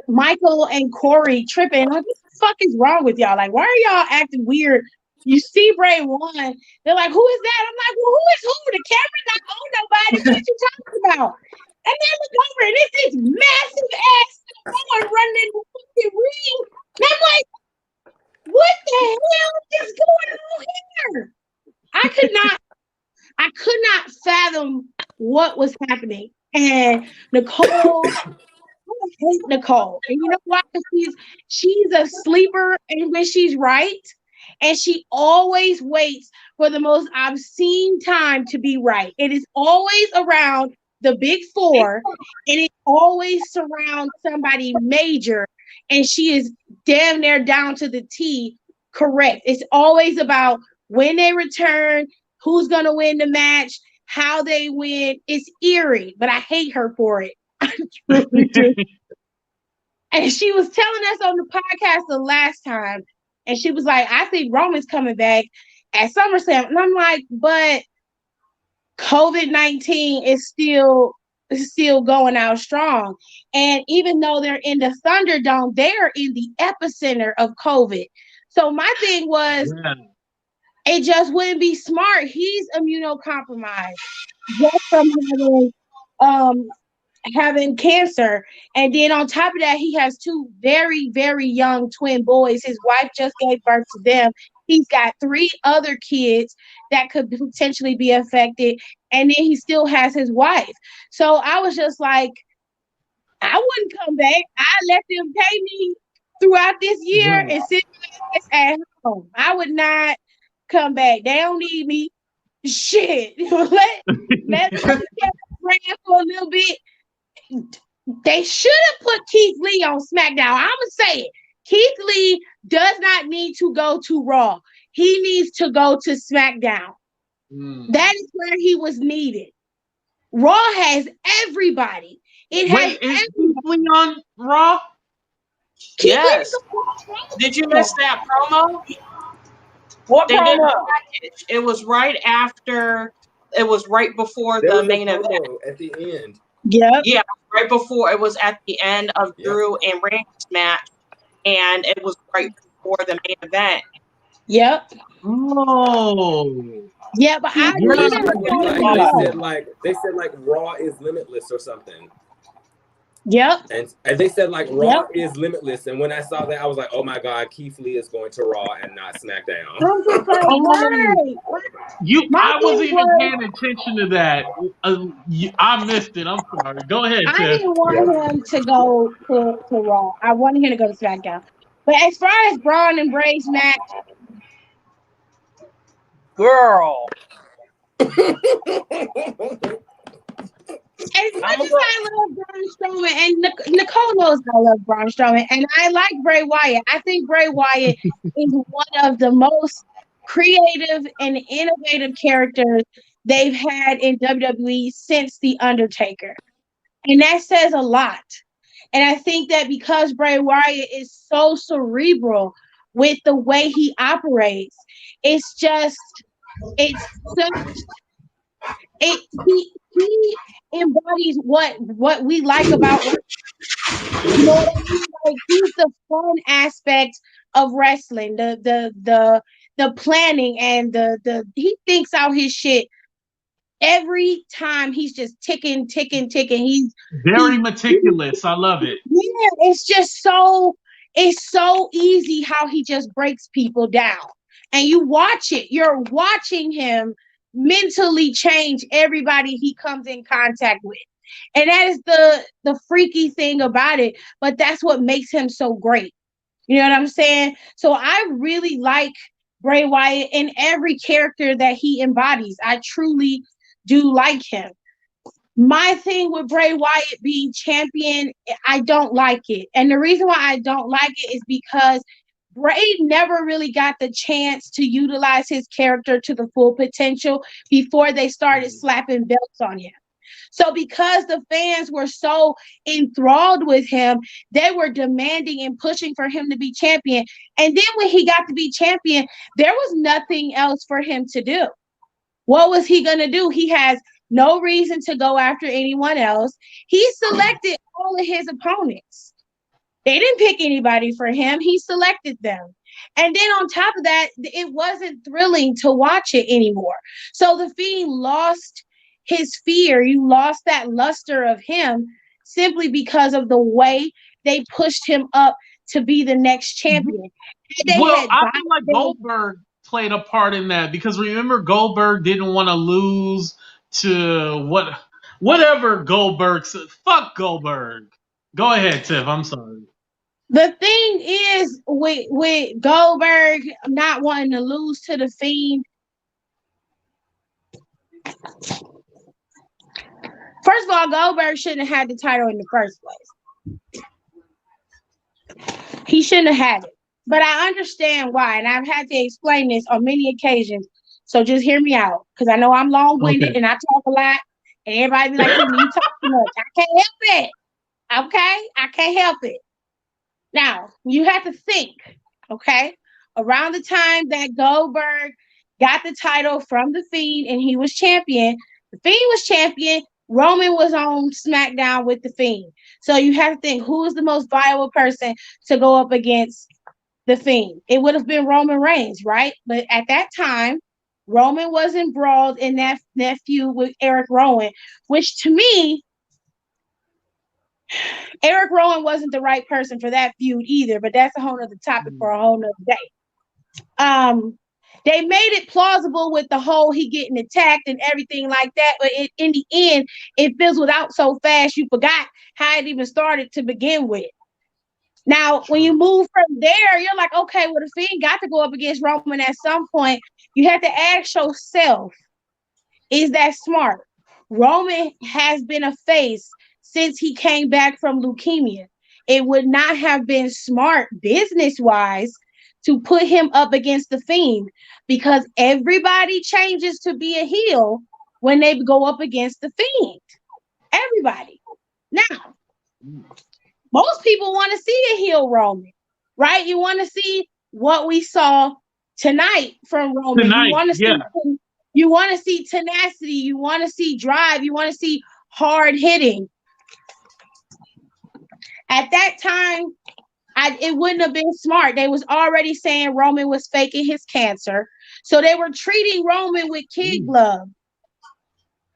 Michael and Corey tripping. Like, what the fuck is wrong with y'all? Like, why are y'all acting weird? You see Bray won. They're like, who is that? I'm like, well, who is who? The camera's not on nobody. What you talking about? And then look over, and it's this massive ass woman running in the fucking ring. And I'm like, what the hell is going on here? I could not fathom what was happening. And Nicole, I hate Nicole. And you know why? She's a sleeper, and when she's right, and she always waits for the most obscene time to be right. It is always around the big four, and it always surrounds somebody major, and she is damn near down to the T correct. It's always about when they return, who's gonna win the match, how they win. It's eerie, but I hate her for it. I really do. And she was telling us on the podcast the last time, and she was like, I think Roman's coming back at SummerSlam. And I'm like, but COVID-19 is still going out strong. And even though they're in the Thunderdome, they're in the epicenter of COVID. So my thing was, it just wouldn't be smart. He's immunocompromised just from having cancer, and then on top of that, he has two very, very young twin boys. His wife just gave birth to them. He's got 3 other kids that could potentially be affected, and then he still has his wife. So I was just like, I wouldn't come back. I let them pay me throughout this year and sit at home. I would not come back. They don't need me. Shit. let them get for a little bit. They should have put Keith Lee on SmackDown. I'm going to say it. Keith Lee does not need to go to Raw. He needs to go to SmackDown. That is where he was needed. Raw has everybody. Is Keith Lee on Raw? Yes. Did you miss that promo? What they promo? did a package. It was right after. It was right before the main event. At the end. Yeah, right before. It was at the end of Drew and Randy's match, and it was right before the main event. Yep. Oh. Yeah, but I they said like Raw is limitless or something. Yep. And they said like Raw is limitless, and when I saw that, I was like, oh my God, Keith Lee is going to Raw and not SmackDown. I'm just like, I wasn't even paying attention to that. I missed it. I'm sorry. Go ahead, Tiff. I didn't want him to go to Raw. I wanted him to go to SmackDown. But as far as Braun and Bray's match, girl. As much as I love Braun Strowman, and Nicole knows I love Braun Strowman, and I like Bray Wyatt. I think Bray Wyatt is one of the most creative and innovative characters they've had in WWE since The Undertaker. And that says a lot. And I think that because Bray Wyatt is so cerebral with the way he operates, he embodies what we like about You know what I mean? Like he's the fun aspect of wrestling, the planning and the he thinks out his shit every time. He's just ticking, ticking, ticking. Very meticulous. I love it. Yeah, it's so easy how he just breaks people down. And you watch it. You're watching him mentally change everybody he comes in contact with. And that is the freaky thing about it, but that's what makes him so great. You know what I'm saying? So I really like Bray Wyatt in every character that he embodies. I truly do like him. My thing with Bray Wyatt being champion, I don't like it. And the reason why I don't like it is because Bray never really got the chance to utilize his character to the full potential before they started slapping belts on him. So because the fans were so enthralled with him, they were demanding and pushing for him to be champion. And then when he got to be champion, there was nothing else for him to do. What was he going to do? He has no reason to go after anyone else. He selected all of his opponents. They didn't pick anybody for him. He selected them. And then on top of that, it wasn't thrilling to watch it anymore. So the Fiend lost his fear. You lost that luster of him simply because of the way they pushed him up to be the next champion. Well, I feel like Goldberg played a part in that because remember Goldberg didn't want to lose to whatever Goldberg said. Fuck Goldberg. Go ahead, Tiff. I'm sorry. The thing is with Goldberg not wanting to lose to the Fiend. First of all, Goldberg shouldn't have had the title in the first place. He shouldn't have had it. But I understand why, and I've had to explain this on many occasions. So just hear me out, because I know I'm long-winded and I talk a lot, and everybody be like, you talk too much. I can't help it. Okay? I can't help it. Now, you have to think, okay? Around the time that Goldberg got the title from The Fiend and he was champion, The Fiend was champion, Roman was on SmackDown with The Fiend. So you have to think, who is the most viable person to go up against The Fiend? It would have been Roman Reigns, right? But at that time, Roman was embroiled in that feud with Eric Rowan, which to me, Eric Rowan wasn't the right person for that feud either, but that's a whole other topic for a whole nother day. They made it plausible with the whole he getting attacked and everything like that, but in the end, it fizzled out so fast you forgot how it even started to begin with. Now, when you move from there, you're like, okay, well, the Fiend got to go up against Roman at some point. You have to ask yourself, is that smart? Roman has been a face since he came back from leukemia. It would not have been smart business-wise to put him up against the Fiend because everybody changes to be a heel when they go up against the Fiend. Everybody. Now, most people want to see a heel Roman, right? You want to see what we saw tonight from Roman. You want to see tenacity. You want to see drive. You want to see hard hitting. At that time, it wouldn't have been smart. They was already saying Roman was faking his cancer. So they were treating Roman with kid glove.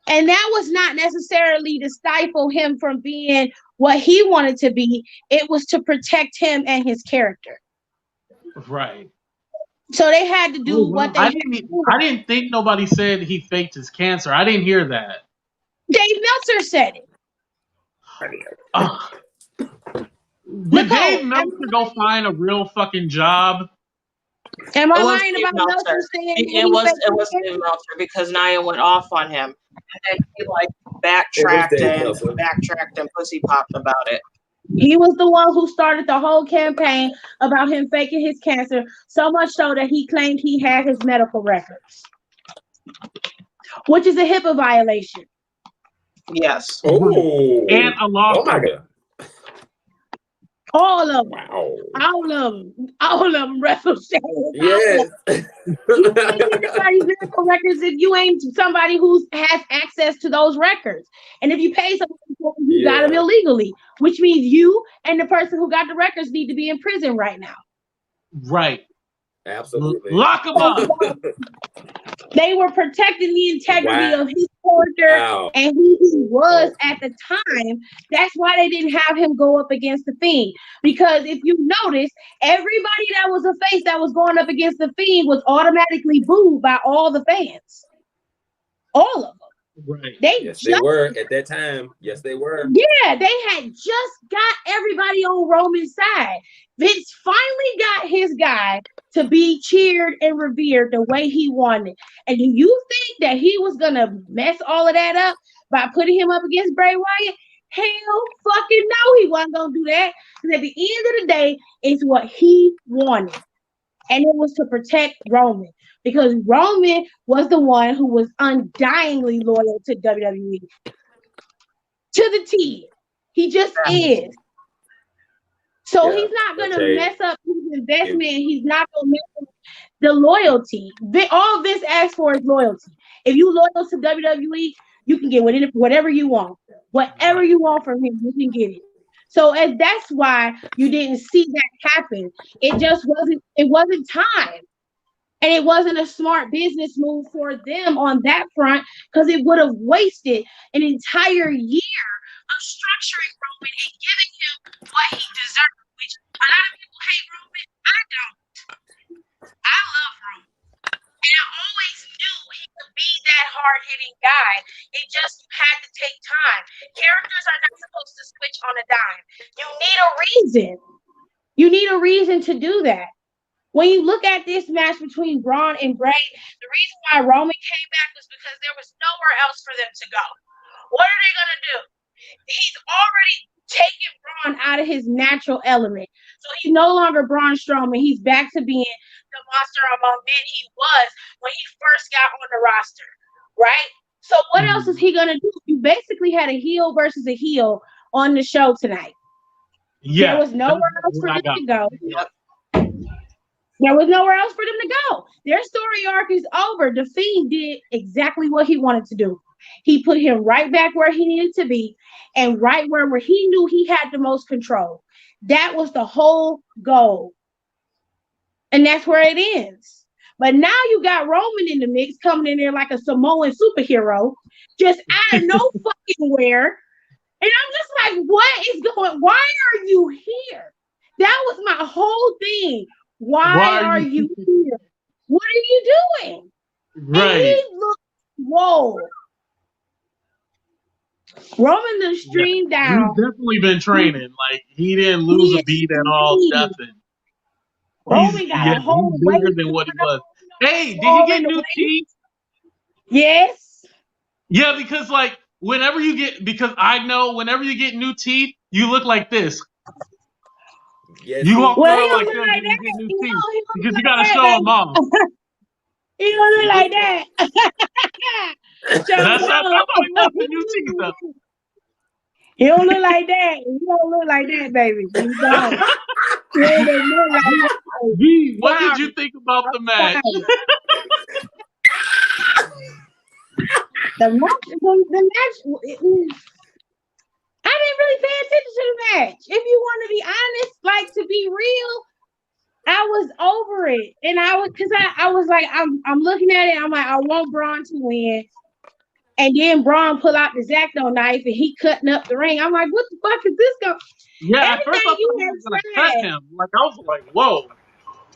And that was not necessarily to stifle him from being what he wanted to be. It was to protect him and his character. Right. So they had to do what they I didn't think nobody said he faked his cancer. I didn't hear that. Dave Meltzer said it. Did Dave Meltzer go find a real fucking job? Am I lying about Meltzer saying it was Dave Meltzer because Nia went off on him. And then he like backtracked and pussy popped about it. He was the one who started the whole campaign about him faking his cancer, so much so that he claimed he had his medical records, which is a HIPAA violation. Yes. Oh, and a lawsuit. Oh my God. All of them. Wow. All of them wrestle shades. Yes. Everybody's medical records if you ain't somebody who has access to those records. And if you pay somebody You got them illegally, which means you and the person who got the records need to be in prison right now. Right. Absolutely. Lock him up. They were protecting the integrity of his character and who he was at the time. That's why they didn't have him go up against the Fiend. Because if you notice, everybody that was a face that was going up against the Fiend was automatically booed by all the fans. All of them. Right. Yes, they were at that time. Yes, they were. Yeah, they had just got everybody on Roman's side. Vince finally got his guy to be cheered and revered the way he wanted. And do you think that he was going to mess all of that up by putting him up against Bray Wyatt? Hell fucking no, he wasn't going to do that. Because at the end of the day, it's what he wanted. And it was to protect Roman. Because Roman was the one who was undyingly loyal to WWE. To the T. He just is. So he's not going to mess up his investment. He's not going to mess up the loyalty. All Vince asks for is loyalty. If you loyal to WWE, you can get whatever you want. Whatever you want from him, you can get it. So that's why you didn't see that happen. It just wasn't time. And it wasn't a smart business move for them on that front because it would have wasted an entire year of structuring Roman and giving him what he deserved, which a lot of people hate Roman. I don't. I love Roman. And I always knew he could be that hard-hitting guy. It just had to take time. Characters are not supposed to switch on a dime. You need a reason. You need a reason to do that. When you look at this match between Braun and Bray, the reason why Roman came back was because there was nowhere else for them to go. What are they going to do? He's already taken Braun out of his natural element. So he's no longer Braun Strowman. He's back to being the monster among men he was when he first got on the roster, right? So what else is he going to do? You basically had a heel versus a heel on the show tonight. Yeah. There was nowhere else for them to go. Yep. There was nowhere else for them to go. Their story arc is over. The Fiend did exactly what he wanted to do. He put him right back where he needed to be and right where he knew he had the most control. That was the whole goal. And that's where it ends. But now you got Roman in the mix coming in there like a Samoan superhero, just out of no fucking where. And I'm just like, what is going? Why are you here? That was my whole thing. Why are you here? What are you doing? Right. And he looked, whoa. Roman the stream down. He's definitely been training. Like, he didn't lose a beat at all. Nothing. Roman got a whole bigger than what he was. Hey, did he get new teeth? Yes. Yeah, because like I know whenever you get new teeth, you look like this. Yes, you walk around like that when you get new teeth because you gotta show them off. He don't look like that. That's how he looks with new teeth though. He don't look like that. He don't look like that, baby. He don't. V, what did you think about the match? The match. I didn't really pay attention to the match. If you want to be honest, like to be real, I was over it, and I was like, I'm looking at it. I'm like, I want Braun to win, and then Braun pull out the X-Acto knife and he cutting up the ring. I'm like, what the fuck is this going? Yeah, at first I thought he was gonna cut him. Like I was like, whoa.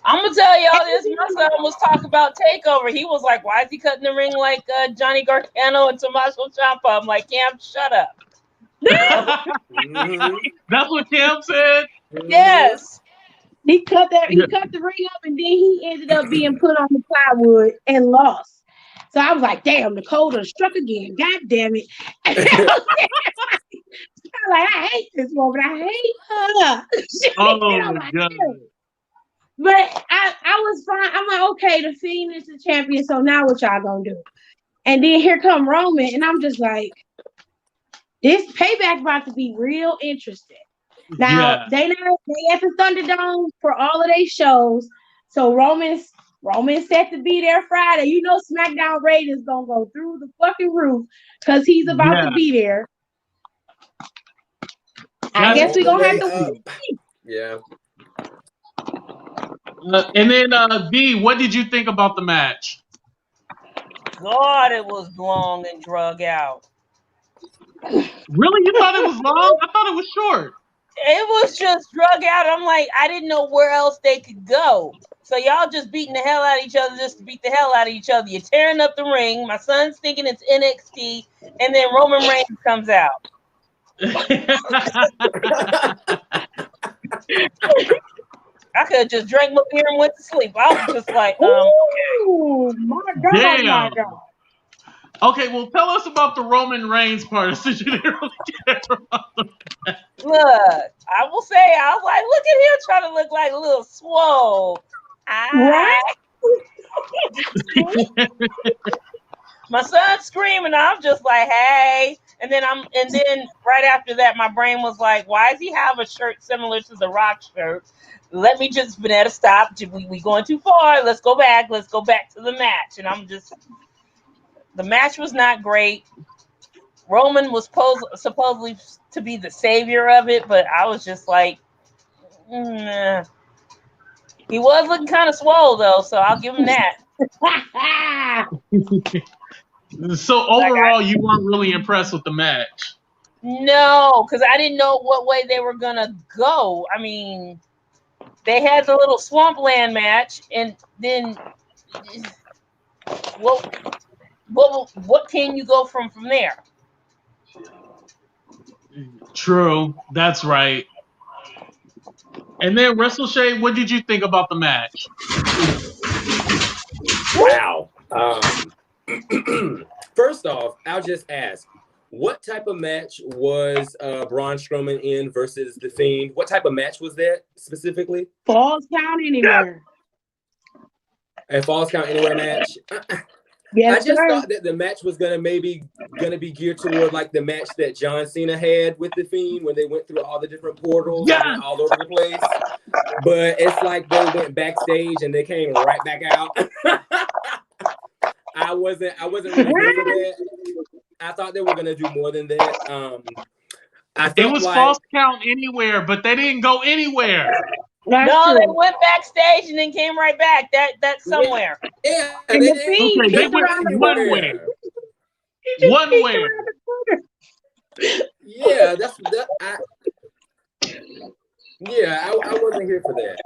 I'm gonna tell y'all this. My son was talking about Takeover. He was like, "Why is he cutting the ring like Johnny Gargano and Tommaso Ciampa?" I'm like, "Cam, shut up." That's what Cam said. Yes. He cut the ring up, and then he ended up being put on the plywood and lost. So I was like, "Damn, Dakota struck again. God damn it!" I'm like, I hate this woman. I hate her. Oh my god. But I was fine. I'm like, okay, the Fiend is the champion, so now what y'all gonna do? And then here come Roman, and I'm just like, this payback about to be real interesting. Now they at the Thunderdome for all of their shows, so Roman's set to be there Friday. You know, SmackDown ratings gonna go through the fucking roof because he's about to be there. I guess we're gonna have to up. Yeah. And then B, what did you think about the match? God, it was long and drug out. Really, you thought it was long? I thought it was short. It was just drug out. I'm like, I didn't know where else they could go. So y'all just beating the hell out of each other just to beat the hell out of each other. You're tearing up the ring. My son's thinking it's NXT, and then Roman Reigns comes out. I could have just drank my beer and went to sleep. I was just like, Oh my God, Damn. my God. Okay, well, tell us about the Roman Reigns part since you didn't really care about the look, I will say, I was like, look at him trying to look like a little swole. Right? My son's screaming. I'm just like, hey. And then right after that, my brain was like, why does he have a shirt similar to the Rock shirt? Let me just, Vanetta, stop. We going too far. Let's go back. Let's go back to the match. And the match was not great. Roman was supposedly to be the savior of it, but I was just like, nah. He was looking kind of swole though, so I'll give him that. So overall, you weren't really impressed with the match. No, because I didn't know what way they were gonna go. I mean, they had the little swampland match, and then what can you go from there? True, that's right. And then WrestleShade, what did you think about the match? Wow. First off, I'll just ask, what type of match was Braun Strowman in versus The Fiend? What type of match was that specifically? Falls Count Anywhere. A Falls Count Anywhere match? Yes, I just sir. thought that the match was gonna be geared toward like the match that John Cena had with The Fiend when they went through all the different portals and went all over the place. But it's like they went backstage and they came right back out. I wasn't really here for that. I thought they were gonna do more than that. It was False Count Anywhere, but they didn't go anywhere. They went backstage and then came right back. That's somewhere. Yeah, and they went one way. One way. Yeah, I wasn't here for that.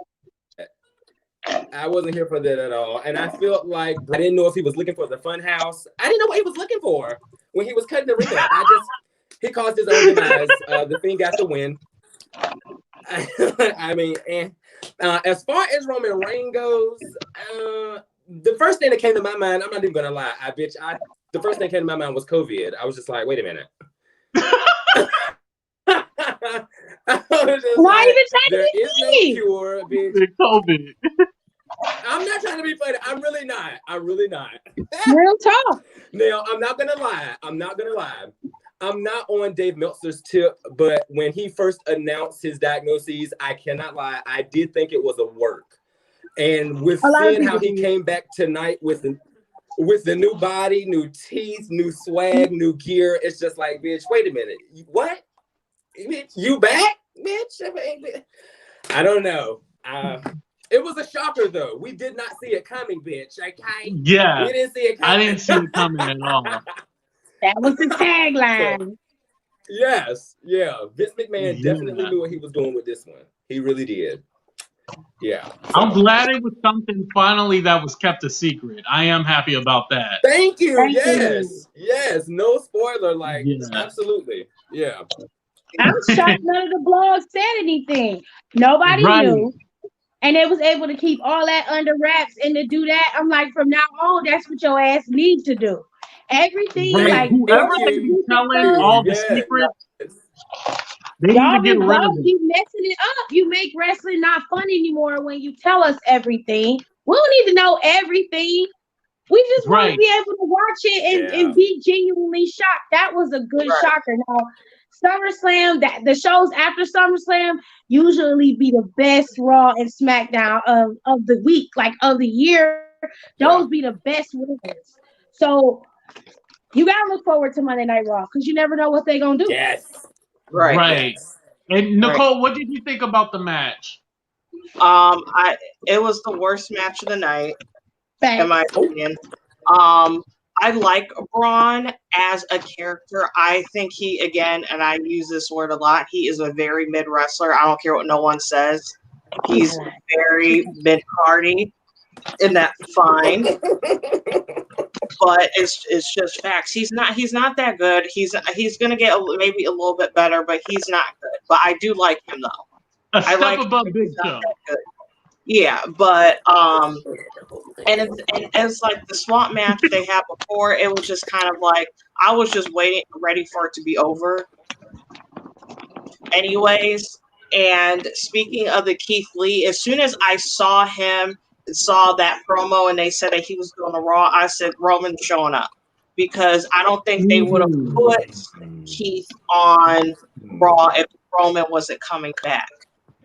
I wasn't here for that at all. And I felt like I didn't know if he was looking for the fun house. I didn't know what he was looking for when he was cutting the ring up. He caused his own demise. The Fiend got the win. I mean, as far as Roman Reigns goes, the first thing that came to my mind, I'm not even gonna lie, the first thing that came to my mind was COVID. I was just like, wait a minute. There is no cure, bitch. COVID. I'm not trying to be funny. I'm really not. Real talk. Now, I'm not gonna lie. I'm not on Dave Meltzer's tip, but when he first announced his diagnoses, I cannot lie, I did think it was a work. And with seeing how he came back tonight with the new body, new teeth, new swag, new gear, it's just like, bitch, wait a minute. What? You back, bitch? I don't know. It was a shocker, though. We did not see it coming, bitch. Okay? Yeah. We didn't see it coming. I didn't see it coming at all. That was the tagline. So, yes. Yeah. Vince McMahon definitely knew what he was doing with this one. He really did. Yeah. So. I'm glad it was something finally that was kept a secret. I am happy about that. Thank you. Yes. No spoiler. Absolutely. Yeah. I'm shocked none of the blogs said anything. Nobody knew. And they was able to keep all that under wraps and to do that. I'm like, from now on, that's what your ass needs to do. Everything, whoever they be telling all the secrets, they y'all need to get rid of it. You messing it up. You make wrestling not fun anymore when you tell us everything. We don't need to know everything. We just want to be able to watch it and be genuinely shocked. That was a good shocker. Now, SummerSlam, the shows after SummerSlam usually be the best Raw and SmackDown of the week, like of the year. Those be the best winners. So you gotta look forward to Monday Night Raw because you never know what they're gonna do. Yes. Right. And Nicole, what did you think about the match? It was the worst match of the night, in my opinion. I like Braun as a character. I think he, again, and I use this word a lot, he is a very mid wrestler. I don't care what no one says. He's very mid cardy, and that's fine. But it's just facts. He's not that good. He's gonna get maybe a little bit better, but he's not good. But I do like him though. A step above Big Show. Yeah, but and it's like the swamp match they had before. It was just kind of like I was just ready for it to be over. Anyways, and speaking of the Keith Lee, as soon as I saw that promo and they said that he was going to Raw, I said Roman's showing up because I don't think they would have put Keith on Raw if Roman wasn't coming back.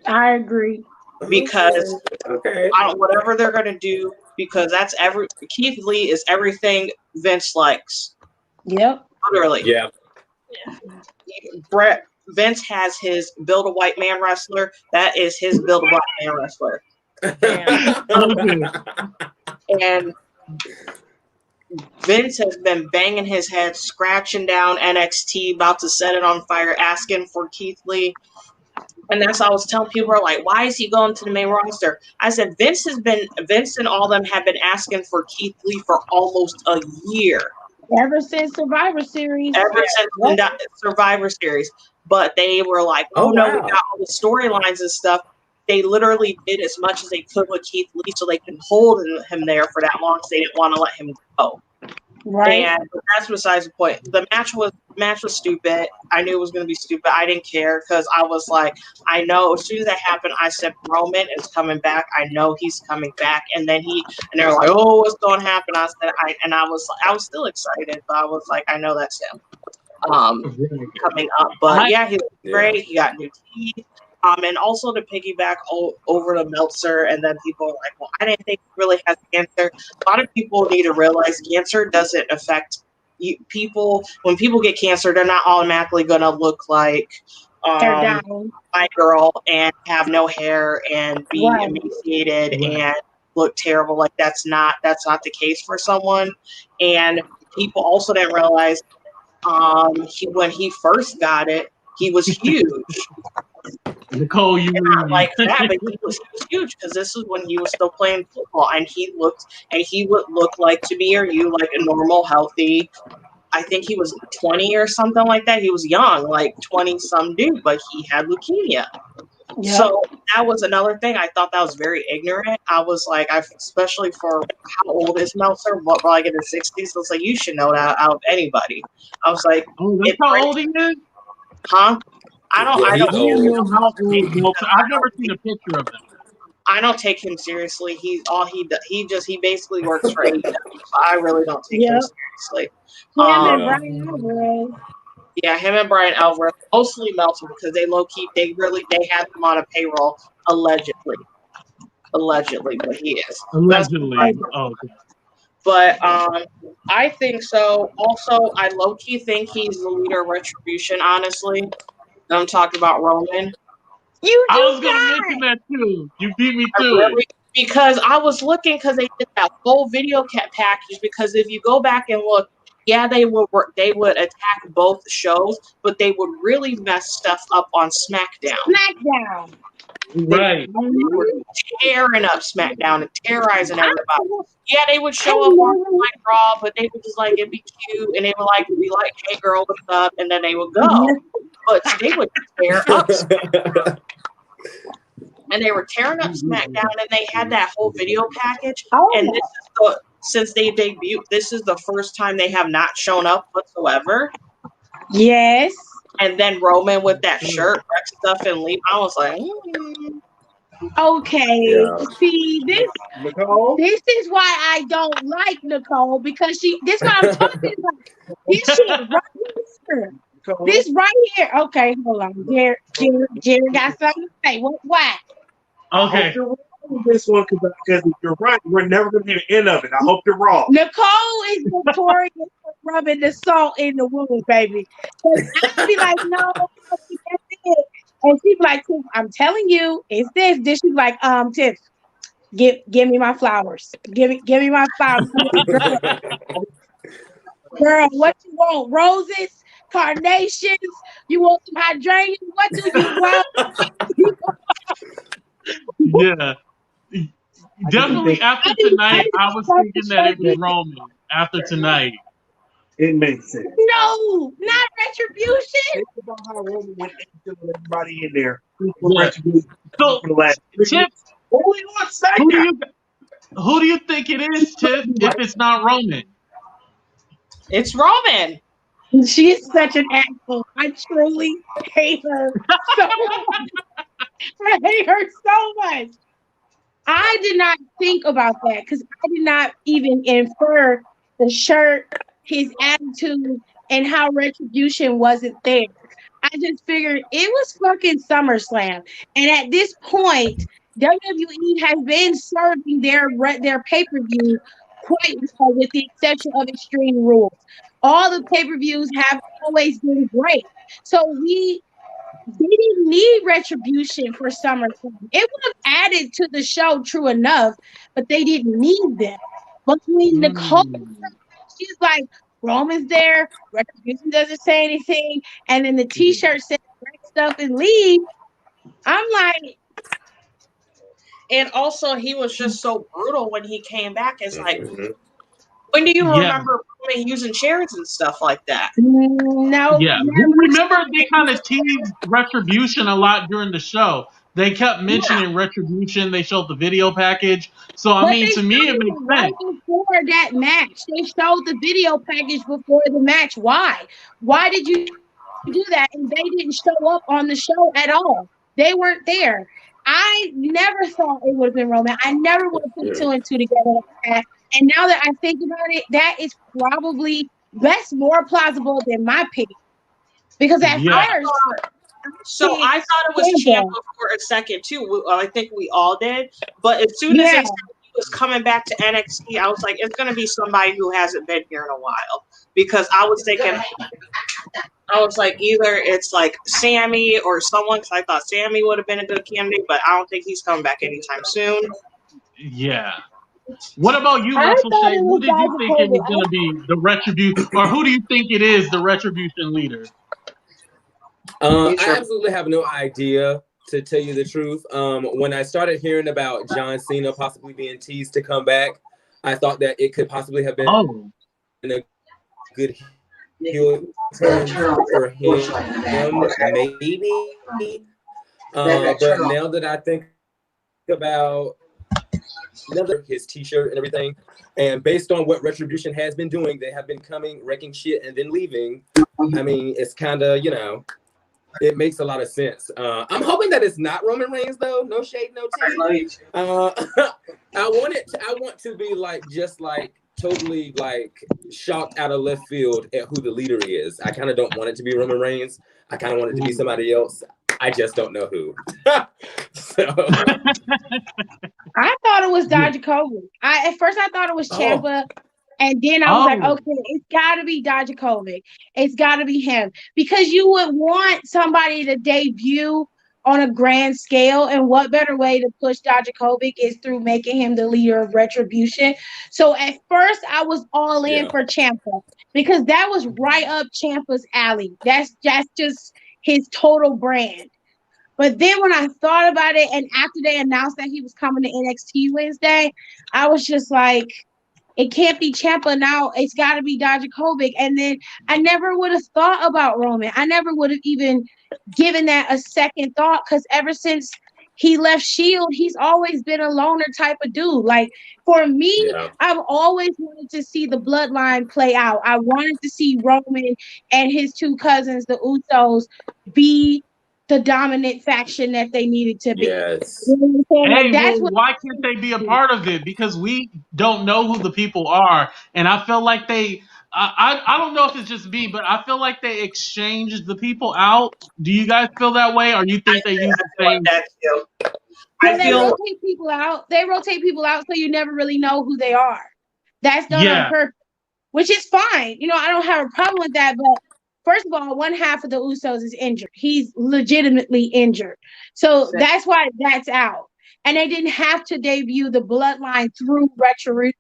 I agree. Because whatever they're going to do, because Keith Lee is everything Vince likes. Yep. Literally. Yeah. Vince has his build a white man wrestler. That is his build a white man wrestler. And Vince has been banging his head, scratching down NXT, about to set it on fire, asking for Keith Lee. And that's what I was telling people, are like, why is he going to the main roster? I said, Vince and all them have been asking for Keith Lee for almost a year. Ever since Survivor Series. Survivor Series. But they were like, we got all the storylines and stuff. They literally did as much as they could with Keith Lee so they could hold him there for that long because they didn't want to let him go. Right. And that's besides the point. The match was stupid. I knew it was going to be stupid. I didn't care because I was like, I know as soon as that happened, I said Roman is coming back. I know he's coming back. And then they were like, oh, what's going to happen? I said, I was still excited, but I was like, I know that's him coming up. But yeah, he was great. He got new teeth. And also to piggyback over to Meltzer, and then people are like, well, I didn't think he really has cancer. A lot of people need to realize cancer doesn't affect people. When people get cancer, they're not automatically going to look like my girl and have no hair and be emaciated and look terrible. Like that's not the case for someone. And people also didn't realize when he first got it, he was huge. Nicole, you not like that, but he was huge because this is when he was still playing football, and he would look like, to me or you, like a normal, healthy. I think he was 20 or something like that. He was young, like 20-some dude, but he had leukemia. Yep. So that was another thing. I thought that was very ignorant. I was like, especially for how old is Meltzer, like in his 60s. I was like, you should know that out of anybody. I was like, that's how old he is? Huh? I don't know how old Meltzer. I've never seen a picture of him. I don't take him seriously. He basically works for AEW. So I really don't take him seriously. And Brian Alvarez. Yeah, him and Brian Alvarez, mostly Meltzer, because they had them on a payroll allegedly, but he is allegedly. Okay. But I think so. Also, I low-key think he's the leader of Retribution. Honestly, I'm talking about Roman. I was going to mention that too. You beat me to it. Because I was looking because they did that full video package. Because if you go back and look, yeah, they would attack both shows, but they would really mess stuff up on SmackDown. Right. They were tearing up SmackDown and terrorizing everybody. Yeah, they would show up on like Raw, but they would just like it'd be cute, and they would like be like, "Hey, girl, what's up?" And then they would go. But they would tear up SmackDown. And they were tearing up SmackDown, and they had that whole video package. And this is since they debuted, this is the first time they have not shown up whatsoever. Yes. And then Roman with that shirt, wreck stuff, and leave. I was like, okay. Yeah. See, this is why I don't like Nicole, because this what I'm talking about. This shit right here. This right here. Okay, hold on. Jerry got something to say. Why? Okay. This one, because if you're right, we're never going to hear the end of it. I hope you're wrong. Nicole is notorious for rubbing the salt in the wound, baby. I'd be like, no, that's it. And she's like, Tiff, I'm telling you, it's this. Then she's like, Tiff, give me my flowers. Give me my flowers. I'm like, girl, what you want? Roses, carnations? You want some hydrangeas? What do you want? Yeah. Definitely after I didn't tonight, I was start the thinking that it was shirt. Roman after tonight. It makes sense. No, not retribution. Think about how Roman went into everybody in there. Yeah. So, For the last 3 Tiff, weeks. Only on who do SmackDown. you think it is, Tiff? If it's not Roman, It's Roman. She is such an asshole. I truly hate her so much. I hate her so much. I did not think about that because I did not even infer the shirt, his attitude, and how retribution wasn't there. I just figured it was fucking SummerSlam. And at this point, WWE has been serving their pay-per-view quite well, with the exception of Extreme Rules. All the pay-per-views have always been great. So they didn't need retribution for SummerSlam. It would have added to the show, true enough, but they didn't need them. Between Nicole, she's like, Roman's there, retribution doesn't say anything, and then the t-shirt says break stuff and leave. I'm like, And also, he was just so brutal when he came back. It's like, Mhm. when do you Yeah. remember Roman using chairs and stuff like that? no. yeah. never. Remember they kind of teased Retribution a lot during the show. They kept mentioning Retribution. They showed the video package. So, I But mean, they to me, it showed makes it right sense. before that match. They showed the video package before the match. Why? Why did you do that? And they didn't show up on the show at all. They weren't there. I never thought it would have been Roman. I never would have put two and two together like that. And now that I think about it, that is probably more plausible than my pick. Because at Yeah. first, So I thought it was Ciampa for a second too. I think we all did. But as soon as they said he was coming back to NXT, I was like, it's going to be somebody who hasn't been here in a while. Because I was thinking, I was like, either it's like Sammy or someone, because I thought Sammy would have been a good candidate, but I don't think he's coming back anytime soon. Yeah. What about you, I Russell thought Shea? it Who was did you think it was Dijakovic. going to be the Retribution, or who do you think it is, the Retribution leader? I absolutely have no idea, to tell you the truth. When I started hearing about John Cena possibly being teased to come back, I thought that it could possibly have been a good heel turn for him, maybe. But now that I think about his t-shirt and everything, and based on what Retribution has been doing, they have been coming, wrecking shit, and then leaving. I mean, it's kind of, it makes a lot of sense. I'm hoping that it's not Roman Reigns, though. No shade, no tea. I want to be just totally shocked out of left field at who the leader is. I kind of don't want it to be Roman Reigns. I kind of want it to be somebody else. I just don't know who. So. I thought it was Dijakovic. At first I thought it was Ciampa, and then I was like, okay, it's got to be Dijakovic. It's got to be him, because you would want somebody to debut on a grand scale, and what better way to push Dijakovic is through making him the leader of Retribution. So at first I was all in for Ciampa, because that was right up Ciampa's alley. That's just his total brand. But then when I thought about it, and after they announced that he was coming to NXT Wednesday, I was just like, it can't be Ciampa now. It's got to be Dijakovic. And then I never would have thought about Roman. I never would have even given that a second thought, because ever since he left SHIELD, he's always been a loner type of dude. Like, for me, I've always wanted to see the bloodline play out. I wanted to see Roman and his two cousins, the Usos, be the dominant faction that they needed to be. Yes. You know what I'm saying? Hey, why can't they be a part of it? Because we don't know who the people are, and I feel like I don't know if it's just me, but I feel like they exchanged the people out. Do you guys feel that way, or you think they use the same? They rotate people out. They rotate people out, so you never really know who they are. That's done on purpose, which is fine. I don't have a problem with that, but first of all, one half of the Usos is injured. He's legitimately injured. So that's why that's out. And they didn't have to debut the bloodline through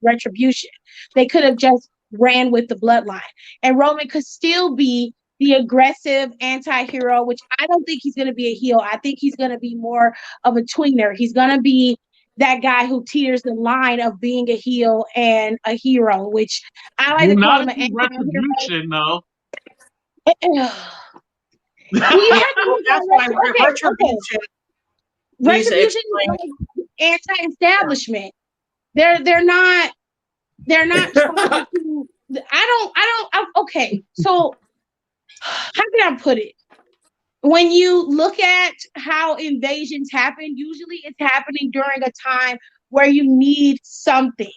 retribution. They could have just ran with the bloodline. And Roman could still be the aggressive anti-hero, which I don't think he's going to be a heel. I think he's going to be more of a tweener. He's going to be that guy who teeters the line of being a heel and a hero, which I like to call him an anti-hero. Retribution, though. Well, you have to that's why retribution. Retribution is like anti-establishment. They're not trying to. Okay, so how can I put it? When you look at how invasions happen, usually it's happening during a time where you need something.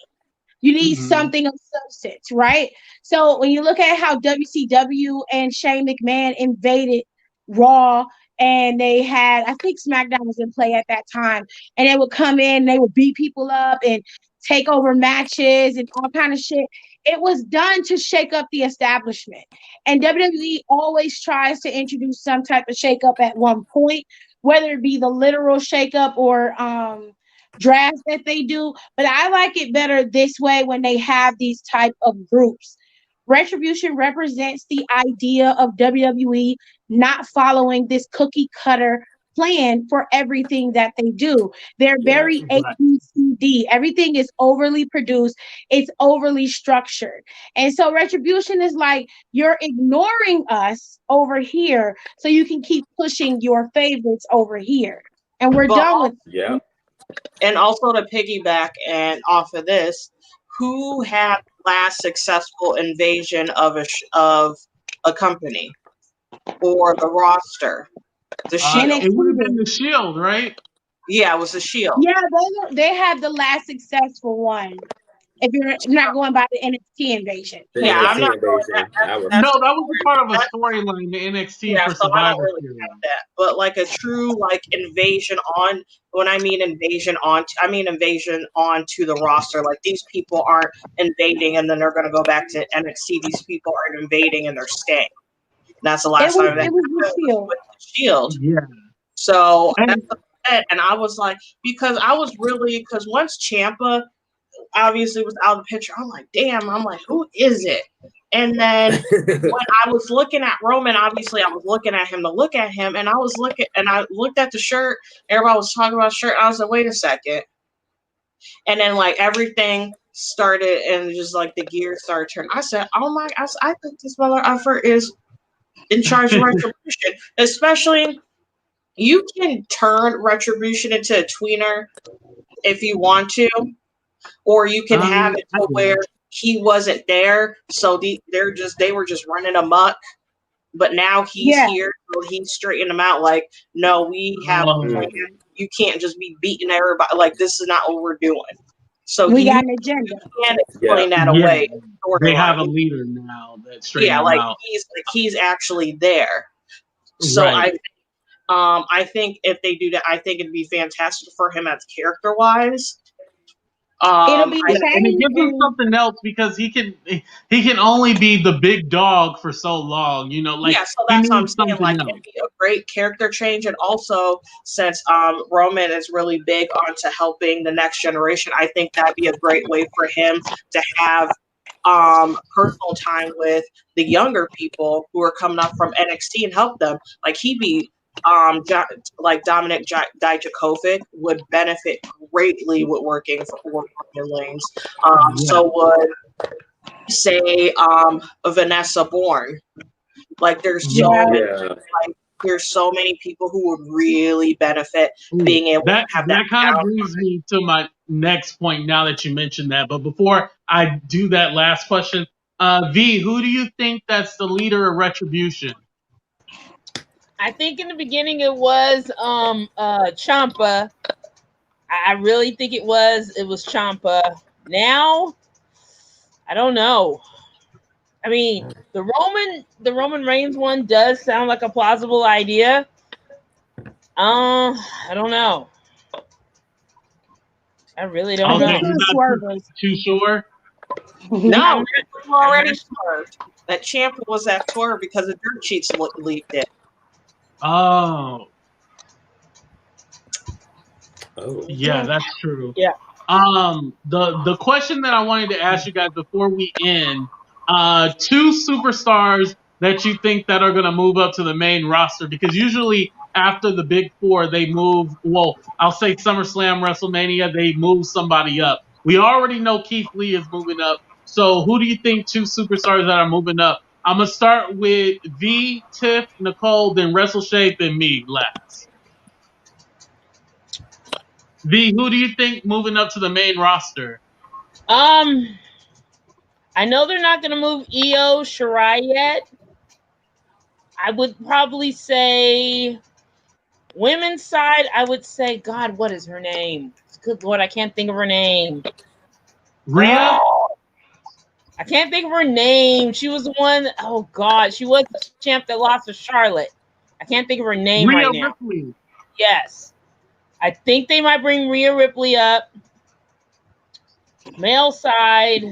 You need something of substance, right? So when you look at how WCW and Shane McMahon invaded Raw, and they had, I think SmackDown was in play at that time, and they would come in, they would beat people up and take over matches and all kind of shit. It was done to shake up the establishment. And WWE always tries to introduce some type of shakeup at one point, whether it be the literal shakeup or drafts that they do. But I like it better this way when they have these type of groups. Retribution represents the idea of WWE not following this cookie cutter plan for everything that they do. They're very ABCD. Everything is overly produced. It's overly structured. And so Retribution is like, you're ignoring us over here so you can keep pushing your favorites over here. And we're done with it. And also to piggyback and off of this, who had last successful invasion of a company or the roster? The Shield. It would have been the Shield, right? Yeah, it was the Shield. Yeah, they had the last successful one. If you're not going by the NXT invasion. Yeah, I'm not going that. No, that was a part of a storyline, the NXT for Survivor Series. That. But like a true invasion on, when I mean invasion on, I mean invasion onto the roster. Like these people aren't invading and then they're going to go back to NXT. These people are invading and they're staying. And that's the last time that happened with the Shield. Yeah. So that's and I was like, because once Ciampa obviously was out of the picture, I'm like, damn, who is it? And then when I was looking at Roman, obviously I was looking at him to look at him, and I looked at the shirt, everybody was talking about the shirt, I was like, wait a second. And then everything started and just the gears started turning. I said, I think this motherfucker is in charge of Retribution. Especially, you can turn Retribution into a tweener if you want to, or you can have it to where he wasn't there, so they were just running amok. But now he's here, so he's straightening them out. Like, no, we have a plan. You can't just be beating everybody. This is not what we're doing. So we got an agenda. You can't explain that away. They have a leader now that's straightening them out. He's actually there. So I think if they do that, I think it'd be fantastic for him as character wise. It'll be and it gives him something else because he can only be the big dog for so long, so that's what I'm saying. It'd be a great character change, and also since Roman is really big onto helping the next generation, I think that'd be a great way for him to have personal time with the younger people who are coming up from NXT and help them. He'd be Dominic Dijakovic would benefit greatly with working for Roman Reigns. So would say Vanessa Bourne. There's so many people who would really benefit being able to have that. That kind of brings me to my next point now that you mentioned that. But before I do that last question, V, who do you think that's the leader of Retribution? I think in the beginning it was Ciampa. I really think it was Ciampa. Now, I don't know. I mean, the Roman Reigns one does sound like a plausible idea. I don't know. I really don't know. Too sure? No, You already swerved. That champion was at tour because the dirt sheets leaked it. Oh, Oh. yeah, that's true. Yeah. The question that I wanted to ask you guys before we end, two superstars that you think that are gonna move up to the main roster, because usually after the big four they move. Well, I'll say SummerSlam, WrestleMania, they move somebody up. We already know Keith Lee is moving up. So who do you think two superstars that are moving up? I'm gonna start with V, Tiff, Nicole, then WrestleShape, then me last. V, who do you think moving up to the main roster? I know they're not going to move Io Shirai yet. I would probably say women's side. I would say, God, what is her name? Good Lord, I can't think of her name. Rhea? I can't think of her name. She was the one. Oh God, she was the champ that lost to Charlotte. I can't think of her name Rhea right now. Ripley. Yes, I think they might bring Rhea Ripley up. Male side.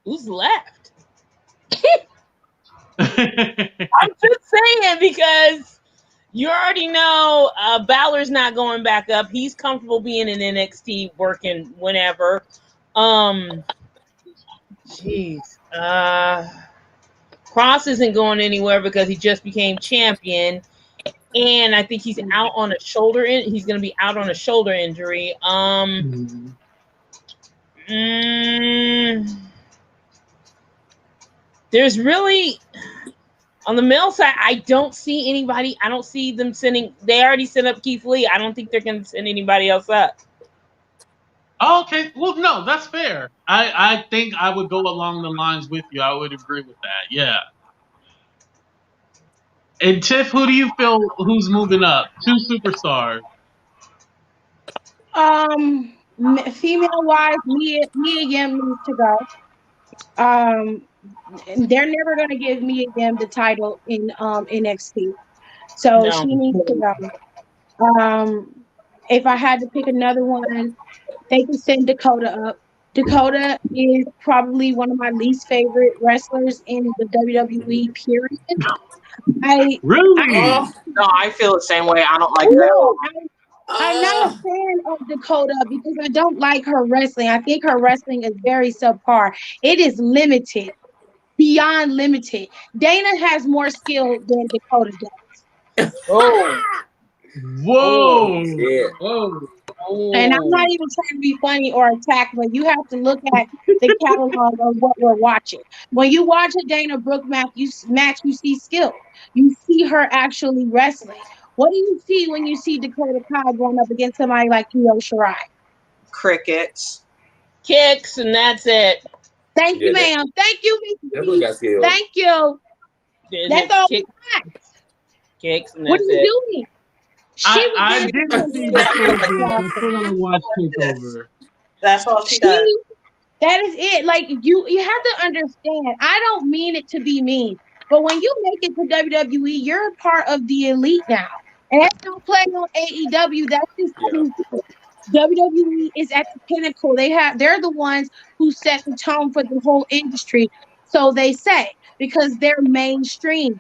Who's left? I'm just saying because you already know Balor's not going back up. He's comfortable being in NXT working whenever. Jeez. Cross isn't going anywhere because he just became champion. And I think he's out on a shoulder. He's going to be out on a shoulder injury. There's really, on the male side, I don't see anybody. I don't see them sending. They already sent up Keith Lee. I don't think they're going to send anybody else up. Oh, okay. Well, no, that's fair. I think I would go along the lines with you. I would agree with that. Yeah. And Tiff, who do you feel who's moving up? Two superstars. Female wise, Mia Yim needs to go. They're never gonna give Mia Yim the title in NXT, so she needs to go. If I had to pick another one, they can send Dakota up. Dakota is probably one of my least favorite wrestlers in the WWE. Period. Really? No, I feel the same way. I don't like that. I'm not a fan of Dakota because I don't like her wrestling. I think her wrestling is very subpar. It is limited, beyond limited. Dana has more skill than Dakota does. Whoa! Yeah. Whoa! And I'm not even trying to be funny or attack, but you have to look at the catalog of what we're watching. When you watch a Dana Brooke match, you see skill. You see her actually wrestling. What do you see when you see Dakota Kai going up against somebody like Io Shirai? Crickets. Kicks, and that's it. Thank you, ma'am. Thank you, Miss B. Thank you. That's all. Kicks, and that's what are you doing? I didn't see the I still want to watch Takeover. That's all she does. That is it. Like you have to understand. I don't mean it to be mean, but when you make it to WWE, you're a part of the elite now, and that's not playing on AEW. That's just WWE is at the pinnacle. They're the ones who set the tone for the whole industry. So they say because they're mainstream.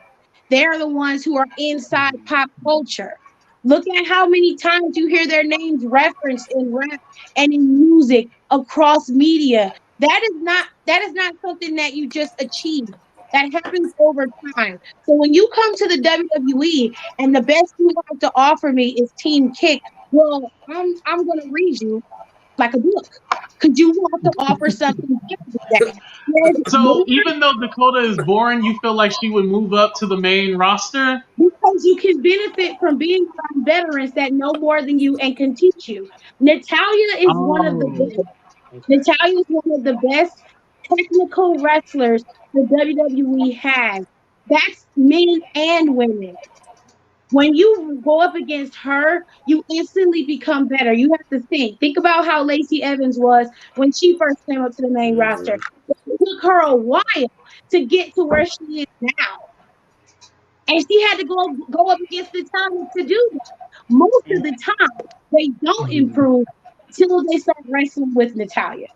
They're the ones who are inside pop culture. Look at how many times you hear their names referenced in rap and in music across media. That is not something that you just achieve. That happens over time. So when you come to the WWE and the best you have to offer me is Team Kick, well, I'm gonna read you like a book because you have to offer something different. So even though Dakota is boring, you feel like she would move up to the main roster? Because you can benefit from being around veterans that know more than you and can teach you. Natalia is one of the best. Natalia is one of the best technical wrestlers the WWE has. That's men and women. When you go up against her, you instantly become better. You have to think about how Lacey Evans was when she first came up to the main roster. It took her a while to get to where she is now. And she had to go up against the talent to do that. Most of the time, they don't improve till they start wrestling with Natalia.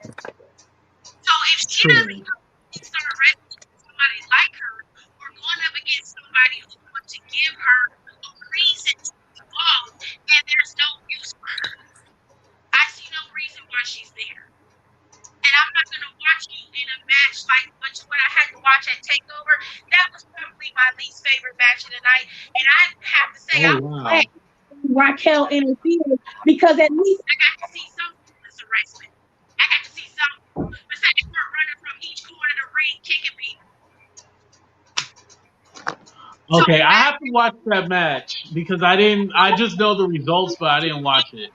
So if she doesn't start wrestling with somebody like her or going up against somebody who wants to give her a reason to belong, then there's no use for her. I see no reason why she's there. And I'm not going to watch you in a match like what I had to watch at TakeOver. That was probably my least favorite match of the night. And I have to say, I'm glad Raquel interfered because at least I got to see some of wrestling. I got to see some. Besides her running from each corner of the ring, kicking people. Okay, I have to watch that match because I just know the results, but I didn't watch it.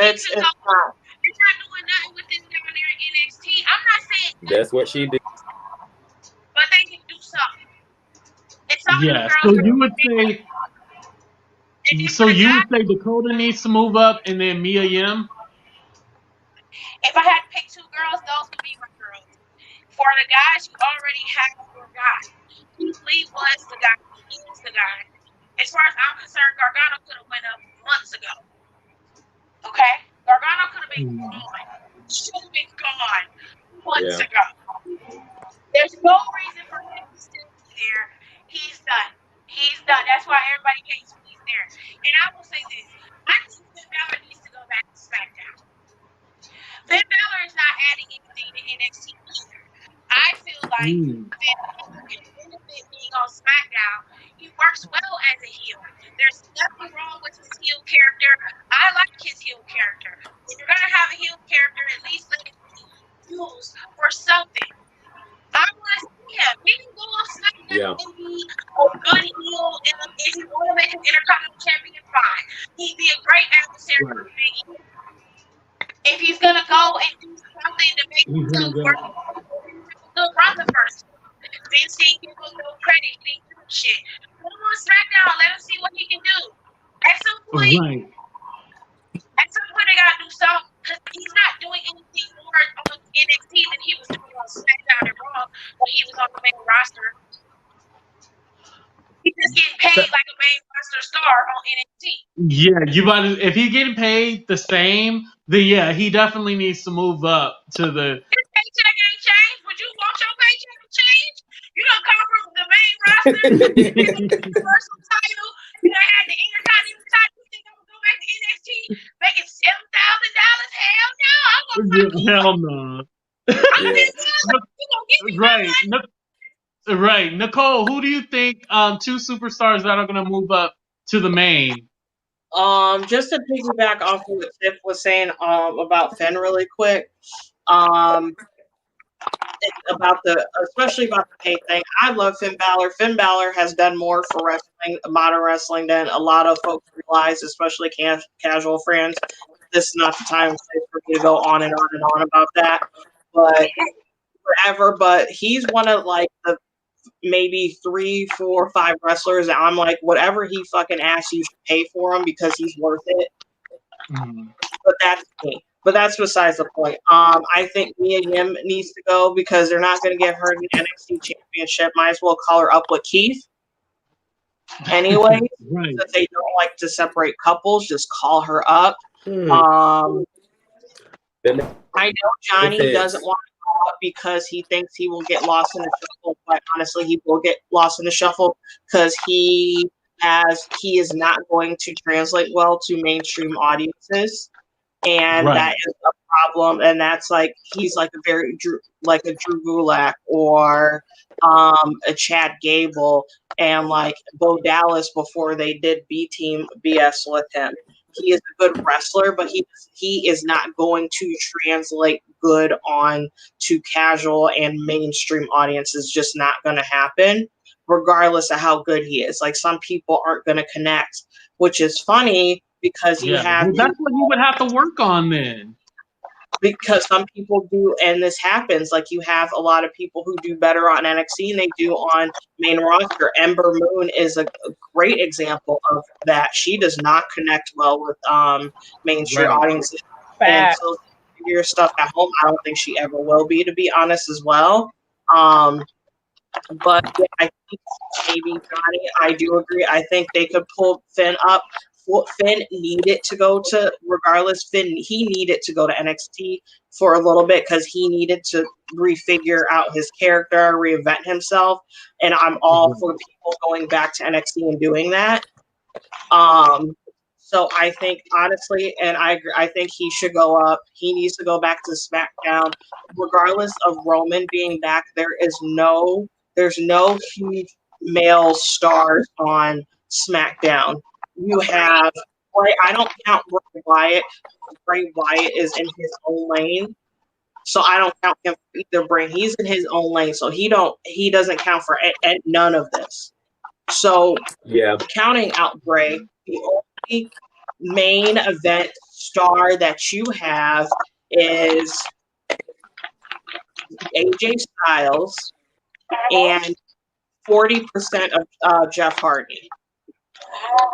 It's not. You're not doing nothing with this down there in NXT. I'm not saying That's what she did. but they can do something. And some Yeah, of the so girls you would say Dakota needs to move up and then Mia Yim? if I had to pick two girls, those would be my girls. For the guys, you already have your guy. Keith Lee was the guy. He is the guy. As far as I'm concerned, Gargano could have went up months ago. Okay? Gargano could have been gone. Should have been gone months ago. There's no reason for him to still be there. He's done. He's done. That's why everybody hates when he's there. And I will say this. I think Finn Balor needs to go back to SmackDown. Finn Balor is not adding anything to NXT either. I feel like Finn Balor can benefit being on SmackDown. He works well as a heel. There's nothing wrong with his heel character. I like his heel character. If you're going to have a heel character, at least let it be used for something. I want to see him. He can go on SmackDown and be a good heel. And if he want to make him Intercontinental Champion, fine. He'd be a great adversary for Big E. If he's going to go and do something to make himself work, good run the first one. Vince didn't give him no credit. He didn't do shit. Put him on SmackDown. Let him see what he can do. At some point, they got to do something because he's not doing anything more on NXT than he was doing on SmackDown and Raw when he was on the main roster. He's just getting paid like a main roster star on NXT. Yeah, if he's getting paid the same, then yeah, he definitely needs to move up to the. His paycheck ain't changed. Would you want your paycheck to change? You don't come from the main roster, the Universal title, you done had the Intercontinental title. You think I'm gonna go back to NXT making $7,000? Hell no! I'm gonna Hell no. Right. Nicole, who do you think two superstars that are gonna move up to the main? Just to piggyback off of what Tiff was saying about Finn really quick. Especially about the pay thing. I love Finn Balor. Finn Balor has done more for wrestling, modern wrestling, than a lot of folks realize, especially casual fans. This is not the time for me to go on and on and on about that. But forever. But he's one of like the maybe 3, 4, 5 wrestlers that I'm like, whatever he fucking asks, you should pay for him because he's worth it. But that's me. But that's besides the point. I think Mia Yim needs to go because they're not going to give her the NXT championship. Might as well call her up with Keith. Anyway, if they don't like to separate couples, just call her up. I know Johnny doesn't want to call up because he thinks he will get lost in the shuffle. But honestly, he will get lost in the shuffle because he is not going to translate well to mainstream audiences. And that is a problem, and that's like he's like a Drew Gulak or a Chad Gable and like Bo Dallas before they did B Team BS with him. He is a good wrestler, but he is not going to translate good on to casual and mainstream audiences. Just not going to happen, regardless of how good he is. Like some people aren't going to connect, which is funny. Because you have that's what you would have to work on then. Because some people do, and this happens. Like you have a lot of people who do better on NXT than they do on main roster. Ember Moon is a great example of that. She does not connect well with mainstream audiences. And so your stuff at home, I don't think she ever will be, to be honest, as well. But yeah, I think maybe Johnny, I do agree. I think they could pull Finn up Finn needed to go to, regardless, he needed to go to NXT for a little bit because he needed to refigure out his character, reinvent himself. And I'm all for people going back to NXT and doing that. So I think, honestly, and I think he should go up. He needs to go back to SmackDown. Regardless of Roman being back, there's no huge male stars on SmackDown. You have, I don't count Bray Wyatt. Bray Wyatt is in his own lane. So I don't count him for either Bray. He's in his own lane. So he doesn't count for none of this. So counting out Bray, the only main event star that you have is AJ Styles and 40% of Jeff Hardy.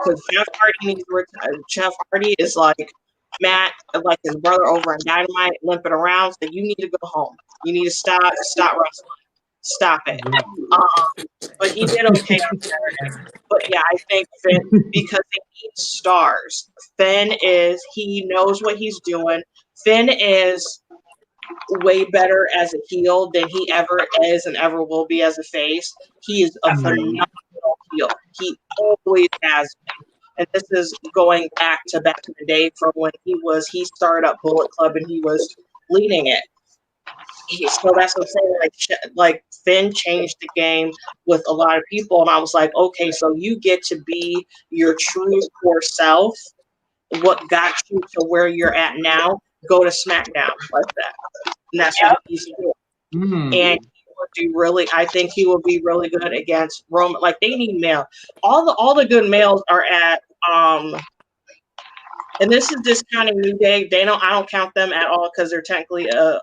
Because Jeff Hardy needs to retire. Jeff Hardy is like Matt, like his brother over in Dynamite, limping around. So you need to go home. You need to stop wrestling. Stop it. But he did okay on Saturday. But yeah, I think Finn, because they need stars. He knows what he's doing. Finn is way better as a heel than he ever is and ever will be as a face. He is a phenomenal heel. He always has been. And this is going back to the day from when he started up Bullet Club and he was leading it. So that's what I'm saying. Like Finn changed the game with a lot of people, and I was like, okay, so you get to be your true core self. What got you to where you're at now? Go to SmackDown like that, and that's what he's doing. And he will do really. I think he will be really good against Roman. Like they need male. All the good males are at. And this is just kind of New Day. I don't count them at all because they're technically a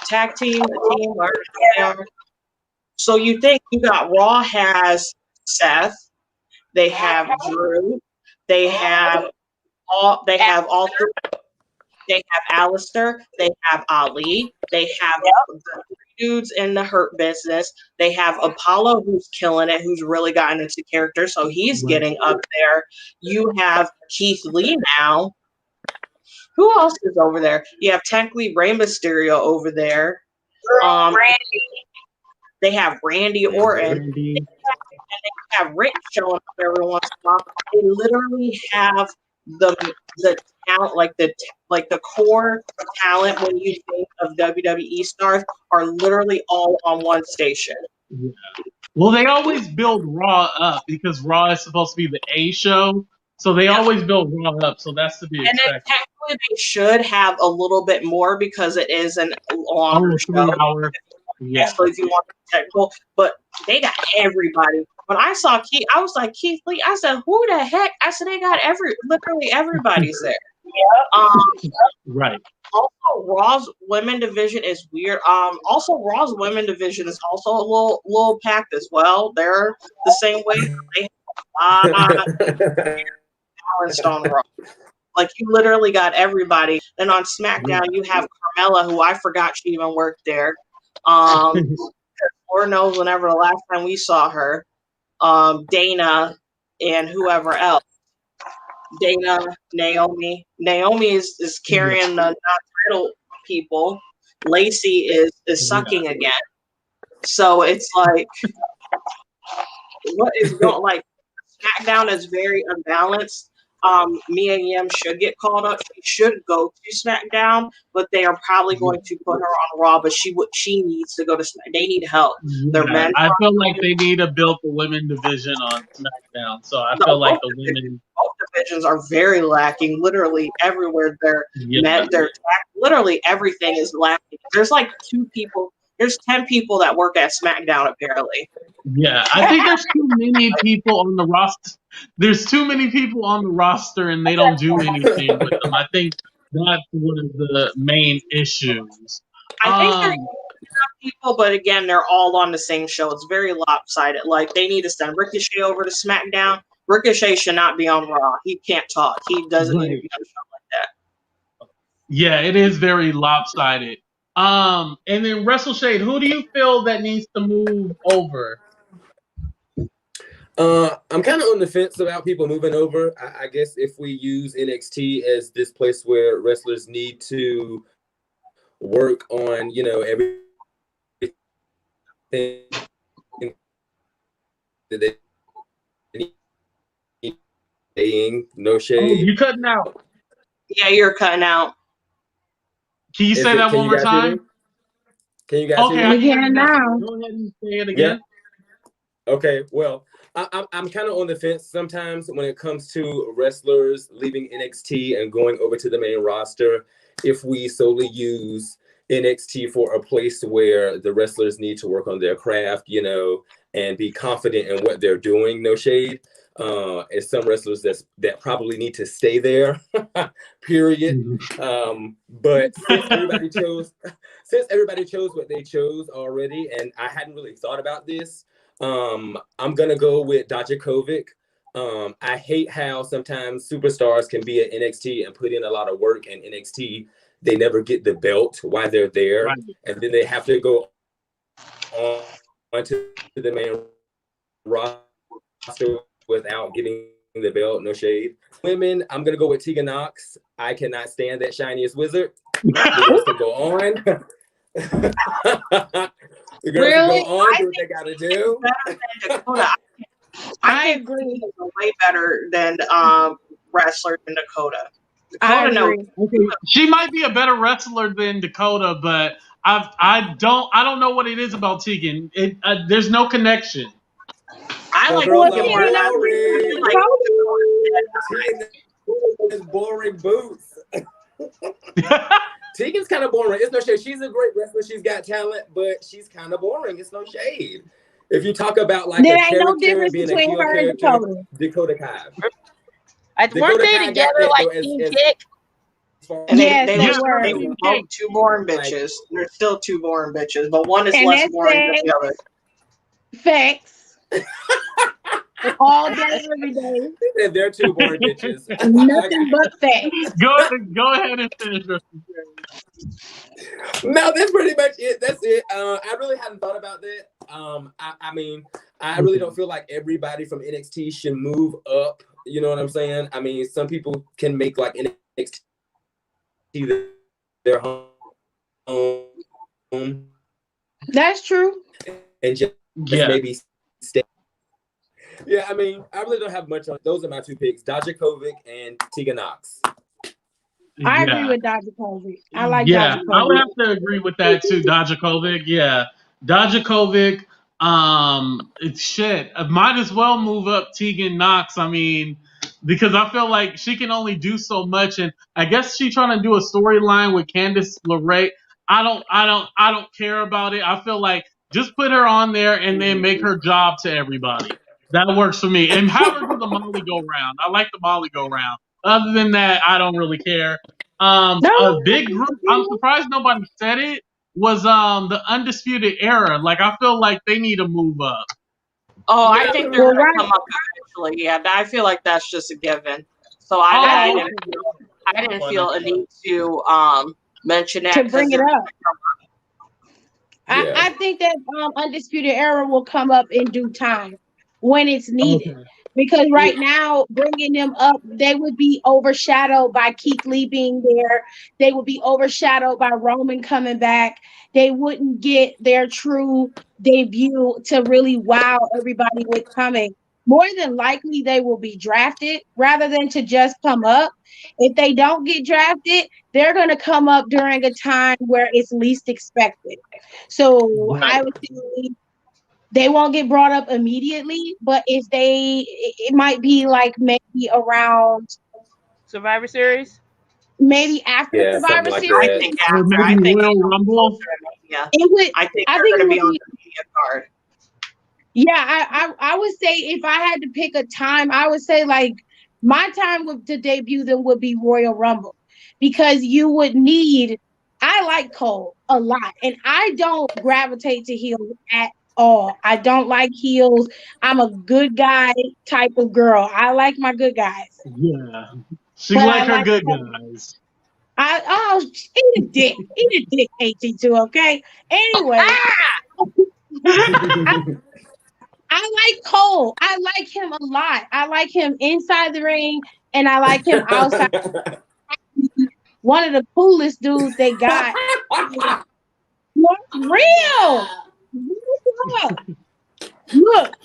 tag team, a team. So you think you got Raw has Seth, they have Drew, they have Alistair, they have Ali, they have the three dudes in the Hurt Business, they have Apollo who's killing it, who's really gotten into character, so he's getting up there. You have Keith Lee now. Who else is over there? You have technically Rey Mysterio over there. They have Randy Orton. They have Rick showing up every once in a while. They literally have the talent, like the core talent when you think of WWE stars are literally all on one station. Yeah. Well, they always build Raw up because Raw is supposed to be the A show. So they always build Raw up, so that's to be expected. And then technically they should have a little bit more because it is a longer show. 3 hour. Yeah. So if you want to be technical, but they got everybody. When I saw Keith, I was like, Keith Lee. I said, who the heck? I said, they got literally everybody's there. Right. Also, Raw's women division is weird. Also, Raw's women division is also a little packed as well. They're the same way. They have a lot balanced on Raw. Like you literally got everybody. Then on SmackDown, you have Carmella, who I forgot she even worked there. Lord knows whenever the last time we saw her. Dana and whoever else. Dana, Naomi. Naomi is carrying the non-title people. Lacey is sucking again. So it's like, what is going like? SmackDown is very unbalanced. Mia Yim should get called up. She should go to SmackDown, but they are probably going to put her on Raw. But she needs to go to SmackDown. They need help. Yeah, I feel like they need to build the women division on SmackDown. So I feel like the women. Both divisions are very lacking. Literally everywhere literally everything is lacking. There's like 2 people. There's 10 people that work at SmackDown apparently. Yeah, I think there's too many people on the roster. There's too many people on the roster, and they don't do anything with them. I think that's one of the main issues. I think there's enough people, but again, they're all on the same show. It's very lopsided. Like they need to send Ricochet over to SmackDown. Ricochet should not be on Raw. He can't talk. He doesn't need to be on a show like that. Yeah, it is very lopsided. And then WrestleShade, who do you feel that needs to move over? I'm kind of on the fence about people moving over. I guess if we use NXT as this place where wrestlers need to work on, everything that they need, no Oh, shade. you cutting out. Yeah, you're cutting out. Can you say that Can one you more guys hear me? time? Can you guys Okay, hear I me? can hear you now. now. Go ahead and say it Yeah. again. Okay, well, I'm kind of on the fence sometimes when it comes to wrestlers leaving NXT and going over to the main roster. If we solely use NXT for a place where the wrestlers need to work on their craft, and be confident in what they're doing, no shade. And some wrestlers that probably need to stay there, period. But since everybody chose what they chose already, and I hadn't really thought about this, I'm gonna go with Dijakovic. I hate how sometimes superstars can be at NXT and put in a lot of work, and NXT they never get the belt while they're there, Right. and then they have to go on to the main roster without getting the belt. No shade. Women, I'm gonna go with Tegan Knox. I cannot stand that shiniest wizard. The girls can go on. The girls can go on, do what they gotta do. Better than Dakota. I think agree. Tegan is way better than wrestler than Dakota. I Dakota, agree. Okay. She might be a better wrestler than Dakota, but I don't know what it is about Tegan. There's no connection. I The like girls Well, are Tegan Knox boring. like Tegan is boring boots. Tegan's kind of boring. It's no shade. She's a great wrestler. She's got talent, but she's kind of boring. It's no shade. If you talk about like there a ain't no character difference being a between heel her and character, Dakota. Dakota Kai. Weren't Dakota they Kai got together that like though Team as Kick? And Yes, they they Yeah, were. were Team both Kick. two boring like bitches. They're still two boring bitches, but one is And less that's boring than the other. facts. All day, every day. they're two boring bitches. Nothing but facts. Go ahead and finish. No, that's pretty much it. That's it. I really hadn't thought about that. I mean, I really don't feel like everybody from NXT should move up. You know what I'm saying? I mean, some people can make like NXT their home That's true. and just Yeah. maybe stay. Yeah, I mean, I really don't have much on. Those are my two picks: Dijakovic and Tegan Knox. I agree Yeah. with Dijakovic. I like Yeah, I would Dijakovic. have to agree with that too. Dijakovic, yeah, Dijakovic. It's shit. I might as well move up Tegan Knox. I mean, because I feel like she can only do so much, and I guess she's trying to do a storyline with Candice LeRae. I don't care about it. I feel like just put her on there and then make her job to everybody. That works for me. And have her do the Molly go round. I like the Molly go round. Other than that, I don't really care. A big group. I'm surprised nobody said it. Was the Undisputed Era. Like I feel like they need to move up. Oh, Yeah, I think they're Well, going to right. come up eventually. Yeah, I feel like that's just a given. So I didn't feel a need to mention that to bring it up. Yeah. I think that Undisputed Era will come up in due time when it's needed. Okay. Because right now, bringing them up, they would be overshadowed by Keith Lee being there. They would be overshadowed by Roman coming back. They wouldn't get their true debut to really wow everybody with coming. More than likely, they will be drafted rather than to just come up. If they don't get drafted, they're going to come up during a time where it's least expected. So I would say they won't get brought up immediately, but if it might be like maybe around, Survivor Series? maybe after Yeah, Survivor something like Series. that. I think Or after. maybe I think Royal Rumble. Yeah, It would. I think I they're think going it to be would on be. the media card. Yeah, I would say if I had to pick a time, I would say like my time to debut them would be Royal Rumble, because you would need. I like Cole a lot, and I don't gravitate to heels at all. I don't like heels. I'm a good guy type of girl. I like my good guys, Yeah, she but like I her like good Cole. guys. Eat a dick, AT2. Okay. Anyway, I like Cole. I like him a lot. I like him inside the ring, and I like him outside. One of the coolest dudes they got. What's real? Look,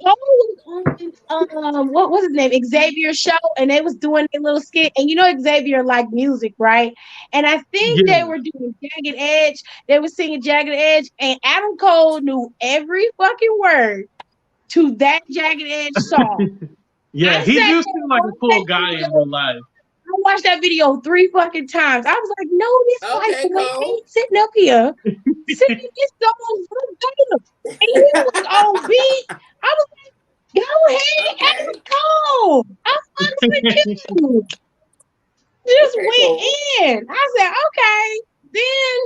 Cole was on what was his name? Xavier's show, and they was doing a little skit. And you know Xavier liked music, right? And I think Yeah. they were doing Jagged Edge. They were singing Jagged Edge, and Adam Cole knew every fucking word to that Jagged Edge song. Yeah, I he sat do there seem and like a watched cool that guy in video. real life. I watched that video 3 fucking times. I was like, no, this white Okay, boy Cole. ain't sitting up here singing this song verbatim. And he was on beat. I was like, go ahead, Adam Cole. I fucks with you. Just Okay, went Cole. in. I said, okay. Then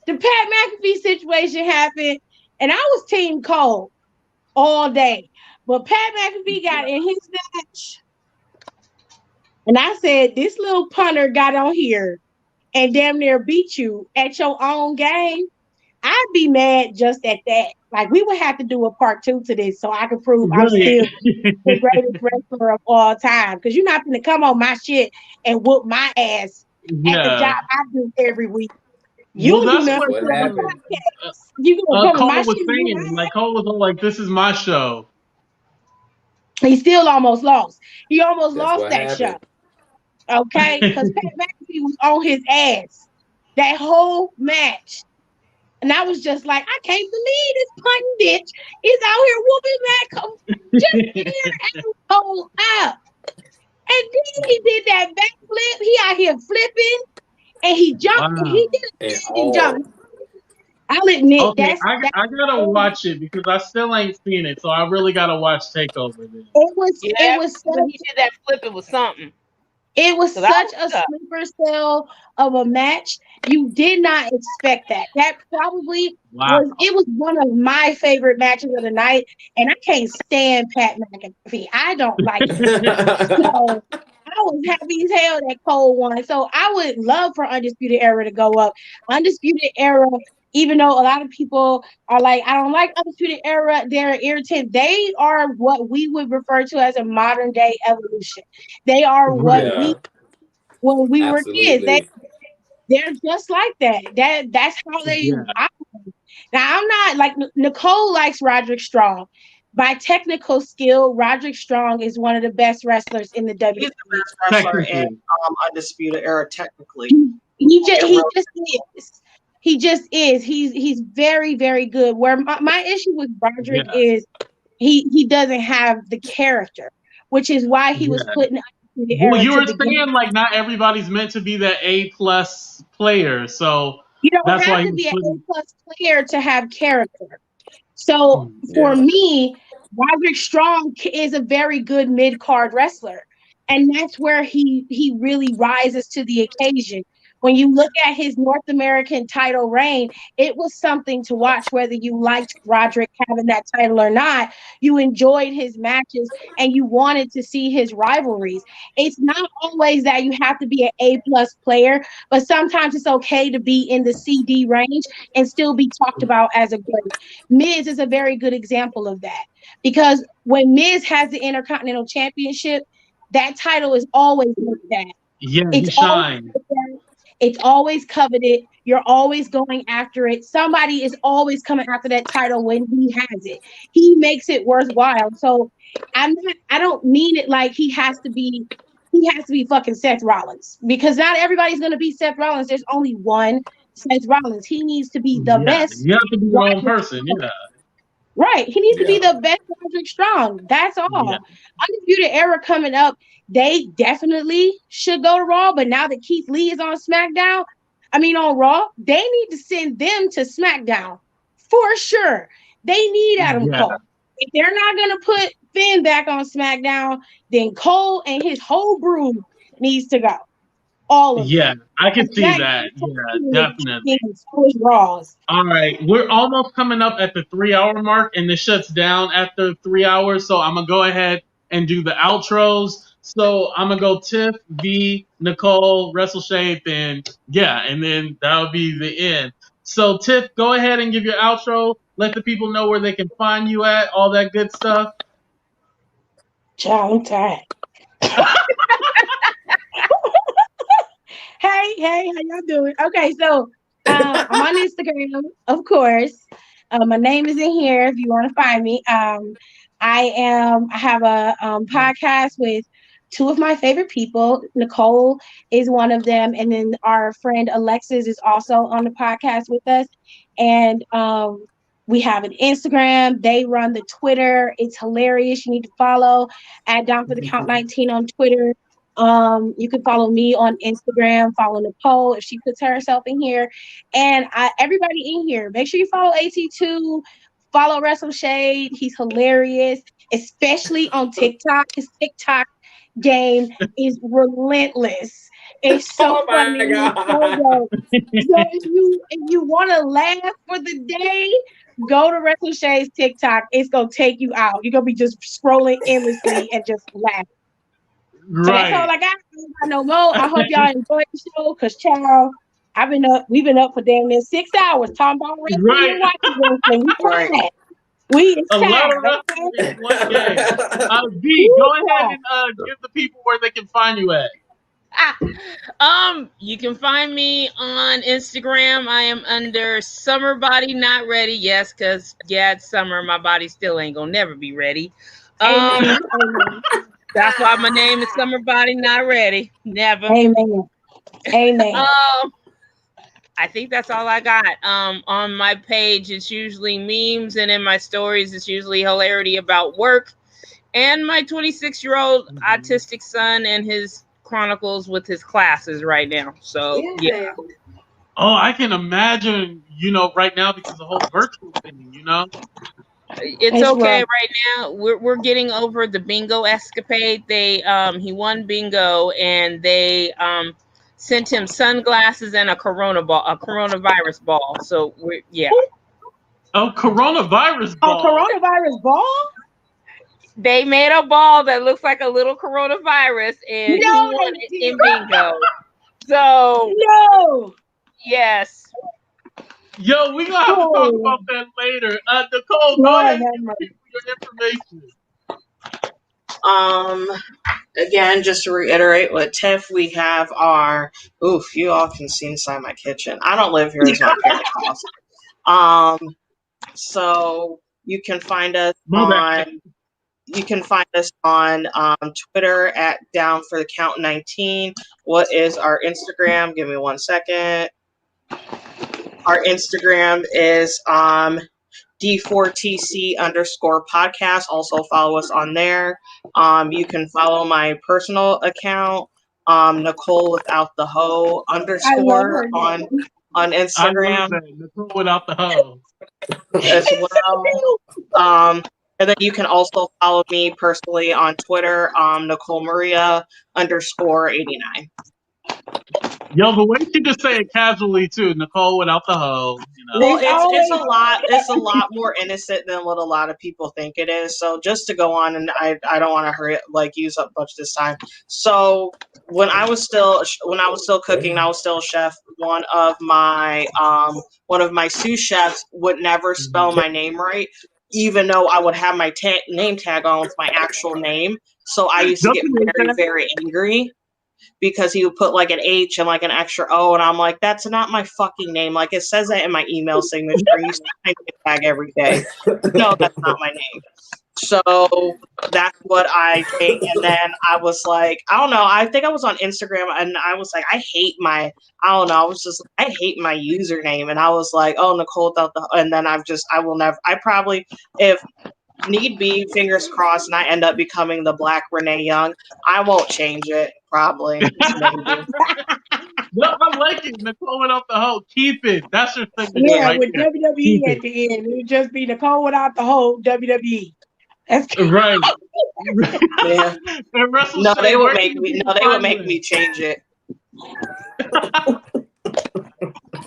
the Pat McAfee situation happened, and I was Team Cole all day. But Pat McAfee got in his match, and I said, this little punter got on here and damn near beat you at your own game. I'd be mad just at that. Like, we would have to do a part 2 to this so I could prove I'm Right. still the greatest wrestler of all time. Because you're not going to come on my shit and whoop my ass at the Yeah. job I do every week. You Well, don't do that's nothing What to my happened? podcast. You gonna come to my Cole was shit and whoop saying. my Like Cole was all like, "This is my show." ass? He still almost lost. He almost That's lost what that show. happened. Okay? Because Pat McAfee was on his ass that whole match. And I was just like, I can't believe this punting bitch is out here whooping Matt. Just tear Adam Cole up. And then he did that backflip. He out here flipping, and he jumped. And Wow. he did a And standing jump. all. I'll admit Okay, that's I gotta watch it because I still ain't seen it, so I really gotta watch Takeover then. it Yeah, was when such he did that flip, it was something. It was 'Cause I such was a shocked. sleeper cell of a match. You did not expect that. That probably Wow. it was one of my favorite matches of the night. And I can't stand Pat McAfee. I don't like him. So I was happy as hell that Cole won. So I would love for Undisputed Era to go up. Undisputed Era, even though a lot of people are like, I don't like Undisputed Era, they're irritant. They are what we would refer to as a modern day evolution. They are what Right. we Yeah, when we were kids. absolutely. They're just like that. That's how they Yeah. operate. Now I'm not like Nicole likes Roderick Strong. By technical skill, Roderick Strong is one of the best wrestlers in the WWE. He's the best wrestler in Technically. Undisputed Era, technically. He just is. He just is. He's very, very good. Where my issue with Roderick Yeah. is he doesn't have the character, which is why he was Yeah. put in the Well, era you to were begin. saying like not everybody's meant to be that A+ player, so You don't that's why have he to was be an putting. A+ player to have character. So for Yeah. me, Roderick Strong is a very good mid-card wrestler. And that's where he really rises to the occasion. When you look at his North American title reign, it was something to watch, whether you liked Roderick having that title or not. You enjoyed his matches and you wanted to see his rivalries. It's not always that you have to be an A+ player, but sometimes it's okay to be in the CD range and still be talked about as a great. Miz is a very good example of that because when Miz has the Intercontinental Championship, that title is always looked at. Yeah, he It's always shined. looked at. It's always coveted. You're always going after it. Somebody is always coming after that title when he has it. He makes it worthwhile. So I don't mean it like he has to be fucking Seth Rollins because not everybody's gonna be Seth Rollins. There's only one Seth Rollins. He needs to be the Yeah, best you have to be your own Roderick person. Strong. Yeah. Right. He needs to be Yeah. the best Roderick Strong. That's Yeah. all. Undisputed Era coming up, they definitely should go to Raw. But now that Keith Lee is on SmackDown, on Raw, they need to send them to SmackDown for sure. They need Adam Yeah. Cole. If they're not going to put Finn back on SmackDown, then Cole and his whole brood needs to go. All of Yeah, them. I can see SmackDown that. Yeah, definitely. is so is Raw's. All right, we're almost coming up at the 3 hour mark, and this shuts down after 3 hours. So I'm gonna go ahead and do the outros. So I'm gonna go Tiff, V, Nicole, Wrestle Shape, and yeah, and then that'll be the end. So Tiff, go ahead and give your outro. Let the people know where they can find you at, all that good stuff. Child, I'm tired. Hey, how y'all doing? Okay, so I'm on Instagram, of course. My name is in here if you want to find me. I have a podcast with two of my favorite people. Nicole is one of them, and then our friend Alexis is also on the podcast with us. And we have an Instagram. They run the Twitter. It's hilarious. You need to follow at Down for the Count 19 on Twitter. You can follow me on Instagram, follow Nicole if she puts herself in here. And everybody in here, make sure you follow AT2, follow Wrestle Shade. He's hilarious, especially on TikTok. His TikTok game is relentless. It's so Oh my funny. It's so God. dope. So if you want to laugh for the day, go to Wrestle Shade's TikTok. It's gonna take you out. You're gonna be just scrolling endlessly and just laughing. So that's all Right. I got. I don't got no more. I hope y'all enjoyed the show, cause child, we've been up for damn near 6 hours talking about wrestling and Right. watching wrestling. Right. We is A lot tired, of wrestling okay? in one game. V, Woo, go ahead child. and give the people where they can find you at. You can find me on Instagram. I am under Summer Body Not Ready. Yes, because it's summer. My body still ain't gonna never be ready. Amen. Amen. That's why my name is Summer Body Not Ready. Never. Amen. Amen. I think that's all I got. On my page, it's usually memes, and in my stories, it's usually hilarity about work and my 26-year-old autistic son and his chronicles with his classes right now. So yeah. Oh, I can imagine, right now because the whole virtual thing, It's It's okay rough. right now. We're getting over the bingo escapade. He won bingo, and they sent him sunglasses and a coronavirus ball. So Oh, coronavirus A ball. coronavirus ball? they made a ball that looks like a little coronavirus, and he No, won they it in didn't. bingo. So No. yes. Yo, we gonna have to talk Oh, about that later. Nicole, go Lord ahead and have give mercy. people your information. Again, just to reiterate with Tiff, we have you all can see inside my kitchen. I don't live here, it's my parents' house. So you can find us My bad. on Twitter at Down for the Count 19. What is our Instagram? Give me 1 second. Our Instagram is D4TC_podcast. Also follow us on there. You can follow my personal account, Nicole without the hoe I love underscore her on name. I love Instagram that. Nicole without the hoe. as well. And then you can also follow me personally on Twitter, Nicole Maria _89. Yo, the way she just say it casually too, Nicole without the hoe. Well, It's it's always a lot more innocent than what a lot of people think it is. So just to go on, and I don't want to hurry use up much this time. So when I was still cooking, I was still a chef. One of my sous chefs would never spell my name right, even though I would have my name tag on with my actual name. So I used to Don't get you hate very, that? very angry because he would put like an H and like an extra O, and I'm like, that's not my fucking name. Like it says that in my email signature. You see my name tag every day. No, that's not my name. So that's what I think. And then I was like, I don't know. I think I was on Instagram and I was like, I hate my username. And I was like, oh, Nicole without the, and then I will never, I probably, if need be, fingers crossed, and I end up becoming the Black Renee Young, I won't change it. Probably, maybe. No, I like it. Nicole without the hoe. Keep it. That's your signature yeah right with there. Keep WWE at it. the end. It would just be Nicole without the whole WWE. That's Right. Yeah. And Russell No, Shea, they would where can make the me. people No, they would find make you me change it.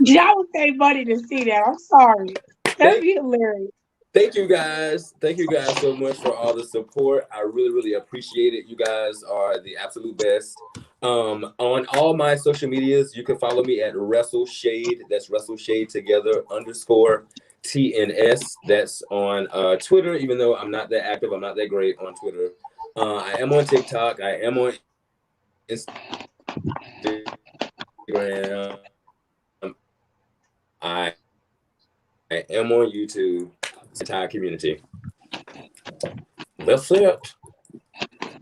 y'all would pay money to see that. I'm sorry. That'd be hilarious. Thank you guys. Thank you guys so much for all the support. I really, really appreciate it. You guys are the absolute best. On all my social medias, you can follow me at Wrestle Shade. That's Wrestle Shade together _ TNS. That's on Twitter, even though I'm not that active. I'm not that great on Twitter. I am on TikTok. I am on Instagram. I am on YouTube. It's the entire community. That's it.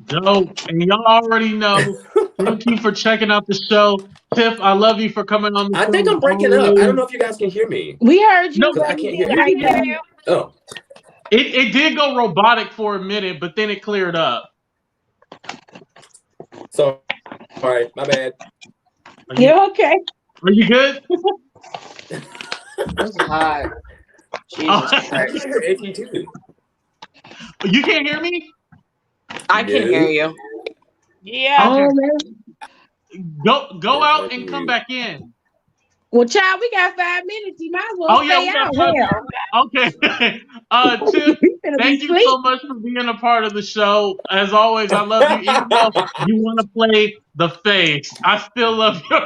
Dope. And y'all already know. Thank you for checking out the show. Tiff, I love you for coming on the show. I think I'm breaking up. I don't know if you guys can hear me. We heard you. No, but I can't hear right you. now. Oh. It did go robotic for a minute, but then it cleared up. So, all right, my bad. You're okay. Are you good? This is hot. Jesus I Christ. can hear AP too. You can't hear me? I can hear you. Yeah. Okay. Oh, man. Go out and come back in. Well, child, we got 5 minutes. You might as well Oh yeah, stay we got out 5 here. minutes. Okay. Tiff, We finna be thank you asleep. so much for being a part of the show. As always, I love you. Even though you want to play the face, I still love you.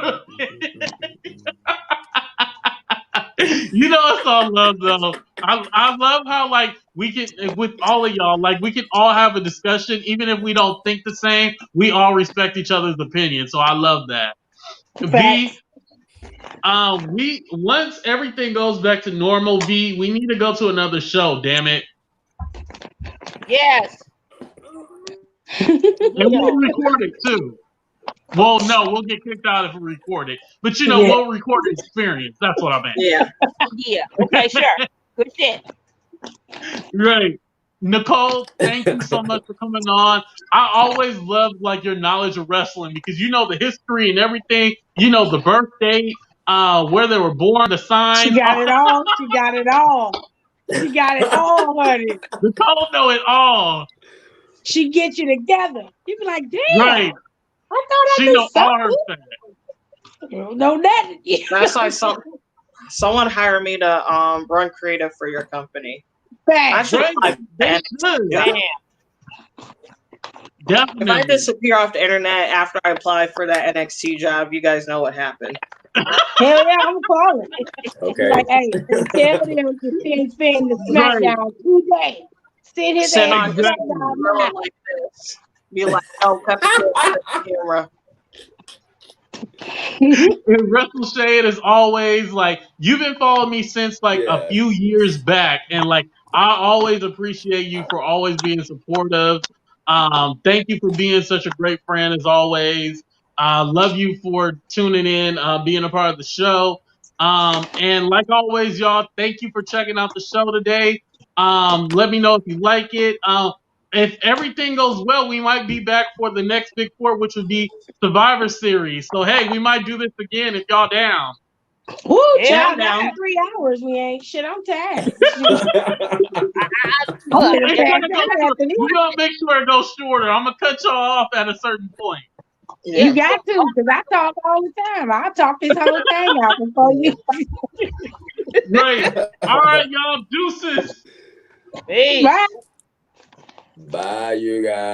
You know it's all love though. I love how like we can with all of y'all, like we can all have a discussion, even if we don't think the same, we all respect each other's opinion. So I love that. Facts. V, we once everything goes back to normal, V, we need to go to another show, damn it. Yes. And we'll record it too. Well, no, we'll get kicked out if we record it. But you know, Yeah. we'll record the experience. That's what I meant. Yeah. Yeah. Okay, sure. Good shit. Right. Nicole, thank you so much for coming on. I always love like your knowledge of wrestling because you know the history and everything. You know the birth date, where they were born, the signs. She got it all. She got it all. She got it all, honey. Nicole know it all. She get you together. You be like, damn. Right. I thought I She knew know all her something. facts. You don't know that. That's like someone hire me to run creative for your company. I Facts. should Right? apply They for should. Damn. If I Definitely. disappear off the internet after I apply for that NXT job, you guys know what happened. Hell yeah, I'm calling. Okay. Like, hey, tell them to send Finn to Right. SmackDown today. Send his Send ass on to Exactly. SmackDown girl now. like this. Be like, oh, cut the camera. And Wrestle Shade is always like you've been following me since like a Yeah. few years back, and like I always appreciate you for always being supportive. Thank you for being such a great friend as always. Love you for tuning in, being a part of the show. And like always, y'all, thank you for checking out the show today. Let me know if you like it. If everything goes well, we might be back for the next big four, which would be Survivor Series. So hey, we might do this again if y'all down. Woo, Yeah, child, I'm not down. in 3 hours. We ain't shit. I'm tired. I'm Look, gonna It's pass gonna go. out after this. We're gonna make sure it goes shorter. I'm gonna cut y'all off at a certain point. Yeah. You got to, because I talk all the time. I talk this whole thing out before you. Right. All right, y'all. Deuces. peace. Bye. Bye, you guys.